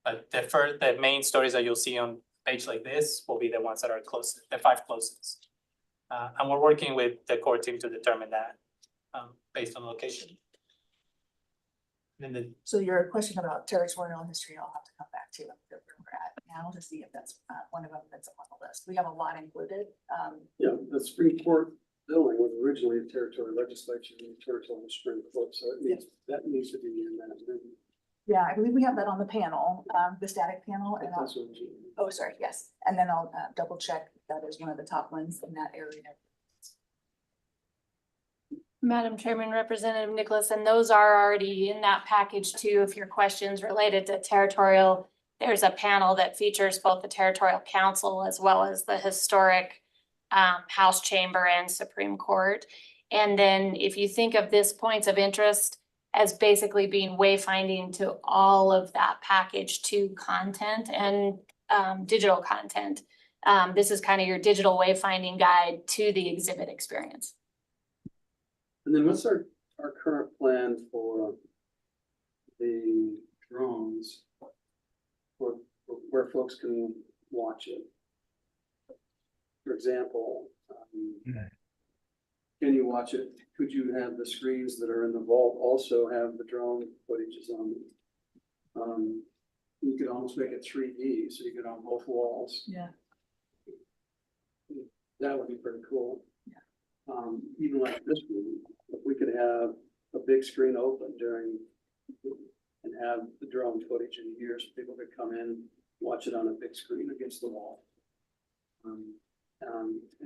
But the main stories that you'll see on page like this will be the ones that are closest, the 5 closest. And we're working with the core team to determine that, based on location. And then So your question about territorial history, I'll have to come back to where we're at now to see if that's one of them that's on the list. We have a lot included. Yeah, the Supreme Court building was originally a territorial legislature and territorial Supreme Court, so it needs, that needs to be in that amendment. Yeah, I believe we have that on the panel, the static panel. And That's what you- oh, sorry, yes. And then I'll double check that is one of the top ones in that area. Madam Chairman, Representative Nicholas, and those are already in that package too. If your questions related to territorial, there's a panel that features both the Territorial Council as well as the historic House Chamber and Supreme Court. And then if you think of this points of interest as basically being wayfinding to all of that package to content and digital content, this is kind of your digital wayfinding guide to the exhibit experience. And then what's our current plan for the drones? For where folks can watch it? For example, can you watch it? Could you have the screens that are in the vault also have the drone footages on them? You could almost make it 3D, so you could on both walls. Yeah. That would be pretty cool. Even like this room, if we could have a big screen open during and have the drone footage in here so people could come in, watch it on a big screen against the wall. And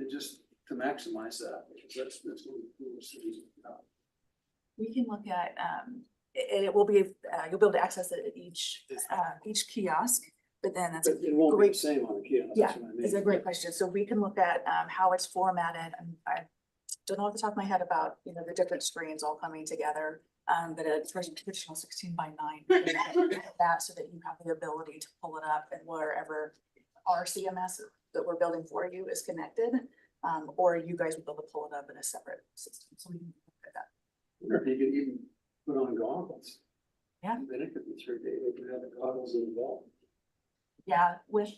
just to maximize that, because that's one of the coolest things about. We can look at, it will be, you'll be able to access it at each kiosk, but then that's. But it won't be the great. same on the kiosk. Yeah, that's what I mean. it's a great question. So we can look at how it's formatted, and I don't know off the top of my head about, you know, the different screens all coming together. But it's traditional 16:9, that so that you have the ability to pull it up and wherever our CMS that we're building for you is connected, or you guys will be able to pull it up in a separate system. So we can look at that. I wonder if you could even put on goggles. Yeah. Then it could be 3D. They could have the goggles in the wall. Yeah, with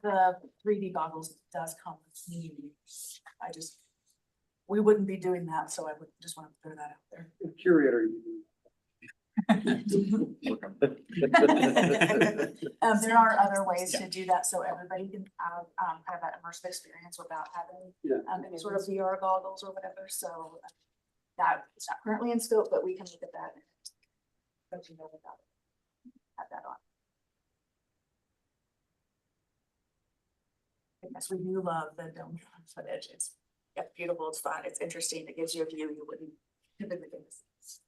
the 3D goggles, it does come with communities. We wouldn't be doing that, so I would just want to throw that out there. The curator. There are other ways to do that, so everybody can have, kind of that immersive experience without having, any sort of VR goggles or whatever, so. That is not currently in scope, but we can look at that. And let you know about it. Have that on. Yes, we do love the dome footage. It's beautiful, it's fun, it's interesting, it gives you a view you wouldn't typically get to see.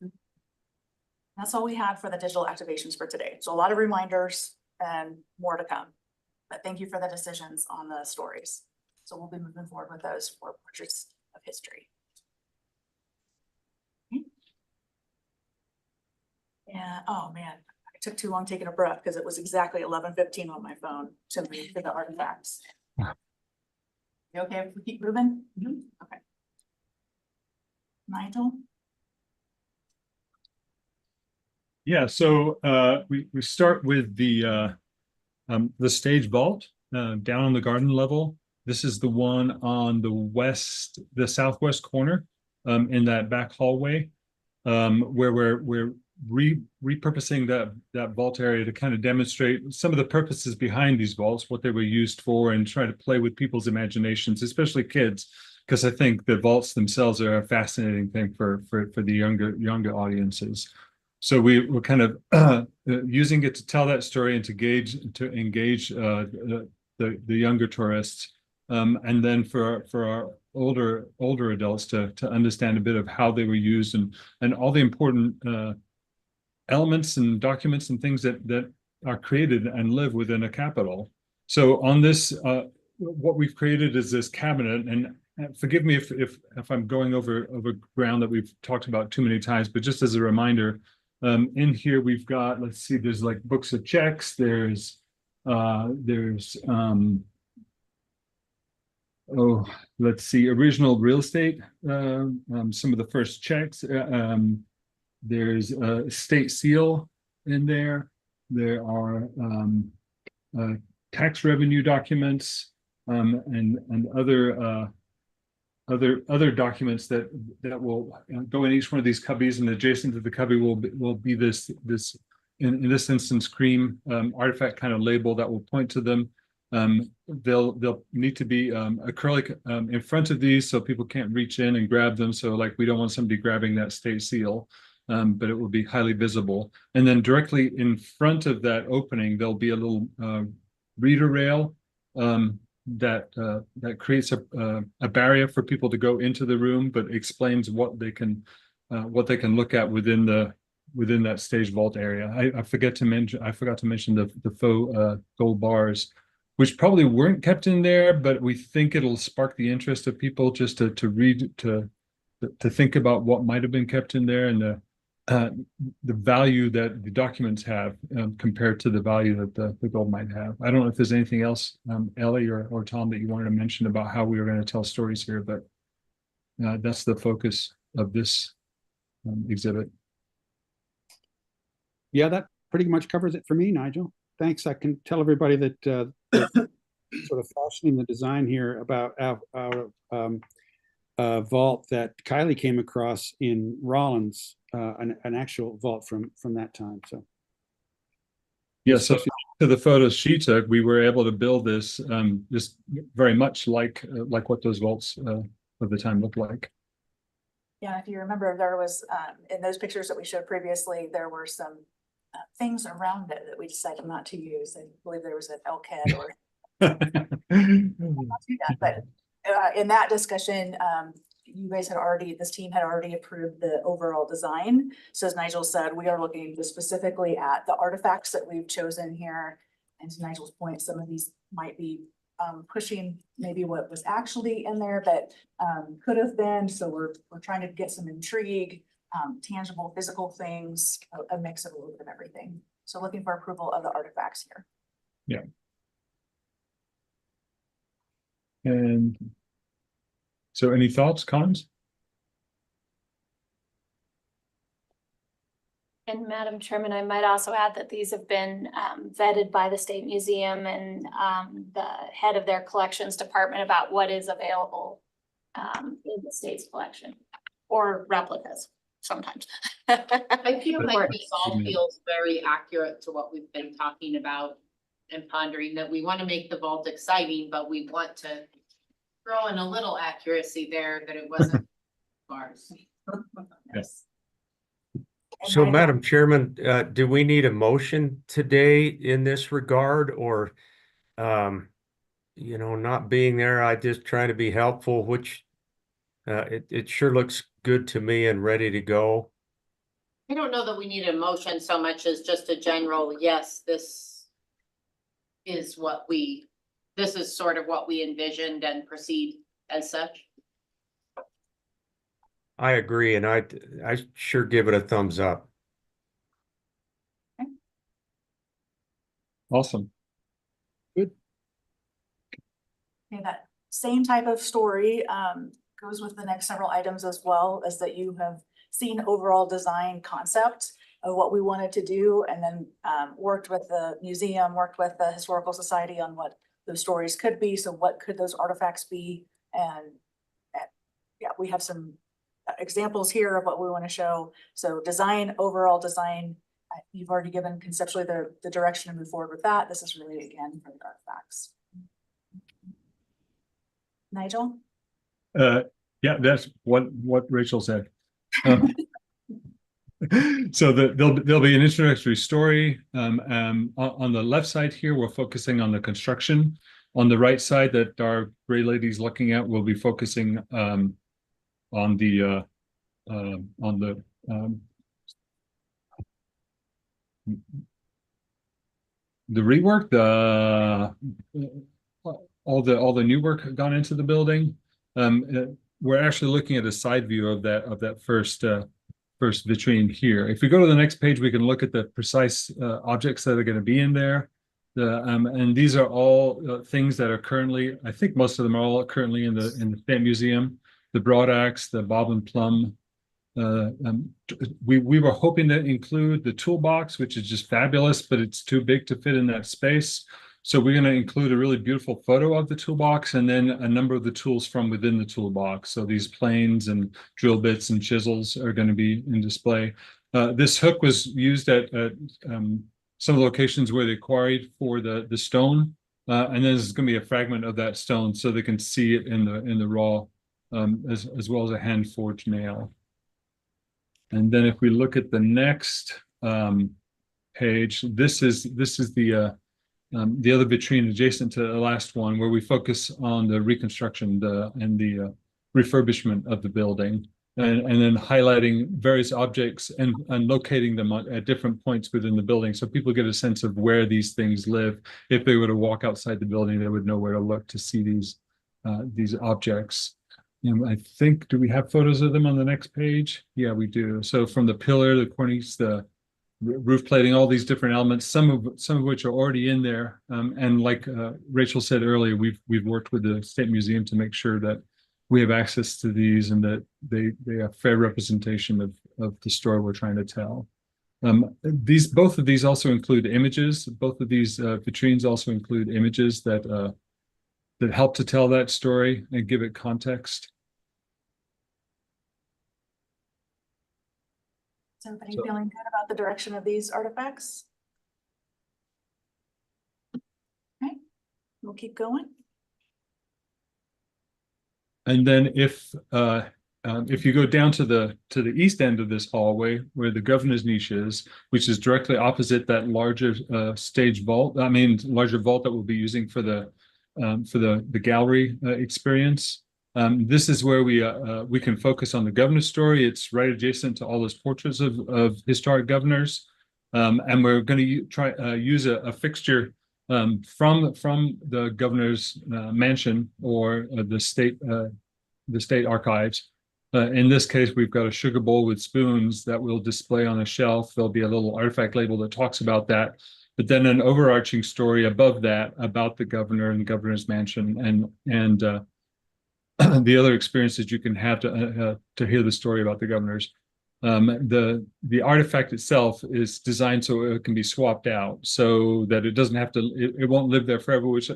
Okay. That's all we had for the digital activations for today. So a lot of reminders and more to come. But thank you for the decisions on the stories. So we'll be moving forward with those for portraits of history. Okay. Yeah, oh man, I took too long taking a breath because it was exactly 11:15 on my phone to move to the artifacts. You okay if we keep moving? Okay. Nigel? Yeah, so we start with the stage vault down on the garden level. This is the one on the southwest corner in that back hallway where we're repurposing that vault area to kind of demonstrate some of the purposes behind these vaults, what they were used for, and try to play with people's imaginations, especially kids, because I think the vaults themselves are a fascinating thing for the younger audiences. So we're kind of using it to tell that story and to engage the younger tourists, and then for our older adults to understand a bit of how they were used and all the important elements and documents and things that are created and live within a capital. So on this, what we've created is this cabinet, and forgive me if I'm going over ground that we've talked about too many times, but just as a reminder. In here we've got, let's see, there's like books of checks, there's let's see, original real estate, some of the first checks, there's a state seal in there, there are tax revenue documents, and other documents that will go in each one of these cubbies, and adjacent to the cubby will be this in this instance cream artifact kind of label that will point to them. They'll need to be acrylic in front of these so people can't reach in and grab them. So like we don't want somebody grabbing that state seal, but it will be highly visible. And then directly in front of that opening, there'll be a little reader rail that creates a barrier for people to go into the room, but explains what they can look at within that stage vault area. I forgot to mention the faux gold bars, which probably weren't kept in there, but we think it'll spark the interest of people just to read, to think about what might have been kept in there, and the value that the documents have compared to the value that the gold might have. I don't know if there's anything else, Ellie or Tom, that you wanted to mention about how we were going to tell stories here, but that's the focus of this exhibit. Yeah, that pretty much covers it for me, Nigel. Thanks. I can tell everybody that sort of fashioning the design here about our vault that Kylie came across in Rollins, an actual vault from that time. So yeah, so to the photos she took, we were able to build this just very much like what those vaults of the time looked like. Yeah, if you remember, there was in those pictures that we showed previously, there were some things around it that we decided not to use. I believe there was an elk head or not do that, but in that discussion, you guys this team had already approved the overall design. So as Nigel said, we are looking specifically at the artifacts that we've chosen here. And to Nigel's point, some of these might be pushing maybe what was actually in there, but could have been. So we're trying to get some intrigue, tangible, physical things, a mix of a little bit of everything. So looking for approval of the artifacts here. Yeah. And so any thoughts, cons? And Madam Chairman, I might also add that these have been vetted by the State Museum and the head of their collections department about what is available in the state's collection, or replicas sometimes. I feel like Or- this all feels very accurate to what we've been talking about and pondering, that we want to make the vault exciting, but we want to throw in a little accuracy there, that it wasn't ours. Yes. So, And I- Madam Chairman, do we need a motion today in this regard, or, not being there, I just try to be helpful, which it sure looks good to me and ready to go. I don't know that we need a motion so much as just a general, yes, this is sort of what we envisioned, and proceed as such. I agree, and I sure give it a thumbs up. Awesome. Okay, that same type of story goes with the next several items as well, as that you have seen overall design concept of what we wanted to do, and then worked with the museum, worked with the Historical Society on what those stories could be. So what could those artifacts be? And yeah, we have some examples here of what we want to show. So design, overall design, you've already given conceptually the direction to move forward with that. This is really, again, for the artifacts. Nigel? Yeah, that's what Rachel said. So there'll be an introductory story. On the left side here, we're focusing on the construction. On the right side that our gray lady's looking at, we'll be focusing on the rework, all the new work gone into the building. We're actually looking at a side view of that first vitrine here. If we go to the next page, we can look at the precise objects that are going to be in there. And these are all things that are currently, I think most of them are all currently in the Stamp Museum. The broad axe, the bob and plumb. We were hoping to include the toolbox, which is just fabulous, but it's too big to fit in that space. So we're going to include a really beautiful photo of the toolbox, and then a number of the tools from within the toolbox. So these planes and drill bits and chisels are going to be in display. This hook was used at some locations where they quarried for the stone, and then there's going to be a fragment of that stone, so they can see it in the raw, as well as a hand forged nail. And then if we look at the next page, this is the other vitrine adjacent to the last one, where we focus on the reconstruction and the refurbishment of the building, and then highlighting various objects and locating them at different points within the building, so people get a sense of where these things live. If they were to walk outside the building, they would know where to look to see these objects. And I think, do we have photos of them on the next page? Yeah, we do. So from the pillar, the cornice, the roof plating, all these different elements, some of which are already in there. And like Rachel said earlier, we've worked with the State Museum to make sure that we have access to these and that they have fair representation of the story we're trying to tell. Both of these also include images. Both of these vitrines also include images that help to tell that story and give it context. Is everybody feeling good about the direction of these artifacts? Okay, we'll keep going. And then if you go down to the east end of this hallway, where the governor's niche is, which is directly opposite that larger stage vault, larger vault that we'll be using for the gallery experience. This is where we can focus on the governor's story. It's right adjacent to all those portraits of historic governors, and we're going to try use a fixture from the governor's mansion or the state archives. In this case, we've got a sugar bowl with spoons that we'll display on a shelf. There'll be a little artifact label that talks about that, but then an overarching story above that about the governor and governor's mansion and the other experiences you can have to hear the story about the governors. The artifact itself is designed so it can be swapped out, so that it doesn't have to, it won't live there forever, which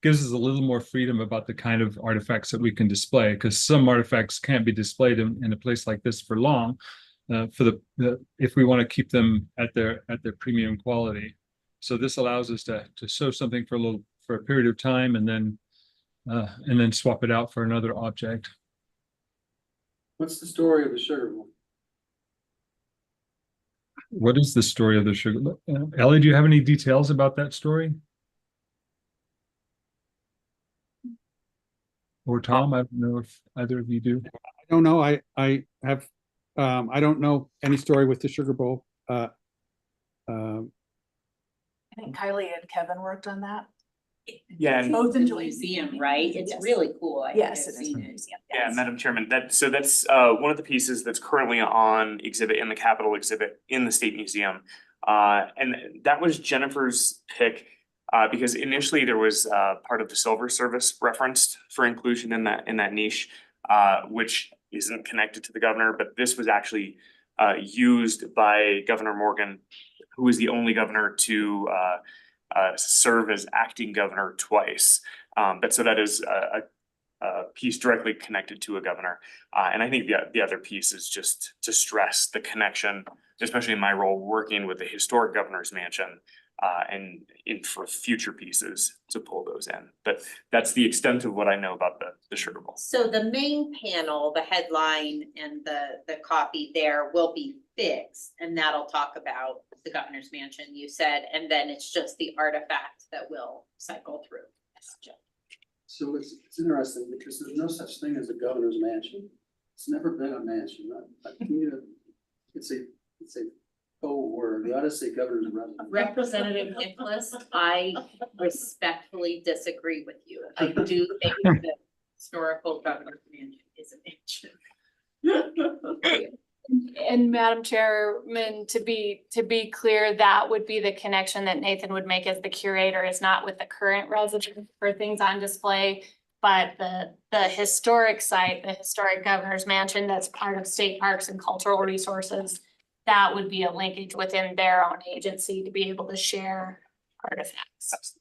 gives us a little more freedom about the kind of artifacts that we can display, because some artifacts can't be displayed in a place like this for long, if we want to keep them at their premium quality. So this allows us to show something for a period of time and then swap it out for another object. What's the story of the sugar bowl? What is the story of the sugar? Ellie, do you have any details about that story? Or Tom, I don't know if either of you do. I don't know. I have, I don't know any story with the sugar bowl. I think Kylie and Kevin worked on that. Yeah, and- Both enjoyed. Museum, right? It's Yes. really cool. I Yes, think it I've is. seen Museum, Yeah, yes. Madam Chairman, that's one of the pieces that's currently on exhibit in the Capitol exhibit in the State Museum. And that was Jennifer's pick, because initially there was part of the Silver Service referenced for inclusion in that niche, which isn't connected to the governor, but this was actually used by Governor Morgan, who was the only governor to serve as acting governor twice. But so that is a piece directly connected to a governor. And I think the other piece is just to stress the connection, especially in my role working with the historic governor's mansion, and for future pieces to pull those in. But that's the extent of what I know about the sugar bowl. So the main panel, the headline and the copy there will be fixed, and that'll talk about the governor's mansion, you said, and then it's just the artifact that will cycle through. So it's interesting because there's no such thing as a governor's mansion. It's never been a mansion. It's a faux word. You ought to say governor's residence. Representative Nicholas, I respectfully disagree with you. I do think the historical governor's mansion is a mansion. And Madam Chairman, to be clear, that would be the connection that Nathan would make as the curator, is not with the current resident for things on display, but the historic site, the historic governor's mansion that's part of state parks and cultural resources, that would be a linkage within their own agency to be able to share artifacts.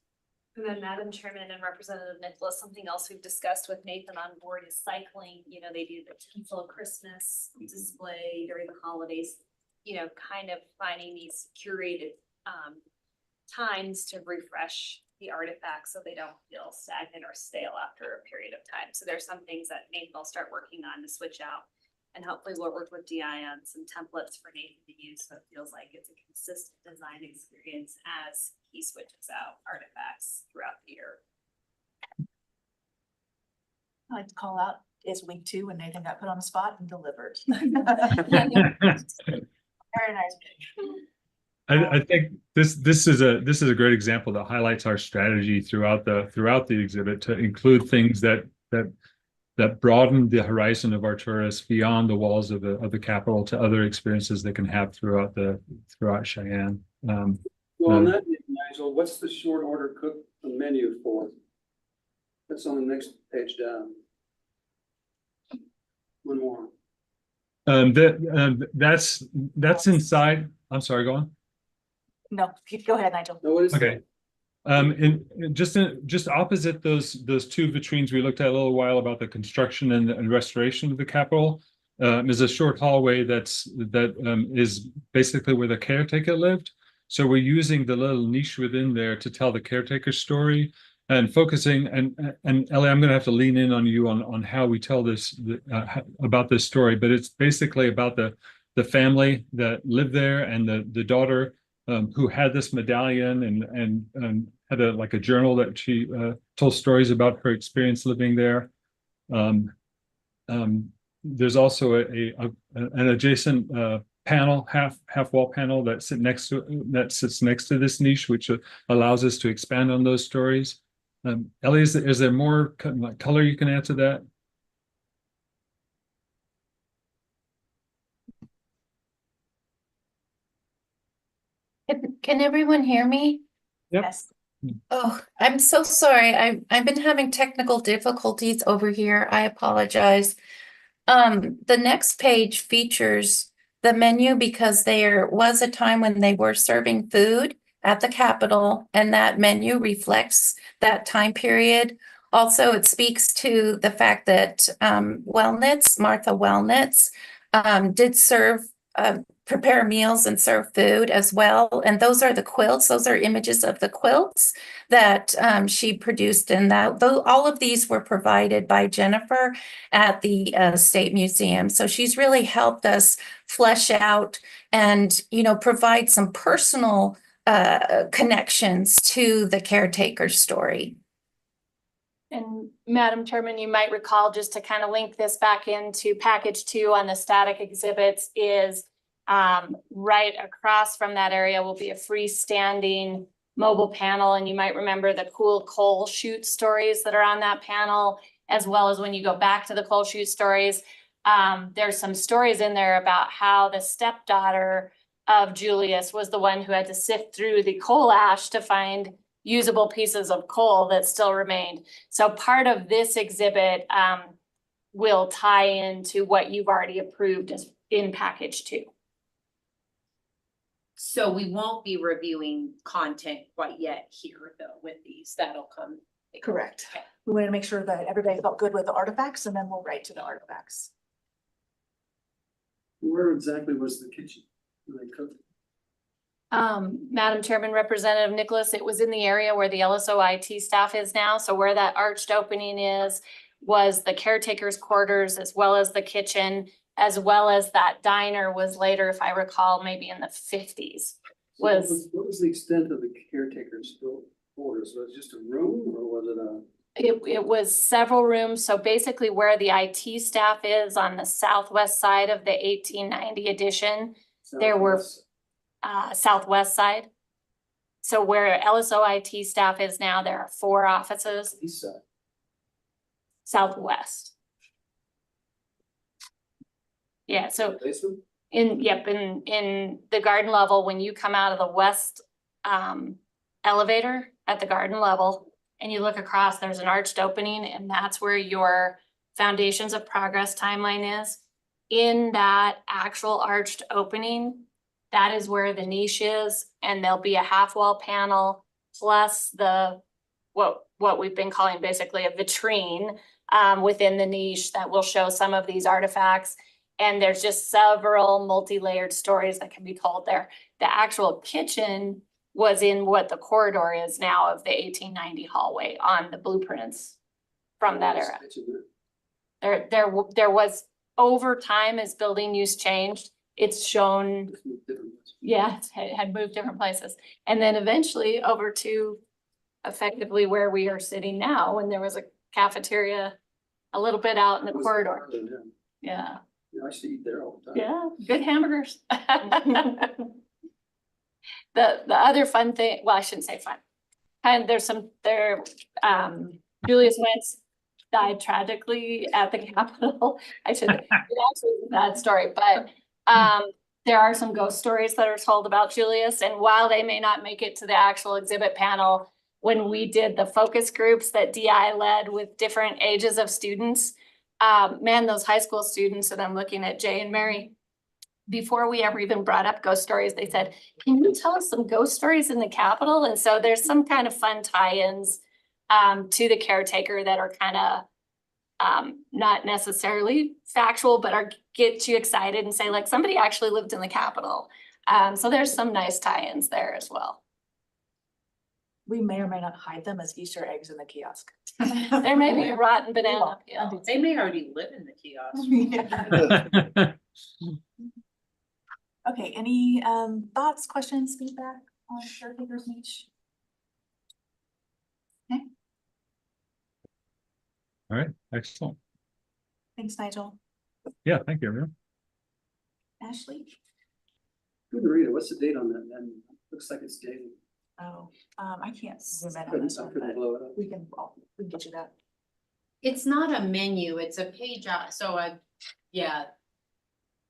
And then Madam Chairman and Representative Nicholas, something else we've discussed with Nathan on board is cycling. You know, they do the Tinsel Christmas display during the holidays, you know, kind of finding these curated times to refresh the artifacts so they don't feel stagnant or stale after a period of time. So there's some things that Nathan will start working on to switch out. And hopefully we'll work with DI on some templates for Nathan to use, so it feels like it's a consistent design experience as he switches out artifacts throughout the year. I like to call out is week 2 when Nathan got put on the spot and delivered. Very nice. I think this is a great example that highlights our strategy throughout the exhibit to include things that broaden the horizon of our tourists beyond the walls of the Capitol to other experiences they can have throughout Cheyenne. Well, on that, Nigel, what's the short order cook menu for? That's on the next page down. One more. That's inside. I'm sorry, go on. No, go ahead, Nigel. No, what is? Okay. And just opposite those 2 vitrines we looked at a little while about the construction and restoration of the Capitol, is a short hallway that is basically where the caretaker lived. So we're using the little niche within there to tell the caretaker story and focusing. And Ellie, I'm going to have to lean in on you on how we tell this about this story. But it's basically about the family that lived there and the daughter. Who had this medallion and had a journal that she told stories about her experience living there. There's also an adjacent panel, half wall panel that sits next to this niche, which allows us to expand on those stories. Ellie, is there more color you can add to that? Can everyone hear me? Yep. Yes. Oh, I'm so sorry. I've been having technical difficulties over here. I apologize. The next page features the menu because there was a time when they were serving food at the Capitol, and that menu reflects that time period. Also, it speaks to the fact that Martha Wellnitz, did serve, prepare meals and serve food as well. And those are the quilts. Those are images of the quilts that she produced, and that though all of these were provided by Jennifer at the State Museum. So she's really helped us flesh out and, provide some personal connections to the caretaker story. And Madam Chairman, you might recall, just to kind of link this back into package 2 on the static exhibits, is right across from that area will be a freestanding mobile panel. And you might remember the cool coal chute stories that are on that panel, as well as when you go back to the coal chute stories. There's some stories in there about how the stepdaughter of Julius was the one who had to sift through the coal ash to find usable pieces of coal that still remained. So part of this exhibit will tie into what you've already approved as in package 2. So we won't be reviewing content quite yet here though with these, that'll come. Correct. Okay. We wanted to make sure that everybody felt good with the artifacts, and then we'll write to the artifacts. Where exactly was the kitchen? Where they cooked? Madam Chairman, Representative Nicholas, it was in the area where the LSO IT staff is now. So where that arched opening was the caretaker's quarters, as well as the kitchen, as well as that diner was later, if I recall, maybe in the 50s. What was the extent of the caretaker's quarters? Was it just a room, or was it a? It was several rooms. So basically where the IT staff is on the southwest side of the 1890 edition, there were southwest side. So where LSO IT staff is now, there are 4 offices. East side. Southwest. Yeah, so Basement? in the garden level, when you come out of the west elevator at the garden level and you look across, there's an arched opening, and that's where your Foundations of Progress timeline is. In that actual arched opening, that is where the niche is, and there'll be a half wall panel plus the what we've been calling basically a vitrine within the niche that will show some of these artifacts. And there's just several multi-layered stories that can be told there. The actual kitchen was in what the corridor is now of the 1890 hallway on the blueprints from that era. There was, over time as building use changed, it's shown, yeah, it had moved different places. And then eventually over to effectively where we are sitting now, when there was a cafeteria a little bit out in the corridor. Yeah. I used to eat there all the time. Yeah, good hamburgers. The other fun thing, well, I shouldn't say fun. And Julius Wentz died tragically at the Capitol. It actually is a bad story, but there are some ghost stories that are told about Julius. And while they may not make it to the actual exhibit panel, when we did the focus groups that DI led with different ages of students, man, those high school students, and I'm looking at Jay and Mary, before we ever even brought up ghost stories, they said, can you tell us some ghost stories in the Capitol? And so there's some kind of fun tie-ins to the caretaker that are kind of not necessarily factual, but get you excited and say, like, somebody actually lived in the Capitol. So there's some nice tie-ins there as well. We may or may not hide them as Easter eggs in the kiosk. There may be a rotten banana. They may already live in the kiosk. Okay, any thoughts, questions, feedback on caretaker's niche? Okay. All right, excellent. Thanks, Nigel. Yeah, thank you, everyone. Ashley? Couldn't read it. What's the date on that? And looks like it's dated. Oh, I can't zoom in on this one, but we can get you that. It's not a menu, it's a page, yeah.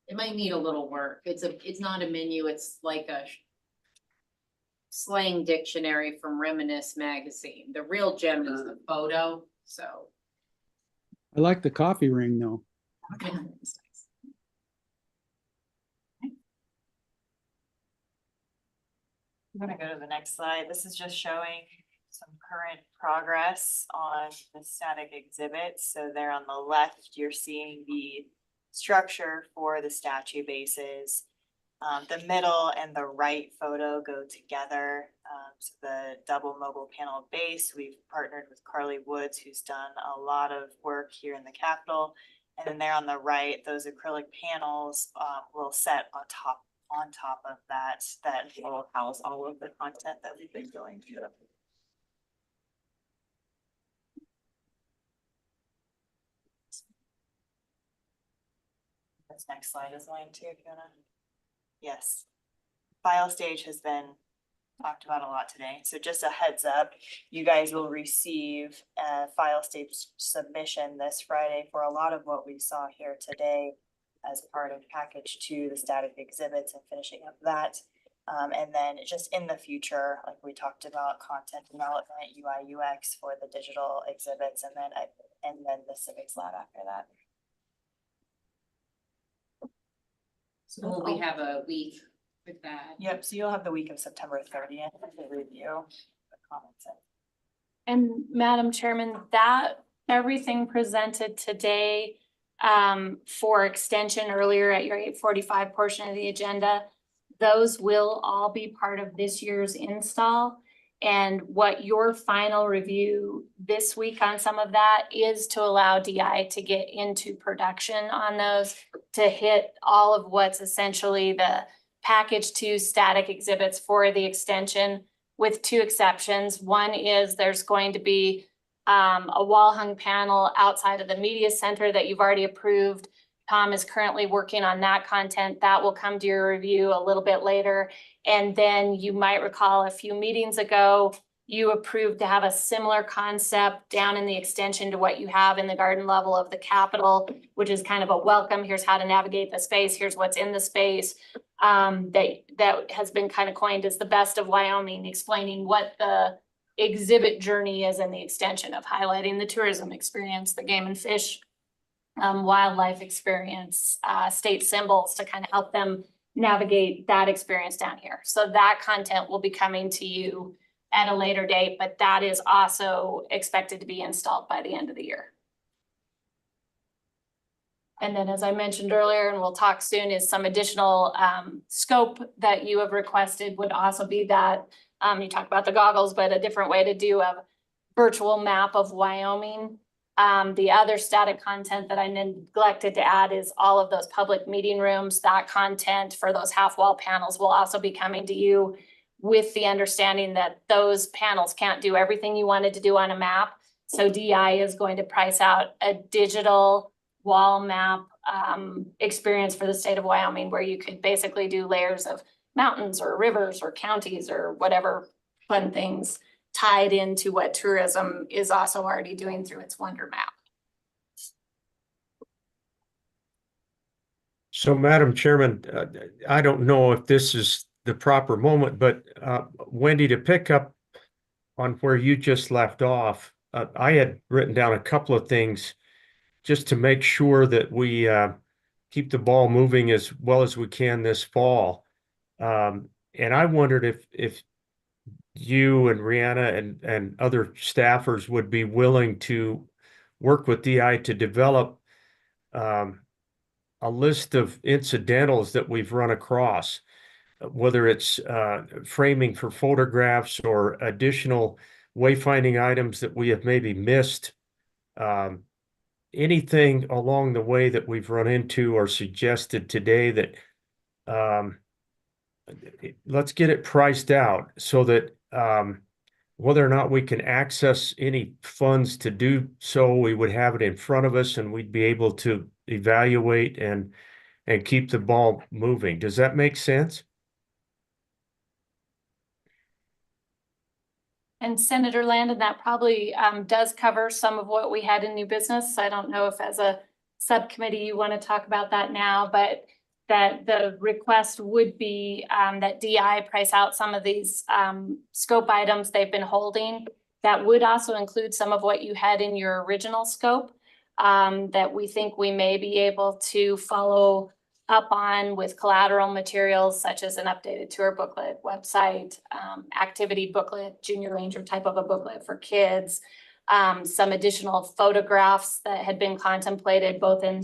It might need a little work. It's not a menu, it's like a slang dictionary from Reminisce magazine. The real gem is the photo, so. I like the coffee ring though. Okay. I'm gonna go to the next slide. This is just showing some current progress on the static exhibits. So there on the left, you're seeing the structure for the statue bases. The middle and the right photo go together. So the double mobile panel base, we've partnered with Carly Woods, who's done a lot of work here in the Capitol. And then there on the right, those acrylic panels will set on top of that will house all of the content that we've been going through. This next slide is mine too, if you wanna. Yes. File stage has been talked about a lot today. So just a heads up, you guys will receive a file stage submission this Friday for a lot of what we saw here today as part of package 2, the static exhibits and finishing up that. And then just in the future, like we talked about, content development, UI, UX for the digital exhibits, and then the civics lab after that. So will we have a week with that? Yep, so you'll have the week of September 30th to review the comments. And Madam Chairman, that everything presented today for extension earlier at your 8:45 portion of the agenda, those will all be part of this year's install. And what your final review this week on some of that is to allow DI to get into production on those, to hit all of what's essentially the package 2 static exhibits for the extension, with 2 exceptions. One is there's going to be a wall hung panel outside of the media center that you've already approved. Tom is currently working on that content. That will come to your review a little bit later. And then you might recall a few meetings ago, you approved to have a similar concept down in the extension to what you have in the garden level of the Capitol, which is kind of a welcome. Here's how to navigate the space. Here's what's in the space. That has been kind of coined as the best of Wyoming, explaining what the exhibit journey is in the extension of highlighting the tourism experience, the game and fish, wildlife experience, state symbols to kind of help them navigate that experience down here. So that content will be coming to you at a later date, but that is also expected to be installed by the end of the year. And then, as I mentioned earlier, and we'll talk soon, is some additional scope that you have requested would also be that, you talked about the goggles, but a different way to do a virtual map of Wyoming. The other static content that I neglected to add is all of those public meeting rooms. That content for those half wall panels will also be coming to you, with the understanding that those panels can't do everything you wanted to do on a map. So DI is going to price out a digital wall map experience for the state of Wyoming, where you could basically do layers of mountains or rivers or counties or whatever fun things tied into what tourism is also already doing through its Wonder Map. So, Madam Chairman, I don't know if this is the proper moment, but Wendy, to pick up on where you just left off, I had written down a couple of things just to make sure that we keep the ball moving as well as we can this fall. And I wondered if you and Rihanna and other staffers would be willing to work with DI to develop a list of incidentals that we've run across, whether it's framing for photographs or additional wayfinding items that we have maybe missed. Anything along the way that we've run into or suggested today that let's get it priced out so that whether or not we can access any funds to do so, we would have it in front of us and we'd be able to evaluate and keep the ball moving. Does that make sense? And Senator Landon, that probably does cover some of what we had in new business. I don't know if as a subcommittee you want to talk about that now, but that the request would be that DI price out some of these scope items they've been holding. That would also include some of what you had in your original scope, that we think we may be able to follow up on with collateral materials such as an updated tour booklet, website, activity booklet, junior ranger type of a booklet for kids. Some additional photographs that had been contemplated both in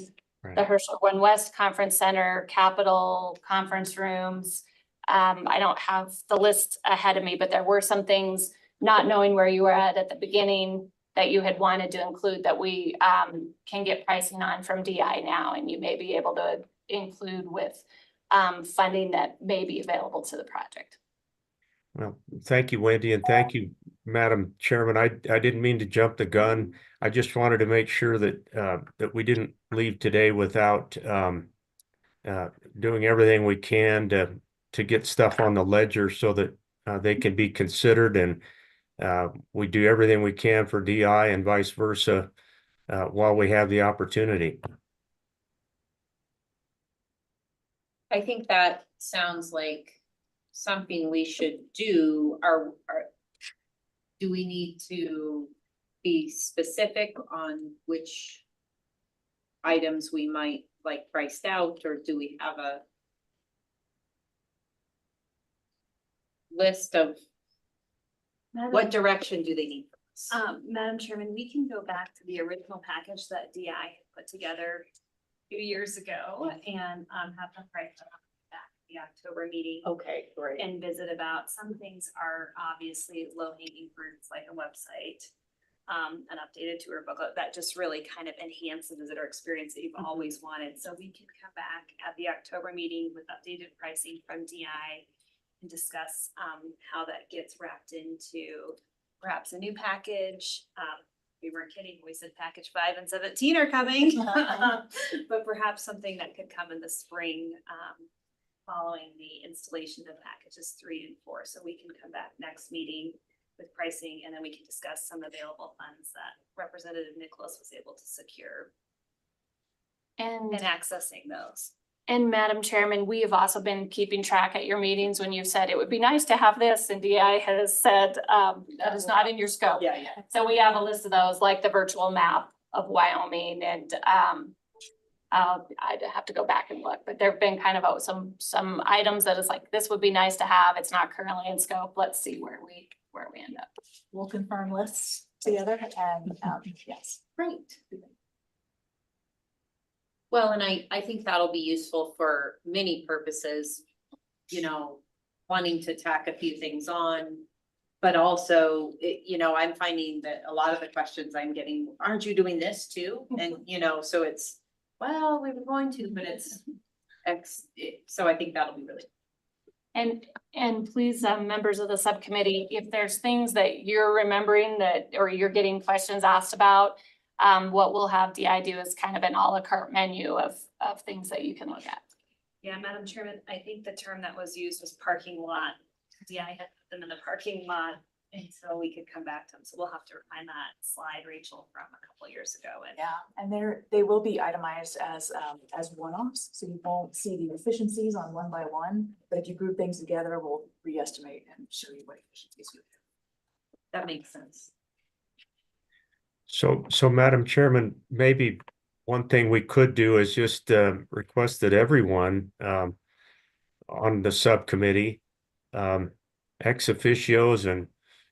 the Herschel One West Conference Center, Capitol Conference Rooms. I don't have the list ahead of me, but there were some things, not knowing where you were at the beginning, that you had wanted to include that we can get pricing on from DI now, and you may be able to include with funding that may be available to the project. Well, thank you, Wendy, and thank you, Madam Chairman. I didn't mean to jump the gun. I just wanted to make sure that that we didn't leave today without doing everything we can to get stuff on the ledger so that they can be considered, and we do everything we can for DI and vice versa while we have the opportunity. I think that sounds like something we should do. Do we need to be specific on which items we might like priced out, or do we have a list of what direction do they need from us? Madam Chairman, we can go back to the original package that DI had put together a few years ago and have them price it up back at the October meeting. Okay, great. And visit about, some things are obviously low hanging fruits, like a website, an updated tour booklet that just really kind of enhance the visitor experience that you've always wanted. So we can come back at the October meeting with updated pricing from DI and discuss how that gets wrapped into perhaps a new package. We weren't kidding, we said package 5 and 17 are coming, but perhaps something that could come in the spring following the installation of packages 3 and 4. So we can come back next meeting with pricing, and then we can discuss some available funds that Representative Nicholas was able to secure And accessing those. And Madam Chairman, we have also been keeping track at your meetings when you've said it would be nice to have this, and DI has said that is not in your scope. Yeah. So we have a list of those, like the virtual map of Wyoming, and I'd have to go back and look, but there've been kind of some items that is like, this would be nice to have. It's not currently in scope. Let's see where we end up. We'll confirm lists together and yes. Great. Well, and I think that'll be useful for many purposes, you know, wanting to tack a few things on. But also, I'm finding that a lot of the questions I'm getting, aren't you doing this too? And, so it's, well, we were going to, but it's so I think that'll be really. And please, members of the subcommittee, if there's things that you're remembering or you're getting questions asked about, what we'll have DI do is kind of an a la carte menu of things that you can look at. Yeah, Madam Chairman, I think the term that was used was parking lot. DI had put them in the parking lot, and so we could come back to them. So we'll have to refine that slide, Rachel, from a couple of years ago. And Yeah, and they will be itemized as one-offs, so you won't see the efficiencies on one by one, but if you group things together, we'll re-estimate and show you what efficiencies you have. That makes sense. So Madam Chairman, maybe one thing we could do is just request that everyone on the subcommittee, ex officios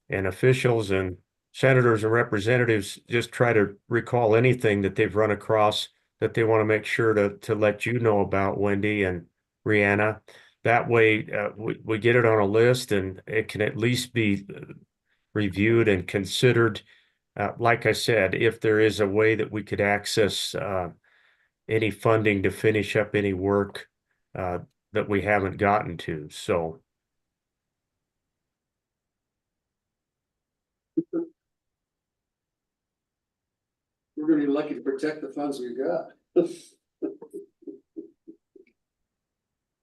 and officials and senators and representatives, just try to recall anything that they've run across that they want to make sure to let you know about, Wendy and Rihanna. That way we get it on a list and it can at least be reviewed and considered. Like I said, if there is a way that we could access any funding to finish up any work that we haven't gotten to, so. We're gonna be lucky to protect the funds we've got.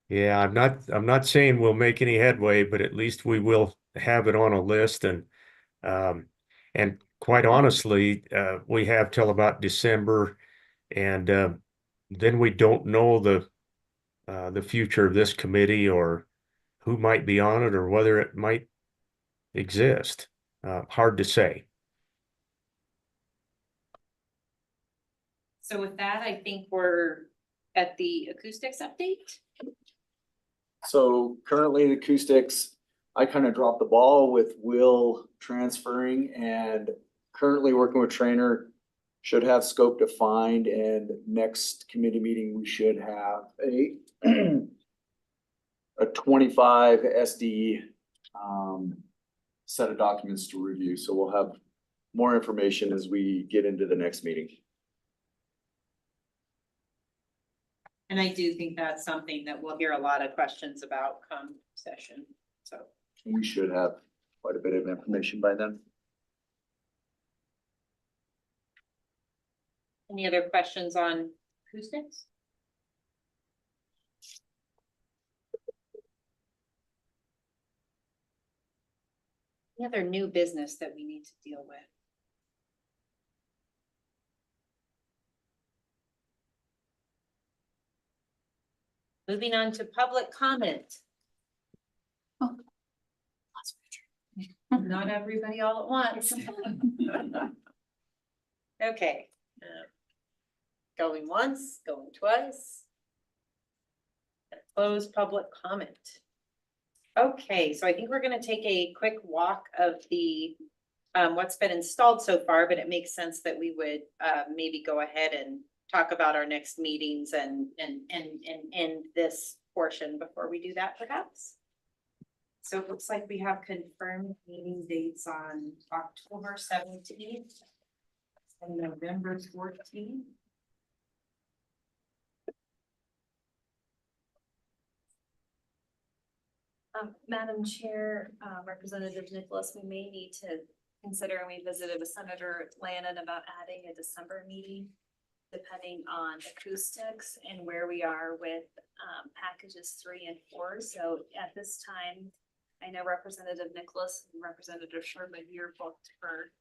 Yeah, I'm not saying we'll make any headway, but at least we will have it on a list, and quite honestly, we have till about December, and then we don't know the future of this committee or who might be on it or whether it might exist. Hard to say. So with that, I think we're at the acoustics update. So currently in acoustics, I kind of dropped the ball with Will transferring and currently working with Trainer. Should have scope defined, and next committee meeting, we should have a 25 SD set of documents to review. So we'll have more information as we get into the next meeting. And I do think that's something that we'll hear a lot of questions about come session, so. We should have quite a bit of information by then. Any other questions on acoustics? Any other new business that we need to deal with? Moving on to public comment. Oh. Not everybody all at once. Okay. Going once, going twice. Close public comment. Okay, so I think we're gonna take a quick walk of the what's been installed so far, but it makes sense that we would maybe go ahead and talk about our next meetings and end this portion before we do that, perhaps. So it looks like we have confirmed meeting dates on October 17th and November 14th. Madam Chair, Representative Nicholas, we may need to consider, and we visited with Senator Lannon about adding a December meeting, depending on acoustics and where we are with packages 3 and 4. So at this time, I know Representative Nicholas and Representative Sherman, you're booked for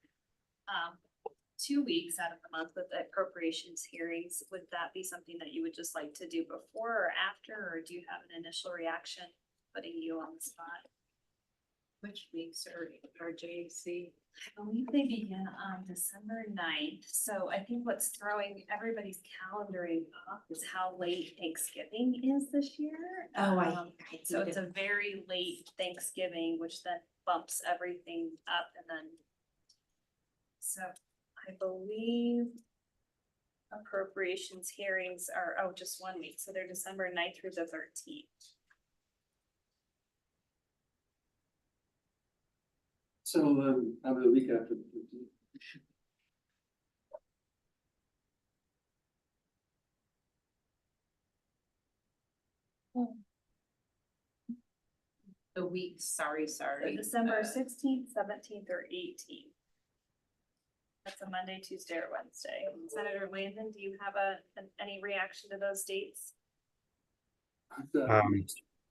2 weeks out of the month with the appropriations hearings. Would that be something that you would just like to do before or after, or do you have an initial reaction? Putting you on the spot. Which weeks are JC? I believe they begin on December 9th. So I think what's throwing everybody's calendaring off is how late Thanksgiving is this year. So it's a very late Thanksgiving, which then bumps everything up, and then. So I believe appropriations hearings are, just 1 week. So they're December 9th through the 13th. So, have a week after. The weeks, sorry. December 16th, 17th, or 18th. That's a Monday, Tuesday, or Wednesday. Senator Landon, do you have any reaction to those dates?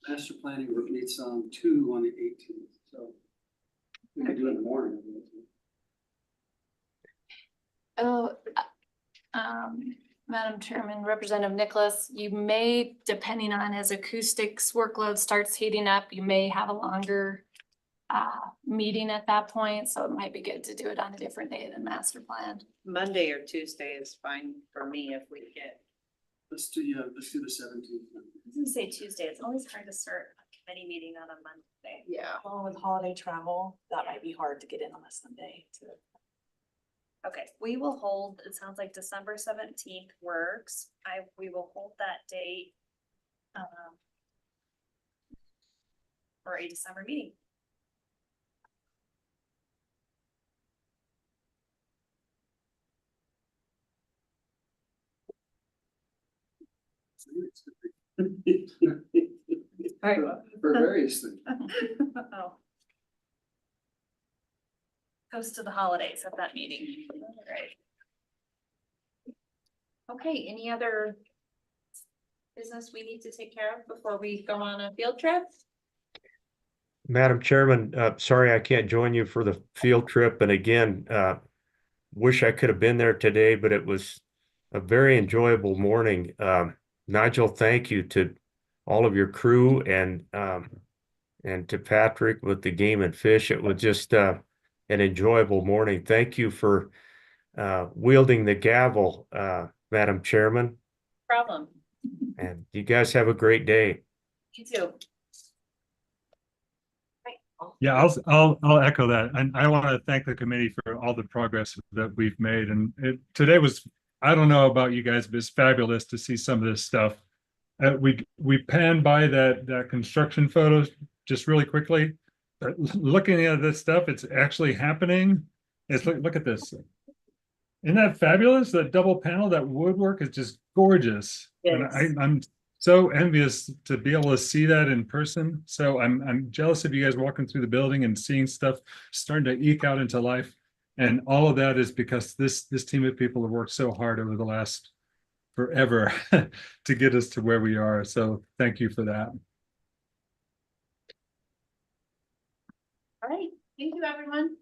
Master planning group meets on 2 on the 18th, so we could do it in the morning. Madam Chairman, Representative Nicholas, you may, depending on as acoustics workload starts heating up, you may have a longer meeting at that point, so it might be good to do it on a different day than master plan. Monday or Tuesday is fine for me if we get. Let's do the 17th. I was gonna say Tuesday. It's always hard to start a committee meeting on a Monday. Yeah. Well, with holiday travel, that might be hard to get in on a Sunday too. Okay, we will hold, it sounds like December 17th works. We will hold that date for a December meeting. For various things. Oh. Goes to the holidays at that meeting. Right. Okay, any other business we need to take care of before we go on a field trip? Madam Chairman, sorry I can't join you for the field trip. And again, wish I could have been there today, but it was a very enjoyable morning. Nigel, thank you to all of your crew and to Patrick with the game and fish. It was just an enjoyable morning. Thank you for wielding the gavel, Madam Chairman. Problem. And you guys have a great day. You too. Yeah, I'll echo that. And I want to thank the committee for all the progress that we've made. And today was, I don't know about you guys, but it's fabulous to see some of this stuff. We panned by that construction photos just really quickly. But looking at this stuff, it's actually happening. It's look at this. Isn't that fabulous? That double panel, that woodwork is just gorgeous. And Yes. I'm so envious to be able to see that in person. So I'm jealous of you guys walking through the building and seeing stuff starting to eke out into life. And all of that is because this team of people have worked so hard over the last forever to get us to where we are. So thank you for that. All right, thank you, everyone.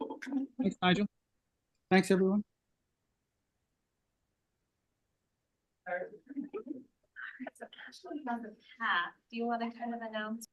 Thanks, Nigel. Thanks, everyone. So Ashley has a path. Do you want to kind of announce